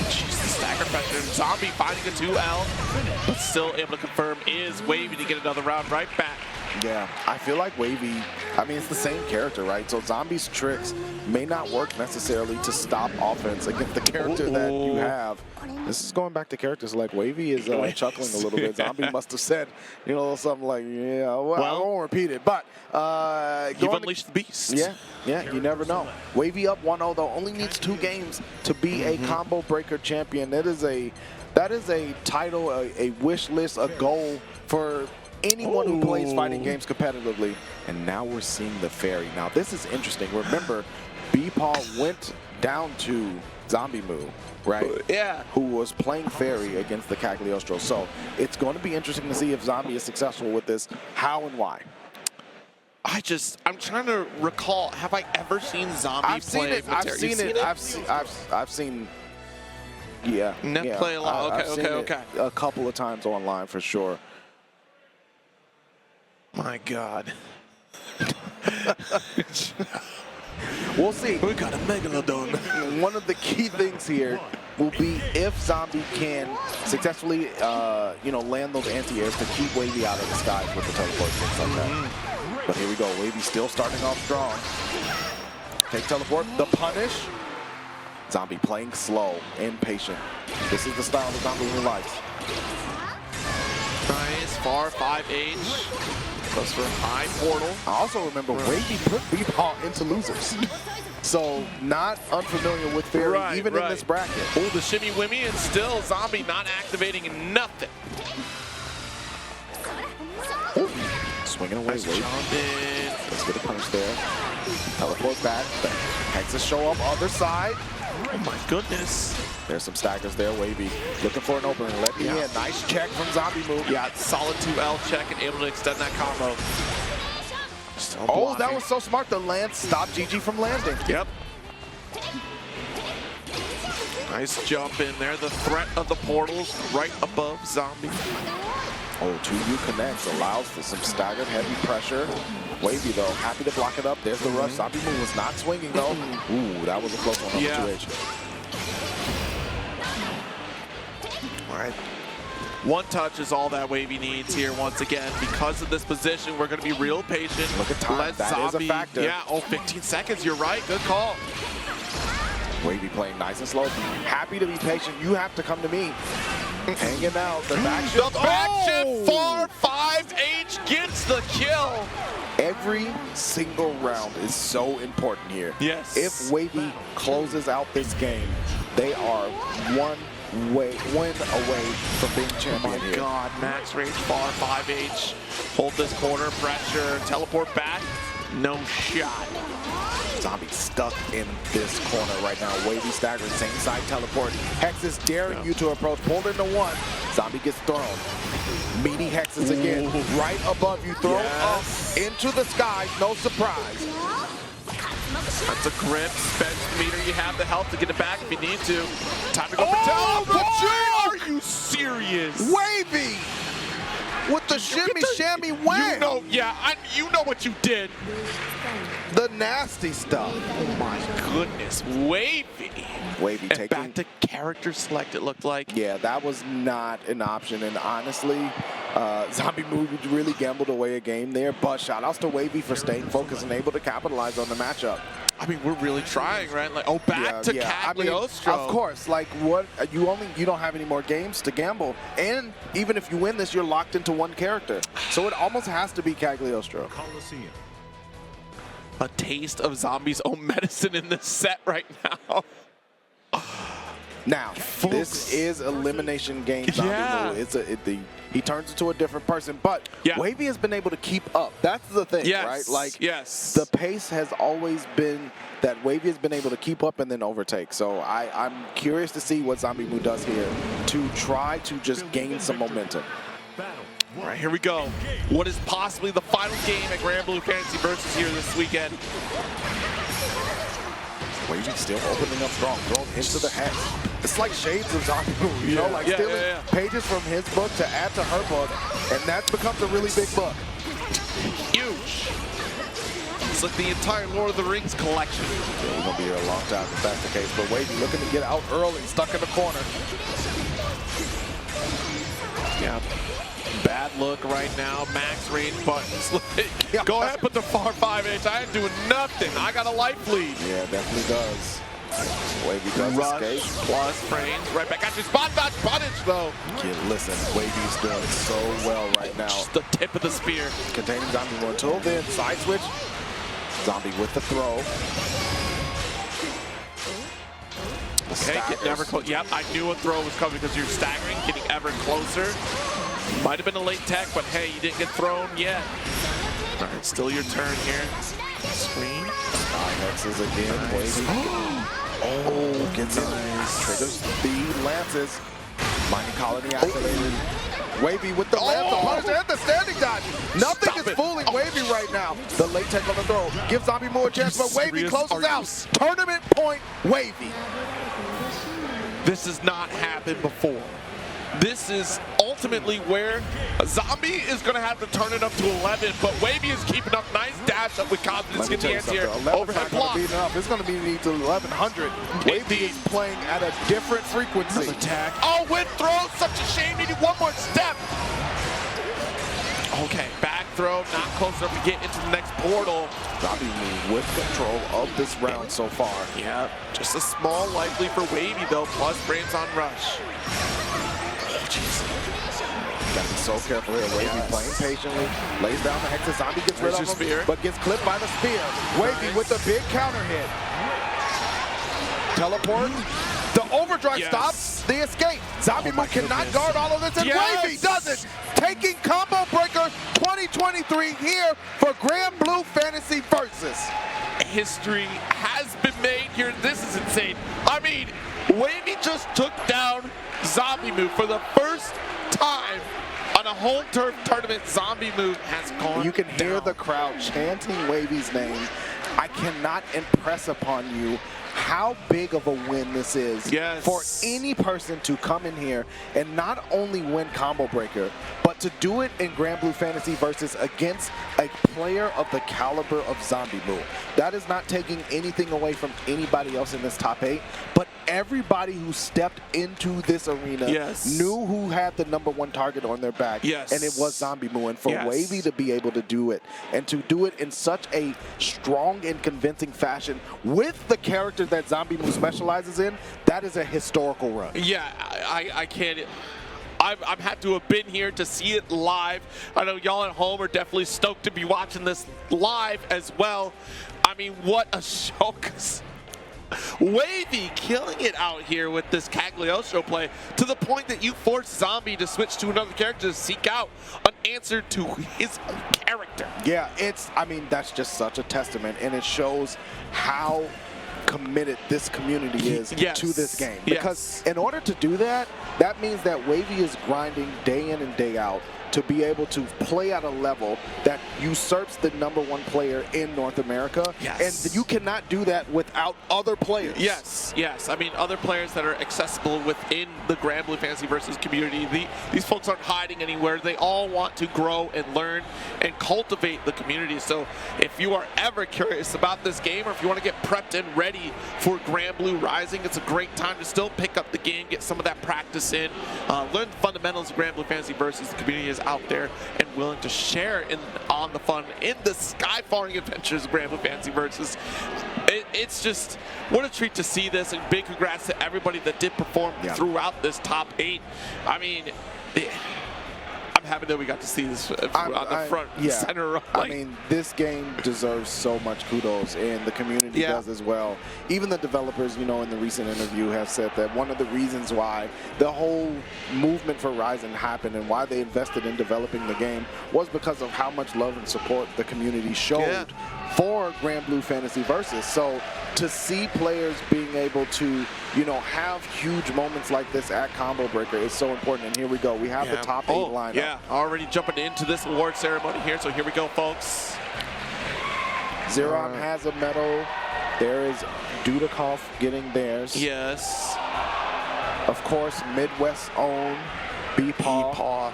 Jeez, the stagger pressure. Zombie finding a 2L, but still able to confirm is Wavie to get another round right back. Yeah, I feel like Wavie, I mean, it's the same character, right? So Zombie's tricks may not work necessarily to stop offense against the character that you have. This is going back to characters like Wavie is chuckling a little bit. Zombie must have said, you know, something like, yeah, well, I won't repeat it. But you've unleashed the beast. Yeah, you never know. Wavie up 1-0 though, only needs 2 games to be a combo breaker champion. That is a title, a wish list, a goal for anyone who plays fighting games competitively. And now we're seeing the fairy. Now this is interesting. Remember, BePaw went down to Zombmu, right? Yeah. Who was playing fairy against the Cagliostro. So it's going to be interesting to see if Zombie is successful with this, how and why. I'm trying to recall, have I ever seen Zombie I've seen play it. I've Matera? seen it. I've seen. Yeah. Net yeah. play a lot. I've seen Okay. it a couple of times online for sure. My God. We'll see. We got a Megalodon. One of the key things here will be if Zombie can successfully, land those anti-airs to keep Wavie out of the skies with the teleport, things like that. But here we go. Wavie still starting off strong. Take teleport. The punish. Zombie playing slow and patient. This is the style that Zombie really likes. Nice, far 5H. Goes for a high portal. I also remember Wavie put BePaw into losers. So not unfamiliar with Fairy, even in this bracket. Oh, the shimmy wimmy, and still Zombie not activating nothing. Ooh. Swinging away, Nice Wavie. jump in. Let's get a punish there. Teleport back. Hexes show up other side. Oh my goodness. There's some staggers there. Wavie looking for an opening. Let me in. Nice check from Zombmu. Yeah, solid 2L check and able to extend that combo. Still Oh, blocking. that was so smart. The land stopped GG from landing. Yep. Nice jump in there. The threat of the portals right above Zombie. Oh, 2U connects. Allows for some staggered heavy pressure. Wavie, though, happy to block it up. There's the rush. Zombmu was not swinging, though. Ooh, that was a close one on the 2H. All right. One touch is all that Wavie needs here once again. Because of this position, we're going to be real patient. Look at time. Let That is a Zombie, factor. Yeah, 15 seconds. You're right. Good call. Wavie playing nice and slow. Happy to be patient. You have to come to me. Hanging out. The back shift. The back shift far 5H gets the kill. Every single round is so important here. Yes. If Wavie closes out this game, they are one win away from being champion here. God, max range far 5H. Hold this corner, pressure, teleport back. No shot. Zombie stuck in this corner right now. Wavie staggering, same side teleport. Hex is daring you to approach. Pulled into one. Zombie gets thrown. Meaty Hexes again. Right above you. Thrown up into the sky. No surprise. That's a grip. Spend the meter. You have the health to get it back if you need to. Time to go for Oh, teleport. are you serious? Wavie with the shimmy shammy wham. You know, yeah, you know what you did. The nasty stuff. Oh my goodness, Wavie. Wavie And taking back to character select, it looked like. Yeah, that was not an option, and honestly, Zombmu really gambled away a game there, but shout-outs to Wavie for staying focused and able to capitalize on the matchup. I mean, we're really trying, right? Like, oh, back to Cagliostro. I mean, of course, like what you don't have any more games to gamble, and even if you win this, you're locked into one character. So it almost has to be Cagliostro. Coliseum. A taste of Zombie's own medicine in this set right now. Now, this is elimination game Zombmu. Yeah. He turns into a different person, but Yeah. Wavie has been able to keep up. That's the thing, Yes. right? Like, yes. the pace has always been that Wavie has been able to keep up and then overtake. So I'm curious to see what Zombmu does here to try to just gain some momentum. Battle. All right, here we go. What is possibly the final game at Granblue Fantasy Versus here this weekend? Wavie still opening up strong, thrown into the hex. It's like shades of Zombmu, you know, like stealing pages from his book to add to her book, and that becomes a really big book. Huge. It's like the entire Lord of the Rings collection. We're gonna be here a long time if that's the case, but Wavie looking to get out early, stuck in the corner. Yeah. Bad look right now. Max range buttons. Go ahead, put the far 5H. I ain't doing nothing. I got a life lead. Yeah, definitely does. Wavie does Rush escape. plus frames. Right back at your spot dodge punish though. Kid, listen, Wavie's doing so well right now. Just the tip of the spear. Containing Zombmu until then. Side switch. Zombie with the throw. Okay, getting ever close. Yep, I knew a throw was coming because you're staggering, getting ever closer. Might have been a late tech, but hey, you didn't get thrown yet. All right, still your turn here. Screen. Hexes again. Wavie. Oh, gets it. Triggers the lances. Mining colony activated. Wavie with the lance, the punish, and the standing dodge. Nothing is fooling Wavie right now. The late tech on the throw. Give Zombmu a chance, but Wavie closes out. Tournament point, Wavie. This has not happened before. This is ultimately where Zombie is going to have to turn it up to 11, but Wavie is keeping up. Nice dash up with confidence. Get the hands here. Overhead block. It's going to be need to 1100. Wavie is playing at a different frequency. Attack. Oh, with throw. Such a shame. Needed one more step. Okay, back throw. Not close enough to get into the next portal. Zombmu with control of this round so far. Yeah, just a small likely for Wavie though. Plus frames on rush. Gotta be so careful here. Wavie playing patiently, lays down the hex. Zombie gets rid of him, but gets clipped by the spear. Wavie with a big counter hit. Teleport. The overdrive stops the escape. Zombmu cannot guard all of this, and Wavie does it. Taking Combo Breaker 2023 here for Granblue Fantasy Versus. History has been made here. This is insane. I mean, Wavie just took down Zombmu for the first time on a home turf tournament. Zombmu has gone. You can hear the crowd chanting Wavie's name. I cannot impress upon you how big of a win this is for any person to come in here and not only win Combo Breaker, but to do it in Granblue Fantasy Versus against a player of the caliber of Zombmu. That is not taking anything away from anybody else in this top 8, but everybody who stepped into this arena knew who had the #1 target on their back, and it was Zombmu. And for Wavie to be able to do it, and to do it in such a strong and convincing fashion with the character that Zombmu specializes in, that is a historical run. Yeah, I can't. I'm had to have been here to see it live. I know y'all at home are definitely stoked to be watching this live as well. I mean, what a show. Wavie killing it out here with this Cagliostro play to the point that you force Zombie to switch to another character to seek out an answer to his own character. Yeah, I mean, that's just such a testament, and it shows how committed this community is to this game. Because in order to do that, that means that Wavie is grinding day in and day out to be able to play at a level that usurps the #1 player in North America. Yes. And you cannot do that without other players. Yes, yes. I mean, other players that are accessible within the Granblue Fantasy Versus community. These folks aren't hiding anywhere. They all want to grow and learn and cultivate the community. So if you are ever curious about this game, or if you want to get prepped and ready for Granblue Rising, it's a great time to still pick up the game, get some of that practice in, learn the fundamentals of Granblue Fantasy Versus. The community is out there and willing to share on the fun in the sky-falling adventures of Granblue Fantasy Versus. It's just, what a treat to see this, and big congrats to everybody that did perform throughout this top 8. I mean, I'm happy that we got to see this on the front center row. I mean, this game deserves so much kudos, and the community does as well. Even the developers, you know, in the recent interview have said that one of the reasons why the whole movement for Ryzen happened and why they invested in developing the game was because of how much love and support the community showed for Granblue Fantasy Versus. So to see players being able to, you know, have huge moments like this at Combo Breaker is so important. And here we go. We have the top 8 lineup. Yeah, already jumping into this award ceremony here. So here we go, folks. Xerom has a medal. There is Dudeakoff getting theirs. Yes. Of course, Midwest own BePaw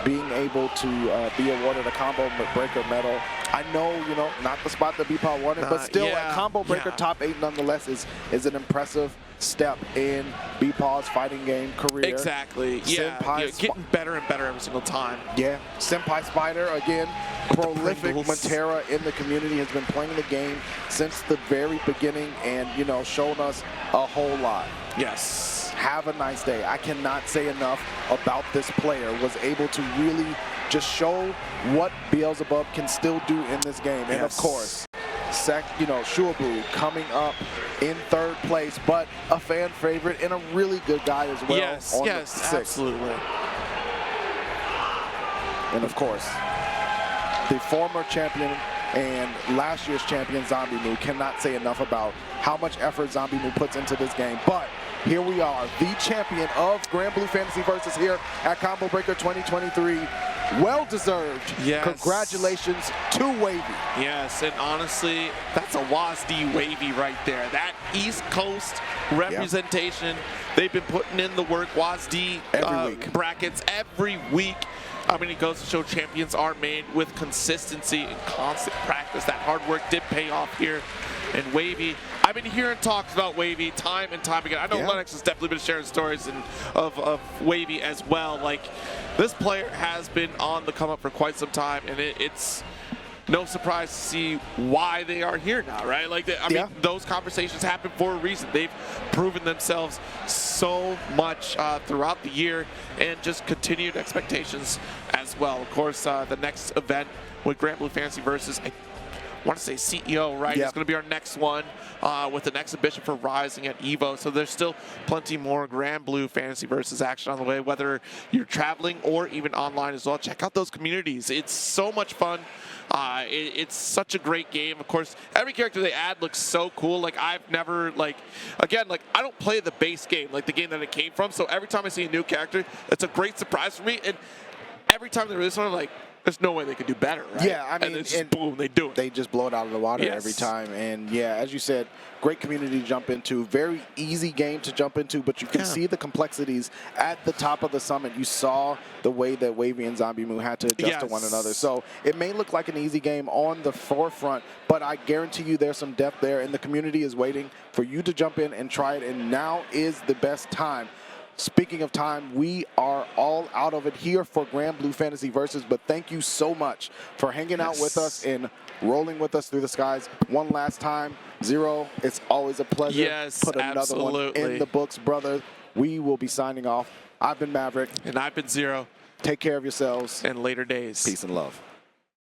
being able to be awarded a Combo Breaker medal. I know, you know, not the spot that BePaw wanted, but still a Combo Breaker top 8 nonetheless is an impressive step in BePaw's fighting game career. Exactly. Yeah, getting better and better every single time. Yeah. SenpaiSpyder, again, prolific Matera in the community, has been playing the game since the very beginning and, you know, shown us a whole lot. Yes. Have a nice day. I cannot say enough about this player. Was able to really just show what Beelzebub can still do in this game. And of course, Shuaboo coming up in 3rd place, but a fan favorite and a really good guy as well. Yes, on yes, the 6th. absolutely. And of course, the former champion and last year's champion Zombmu, cannot say enough about how much effort Zombmu puts into this game. But here we are, the champion of Granblue Fantasy Versus here at Combo Breaker 2023. Well-deserved. Yes. Congratulations to Wavie. Yes, and honestly, that's a WASD Wavie right there. That East Coast representation, they've been putting in the work. WASD every week. Brackets every week. I mean, it goes to show champions are made with consistency and constant practice. That hard work did pay off here. And Wavie, I've been hearing talks about Wavie time and time again. I know Lennox has definitely been sharing stories of Wavie as well. Like, this player has been on the come up for quite some time, and it's no surprise to see why they are here now, right? Like, I mean, those conversations happen for a reason. They've proven themselves so much throughout the year, and just continued expectations as well. Of course, the next event with Granblue Fantasy Versus, I want to say CEO, right? It's going to be our next one with an exhibition for Rising at EVO. So there's still plenty more Granblue Fantasy Versus action on the way, whether you're traveling or even online as well. Check out those communities. It's so much fun. It's such a great game. Of course, every character they add looks so cool. Like, I've never, like, again, like, I don't play the base game, like the game that it came from. So every time I see a new character, it's a great surprise for me. And every time they release one, I'm like, there's no way they could do better, right? Yeah, I mean, and then just boom, they do it. They just blow it out of the water every time. And yeah, as you said, great community to jump into. Very easy game to jump into, but you can see the complexities at the top of the summit. You saw the way that Wavie and Zombmu had to adjust to one another. So it may look like an easy game on the forefront, but I guarantee you there's some depth there, and the community is waiting for you to jump in and try it, and now is the best time. Speaking of time, we are all out of it here for Granblue Fantasy Versus, but thank you so much for hanging out with us and rolling with us through the skies one last time. Zero, it's always a pleasure. Yes, put another one in the books, brother. We will be signing off. I've been Maverick. And I've been Zero. Take care of yourselves. And later days. Peace and love.